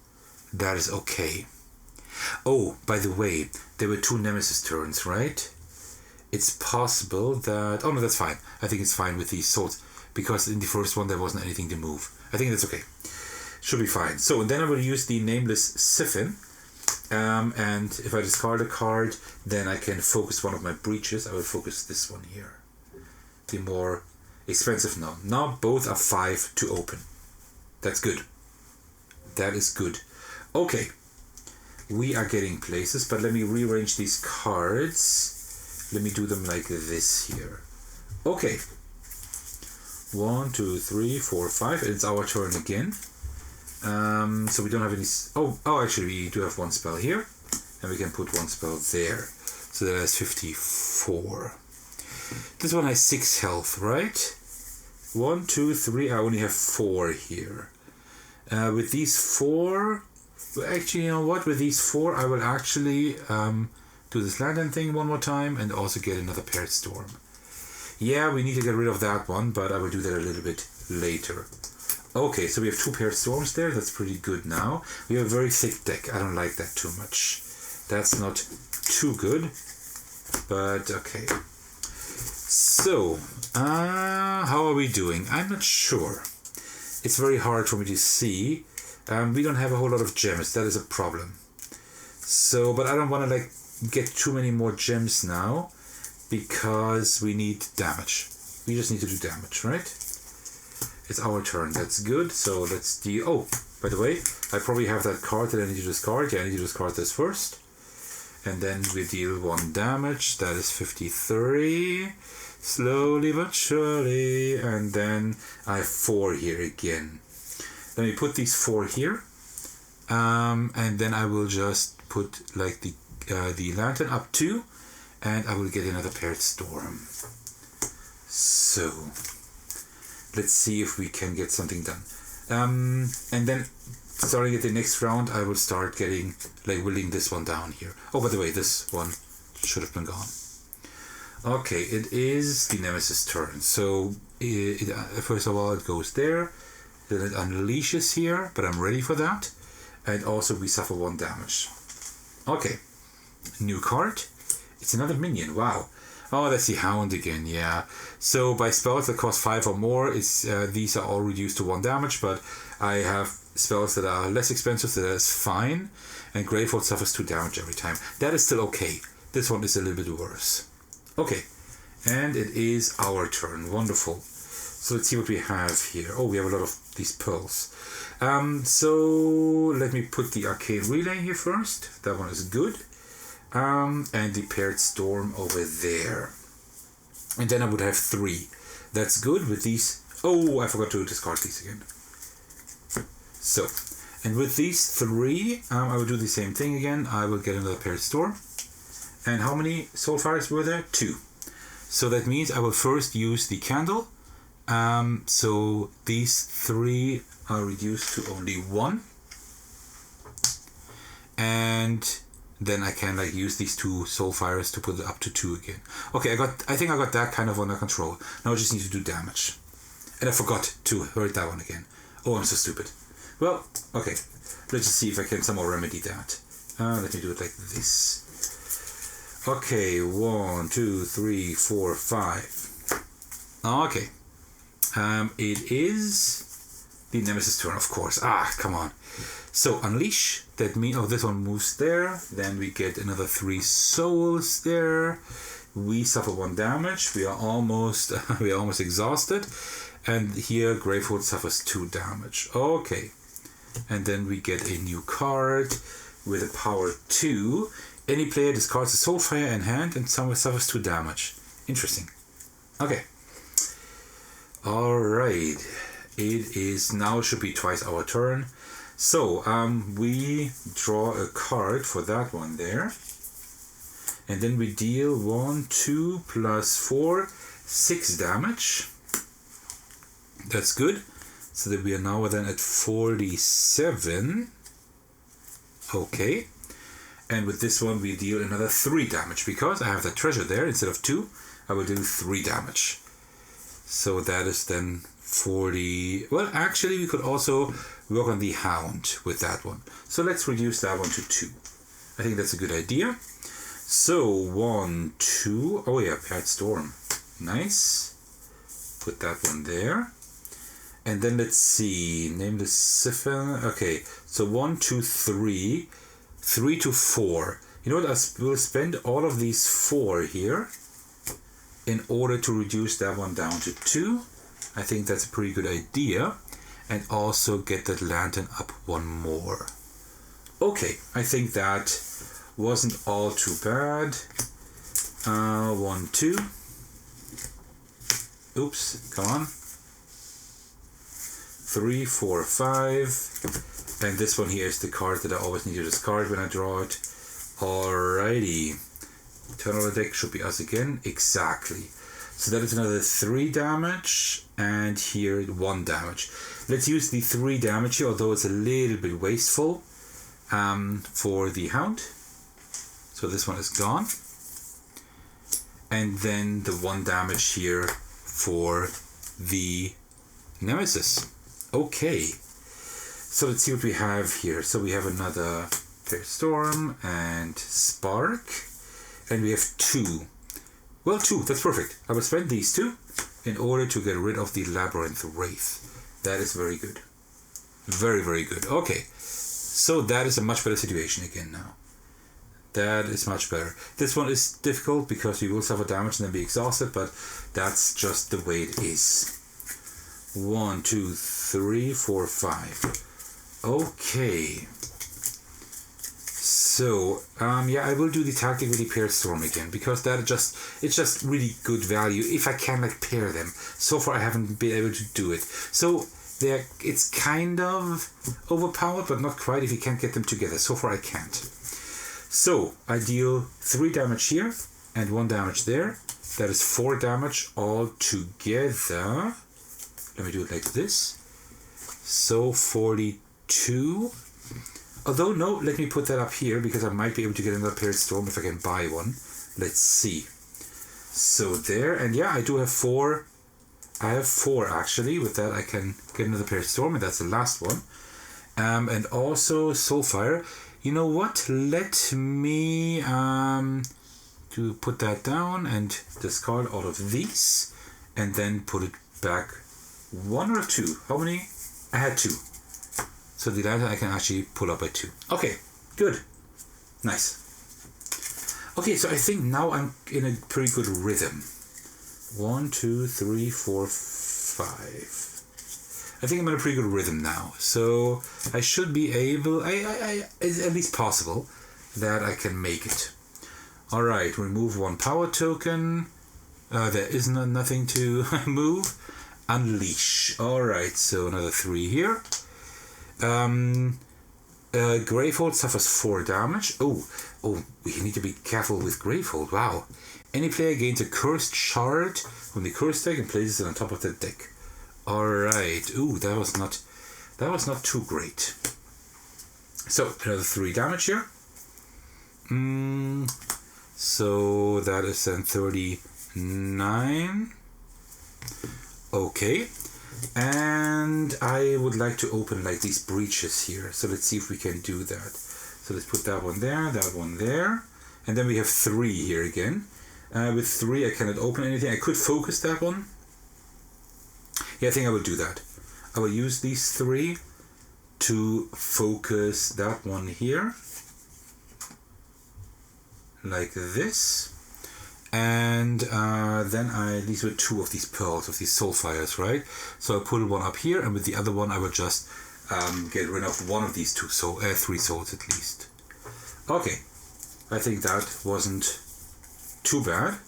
okay. Oh, by the way, there were 2 nemesis turns, right? It's possible that... Oh no, that's fine. I think it's fine with these souls. Because in the first one there wasn't anything to move. I think that's okay. Should be fine. So, and then I will use the Nameless Siphon. And if I discard a card, then I can focus one of my breaches. I will focus this one here. The more expensive now. Now both are 5 to open. That's good. That is good. Okay. We are getting places, but let me rearrange these cards. Let me do them like this here. Okay. 1, 2, 3, 4, 5. And it's our turn again. So we don't have any... Oh, actually we do have 1 spell here. And we can put 1 spell there. So that is 54. This one has 6 health, right? 1, 2, 3. I only have 4 here. With these 4... Actually, you know what? With these 4, I will actually do this lantern thing one more time and also get another paired storm. Yeah, we need to get rid of that one, but I will do that a little bit later. Okay, so we have 2 paired storms there. That's pretty good now. We have a very thick deck. I don't like that too much. That's not too good, but okay. So, how are we doing? I'm not sure. It's very hard for me to see. We don't have a whole lot of gems. That is a problem. So, but I don't want to like get too many more gems now because we need damage. We just need to do damage, right? It's our turn. That's good. So let's deal. Oh, by the way, I probably have that card that I need to discard. Yeah, I need to discard this first. And then we deal 1 damage. That is 53. Slowly but surely. And then I have 4 here again. Let me put these 4 here. And then I will just put like the lantern up 2. And I will get another paired storm. So... let's see if we can get something done. And then, starting at the next round, I will start getting, like, willing this one down here. Oh, by the way, this one should have been gone. Okay, it is the Nemesis turn. So, first of all, it goes there. Then it unleashes here, but I'm ready for that. And also, we suffer 1 damage. Okay, new card. It's another minion, wow. Oh, that's the Hound again, yeah. So by spells that cost 5 or more, these are all reduced to 1 damage, but I have spells that are less expensive, so that is fine. And Gravehold suffers 2 damage every time. That is still okay. This one is a little bit worse. Okay, and it is our turn. Wonderful. So let's see what we have here. Oh, we have a lot of these pearls. So let me put the Arcane Relay here first. That one is good. And the paired storm over there. And then I would have 3. That's good with these. Oh, I forgot to discard these again. So, and with these 3, I will do the same thing again. I will get another paired storm. And how many soulfires were there? 2. So that means I will first use the candle. So these 3 are reduced to only 1. And then I can like use these 2 soulfires to put it up to 2 again. Okay, I think I got that kind of under control. Now I just need to do damage. And I forgot to hurt that one again. Oh, I'm so stupid. Well, okay. Let's just see if I can somehow remedy that. Let me do it like this. Okay, 1, 2, 3, 4, 5. Okay. It is the Nemesis turn, of course. Come on. So unleash, that means, oh, this one moves there. Then we get another 3 souls there. We suffer 1 damage. We are almost exhausted. And here Gravehold suffers 2 damage. Okay. And then we get a new card with a power 2. Any player discards a soulfire in hand and someone suffers 2 damage. Interesting. Okay. Alright. It is now should be twice our turn. So, we draw a card for that one there. And then we deal 1, 2, plus 4, 6 damage. That's good. So that we are now then at 47. Okay. And with this one, we deal another 3 damage. Because I have that treasure there, instead of 2, I will do 3 damage. So that is then 40... Well, actually, we could also work on the Hound with that one. So let's reduce that one to 2. I think that's a good idea. So, 1, 2... Oh yeah, Paired Storm. Nice. Put that one there. And then let's see. Name the Siphon. Okay, so 1, 2, 3... 3 to 4. You know what? We'll spend all of these 4 here in order to reduce that one down to 2. I think that's a pretty good idea. And also get that lantern up 1 more. Okay, I think that wasn't all too bad. 1, 2. Oops, come on. 3, 4, 5. And this one here is the card that I always need to discard when I draw it. Alrighty. Turn on the deck should be us again. Exactly. So that is another 3 damage. And here 1 damage. Let's use the 3 damage here, although it's a little bit wasteful for the Hound. So this one is gone. And then the 1 damage here for the Nemesis. Okay. So let's see what we have here. So we have another Paired Storm and Spark. And we have 2. Well, 2, that's perfect. I will spend these 2 in order to get rid of the Labyrinth Wraith. That is very good. Very, very good. Okay. So that is a much better situation again now. That is much better. This one is difficult because we will suffer damage and then be exhausted, but that's just the way it is. 1, 2, 3, 4, 5. Okay. So, yeah, I will do the tactic with the Paired Storm again, because it's just really good value if I can pair them. So far I haven't been able to do it. So it's kind of overpowered, but not quite if you can't get them together. So far I can't. So I deal 3 damage here and 1 damage there. That is 4 damage all together. Let me do it like this. So 42. Although, no, let me put that up here because I might be able to get another Paired Storm if I can buy one. Let's see. So there, and yeah, I do have 4. I have 4 actually. With that, I can get another Paired Storm, and that's the last one. And also Soulfire. You know what? Let me put that down and discard all of these, and then put it back. 1 or 2? How many? I had 2. So the lantern I can actually pull up by 2. Okay, good. Nice. Okay, so I think now I'm in a pretty good rhythm. 1, 2, 3, 4, 5. I think I'm in a pretty good rhythm now. So I should be able, it's at least possible that I can make it. Alright, remove 1 power token. There is nothing to move. Unleash. Alright, so another 3 here. Gravehold suffers 4 damage. Oh, we need to be careful with Gravehold. Wow. Any player gains a cursed shard from the curse deck and places it on top of the deck. Alright. Ooh, that was not too great. So another 3 damage here. So that is then 39. Okay. And I would like to open these breaches here. So let's see if we can do that. So let's put that one there. And then we have 3 here again. With 3 I cannot open anything. I could focus that one. Yeah, I think I will do that. I will use these 3 to focus that one here. Like this. And then these were 2 of these pearls, of these soulfires, right? So I put one up here, and with the other one I will just get rid of one of these 2, so 3 souls at least. Okay, I think that wasn't too bad.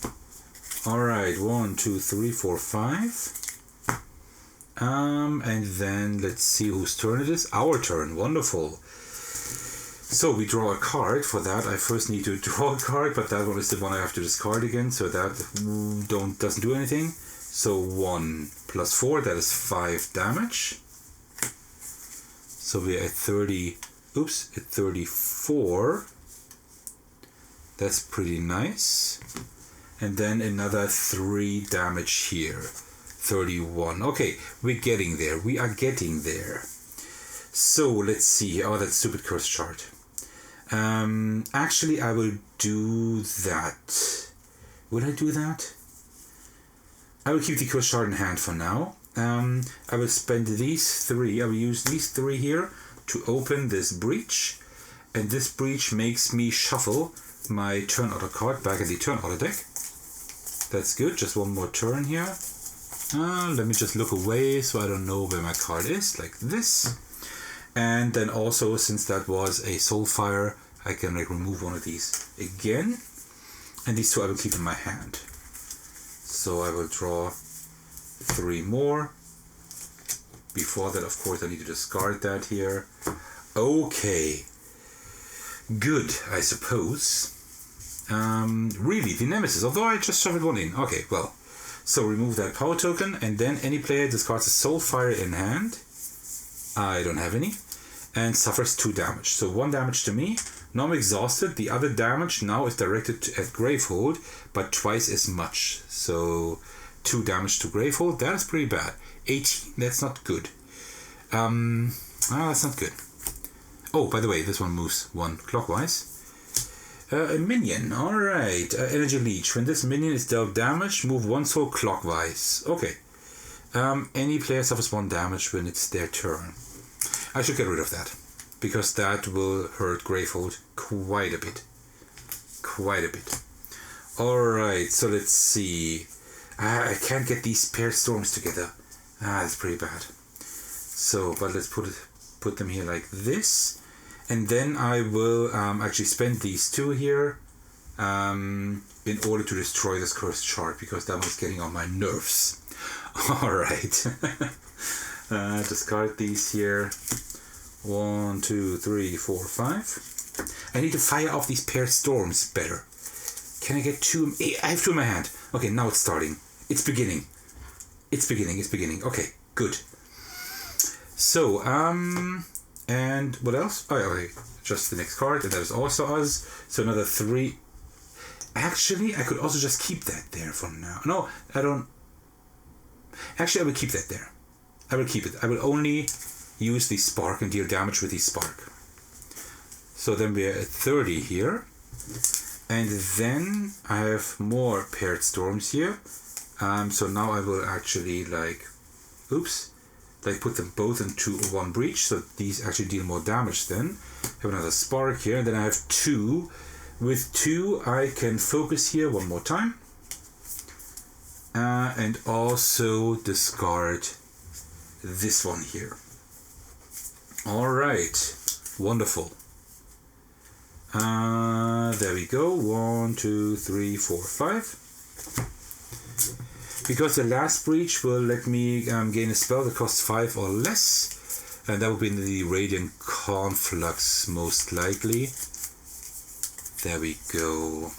Alright, 1, 2, 3, 4, 5. And then let's see whose turn it is. Our turn, wonderful. So we draw a card. For that I first need to draw a card, but that one is the one I have to discard again, so that doesn't do anything. So 1 plus 4, that is 5 damage. So we're at 34. That's pretty nice. And then another 3 damage here. 31. Okay, we're getting there. We are getting there. So let's see. Oh, that's stupid curse chart. Actually, I will do that. Will I do that? I will keep the curse chart in hand for now. I will spend these 3. I will use these 3 here to open this breach. And this breach makes me shuffle my turn order card back in the turn order deck. That's good. Just one more turn here. Let me just look away so I don't know where my card is, like this. And then also, since that was a Soulfire, I can like remove one of these again. And these 2 I will keep in my hand. So I will draw 3 more. Before that, of course, I need to discard that here. Okay. Good, I suppose. Really, the nemesis, although I just shuffled 1 in. Okay, well. So remove that power token, and then any player discards a Soulfire in hand. I don't have any. And suffers 2 damage. So 1 damage to me. Now I'm exhausted. The other damage now is directed at Gravehold, but twice as much. So 2 damage to Gravehold. That is pretty bad. 18. That's not good. That's not good. Oh, by the way, this one moves 1 clockwise. A minion. Alright. Energy Leech. When this minion is dealt damage, move 1 soul clockwise. Okay. Any player suffers 1 damage when it's their turn. I should get rid of that, because that will hurt Gravehold quite a bit. Quite a bit. Alright, so let's see. I can't get these paired storms together. That's pretty bad. So, but let's put them here like this. And then I will actually spend these 2 here in order to destroy this cursed chart, because that one's getting on my nerves. Alright. Discard these here. 1, 2, 3, 4, 5. I need to fire off these paired storms better. Can I get 2? I have 2 in my hand. Okay, now it's starting. It's beginning. It's beginning. Okay, good. So, and what else? Oh, okay, just the next card, and that is also us. So another 3. Actually, I could also just keep that there for now. No, I don't. Actually, I will keep that there. I will keep it. I will only use the spark and deal damage with the spark. So then we are at 30 here. And then I have more paired storms here. So now I will actually put them both into 1 breach. So these actually deal more damage then. I have another spark here. And then I have 2. With 2 I can focus here 1 more time. And also discard this one here. Alright, wonderful. There we go. 1, 2, 3, 4, 5. Because the last breach will let me gain a spell that costs 5 or less. And that will be in the Radiant Conflux, most likely. There we go.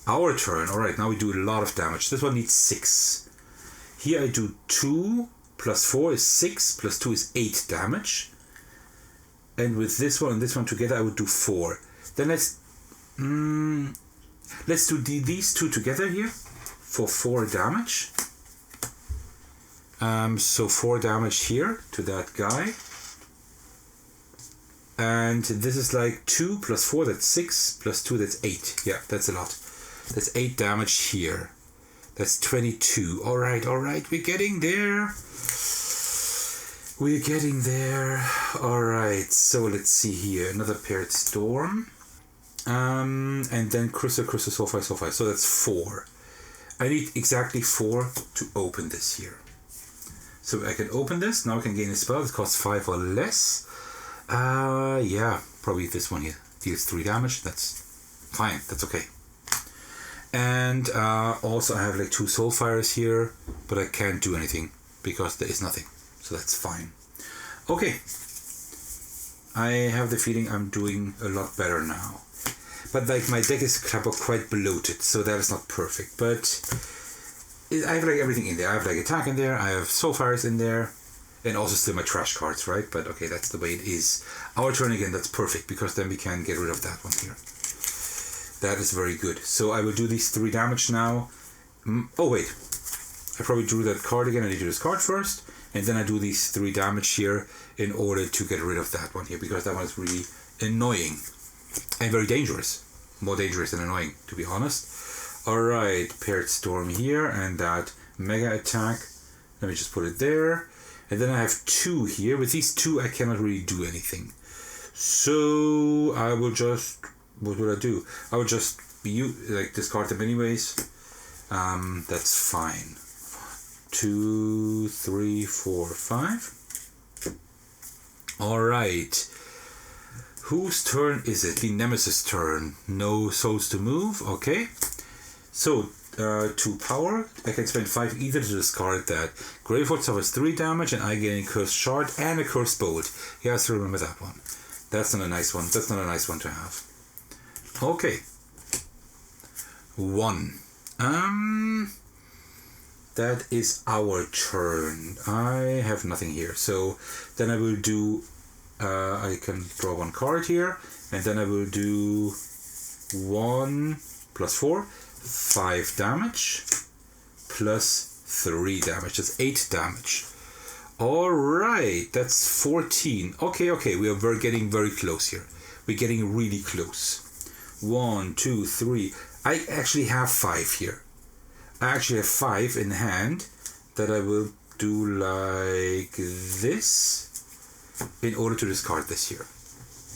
Our turn. Alright, now we do a lot of damage. This one needs 6. Here I do 2 plus 4 is 6, plus 2 is 8 damage. And with this one and this one together I would do 4. Then let's do these 2 together here for 4 damage. So 4 damage here to that guy. And this is like 2 plus 4, that's 6, plus 2, that's 8. Yeah, that's a lot. That's 8 damage here. That's 22. Alright, we're getting there. We're getting there. Alright, so let's see here. Another paired storm. And then Crystal, Soulfire. So that's 4. I need exactly 4 to open this here. So I can open this. Now I can gain a spell that costs 5 or less. Yeah, probably this one here. Deals 3 damage. That's fine. That's okay. And also I have like 2 Soulfires here, but I can't do anything because there is nothing. So that's fine. Okay. I have the feeling I'm doing a lot better now. But like my deck is quite bloated, so that is not perfect. But I have like everything in there. I have like attack in there, I have Soulfires in there, and also still my trash cards, right? But okay, that's the way it is. Our turn again, that's perfect, because then we can get rid of that one here. That is very good. So I will do these 3 damage now. Oh wait, I probably drew that card again. I need to discard first, and then I do these 3 damage here in order to get rid of that one here, because that one is really annoying and very dangerous. More dangerous than annoying, to be honest. Alright, paired storm here, and that mega attack. Let me just put it there. And then I have 2 here. With these 2 I cannot really do anything. So I will just, what would I do? I would just discard them anyways. That's fine. 2, 3, 4, 5. Alright. Whose turn is it? The nemesis turn. No souls to move. Okay. So, 2 power. I can spend 5 either to discard that. Gravehold suffers 3 damage and I gain a cursed shard and a cursed bolt. You have to remember that one. That's not a nice one. That's not a nice one to have. Okay. 1. That is our turn. I have nothing here. So then I will do, I can draw 1 card here, and then I will do 1 plus 4, 5 damage, plus 3 damage. That's 8 damage. Alright, that's 14. Okay, we are getting very close here. We're getting really close. 1, 2, 3. I actually have 5 here. I actually have 5 in hand that I will do like this in order to discard this here.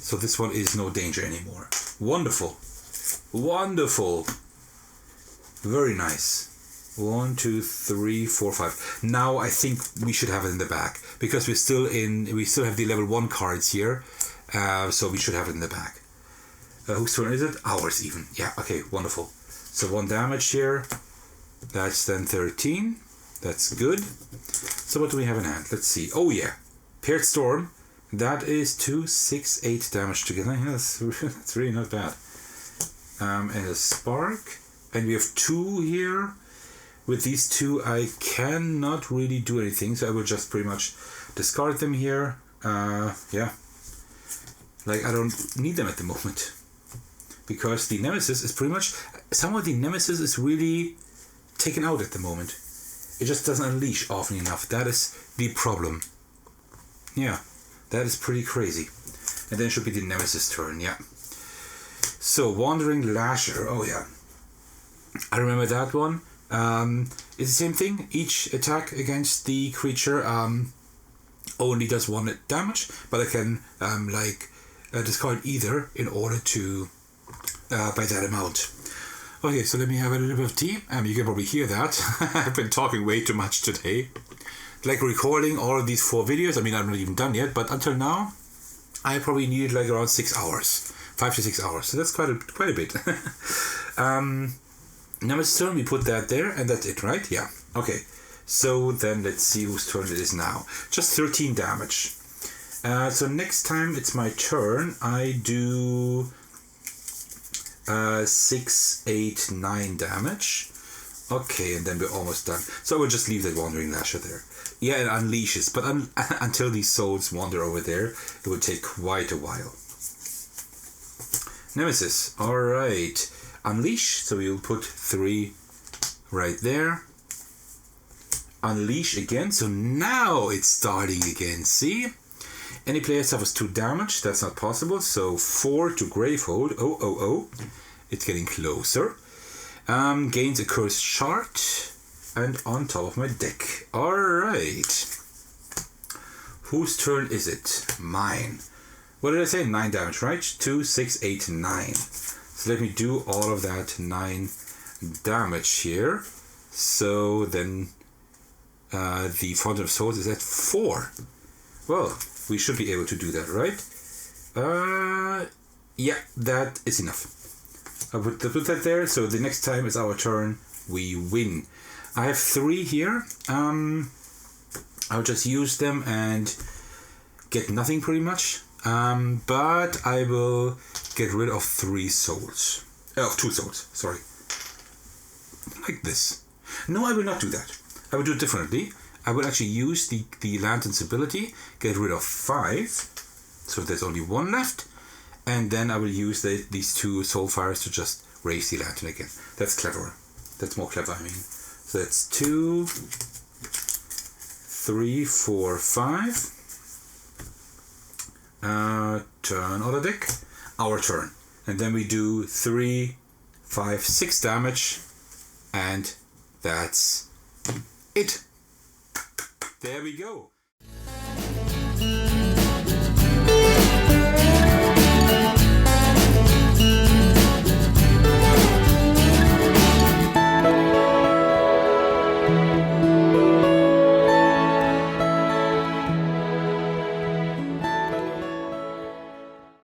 So this one is no danger anymore. Wonderful. Wonderful. Very nice. 1, 2, 3, 4, 5. Now I think we should have it in the back because we still have the level 1 cards here. So we should have it in the back. Whose turn is it? Ours even. Yeah, okay, wonderful. So 1 damage here. That's then 13. That's good. So what do we have in hand? Let's see. Oh yeah. Paired Storm. That is 2, 6, 8 damage together. Yeah, that's really not bad. And a Spark. And we have 2 here. With these 2 I cannot really do anything. So I will just pretty much discard them here. Yeah. Like I don't need them at the moment. Because the nemesis is pretty much... Somehow the nemesis is really taken out at the moment. It just doesn't unleash often enough. That is the problem. Yeah, that is pretty crazy. And then it should be the nemesis turn, yeah. So, Wandering Lasher. Oh yeah. I remember that one. It's the same thing. Each attack against the creature only does 1 damage. But I can discard either in order to by that amount. Okay, so let me have a little bit of tea. You can probably hear that. I've been talking way too much today. Like recording all of these 4 videos. I mean, I'm not even done yet, but until now, I probably needed like around 6 hours. 5 to 6 hours. So that's quite a bit. Nemesis turn, we put that there, and that's it, right? Yeah. Okay. So then let's see whose turn it is now. Just 13 damage. So next time it's my turn, I do 6, 8, 9 damage. Okay, and then we're almost done. So I will just leave that Wandering Lasher there. Yeah, it unleashes, but until these souls wander over there, it will take quite a while. Nemesis. Alright. Unleash, so we'll put 3 right there. Unleash again, so now it's starting again, see? Any player suffers 2 damage, that's not possible, so 4 to Gravehold. Oh. It's getting closer. Gains a cursed shard, and on top of my deck. Alright. Whose turn is it? Mine. What did I say? 9 damage, right? 2, 6, 8, 9. So let me do all of that 9 damage here. So then the Fountain of Souls is at 4. Well, we should be able to do that, right? Yeah, that is enough. I put that there, so the next time it's our turn, we win. I have 3 here. I'll just use them and get nothing pretty much. But I will get rid of 3 souls. Of 2 souls, sorry. Like this. No, I will not do that. I will do it differently. I will actually use the Lantern's ability, get rid of 5. So there's only 1 left. And then I will use these 2 Soulfires to just raise the lantern again. That's cleverer. That's more clever, I mean. So that's 2, 3, 4, 5. Turn on the deck. Our turn. And then we do 3, 5, 6 damage. And that's it. There we go.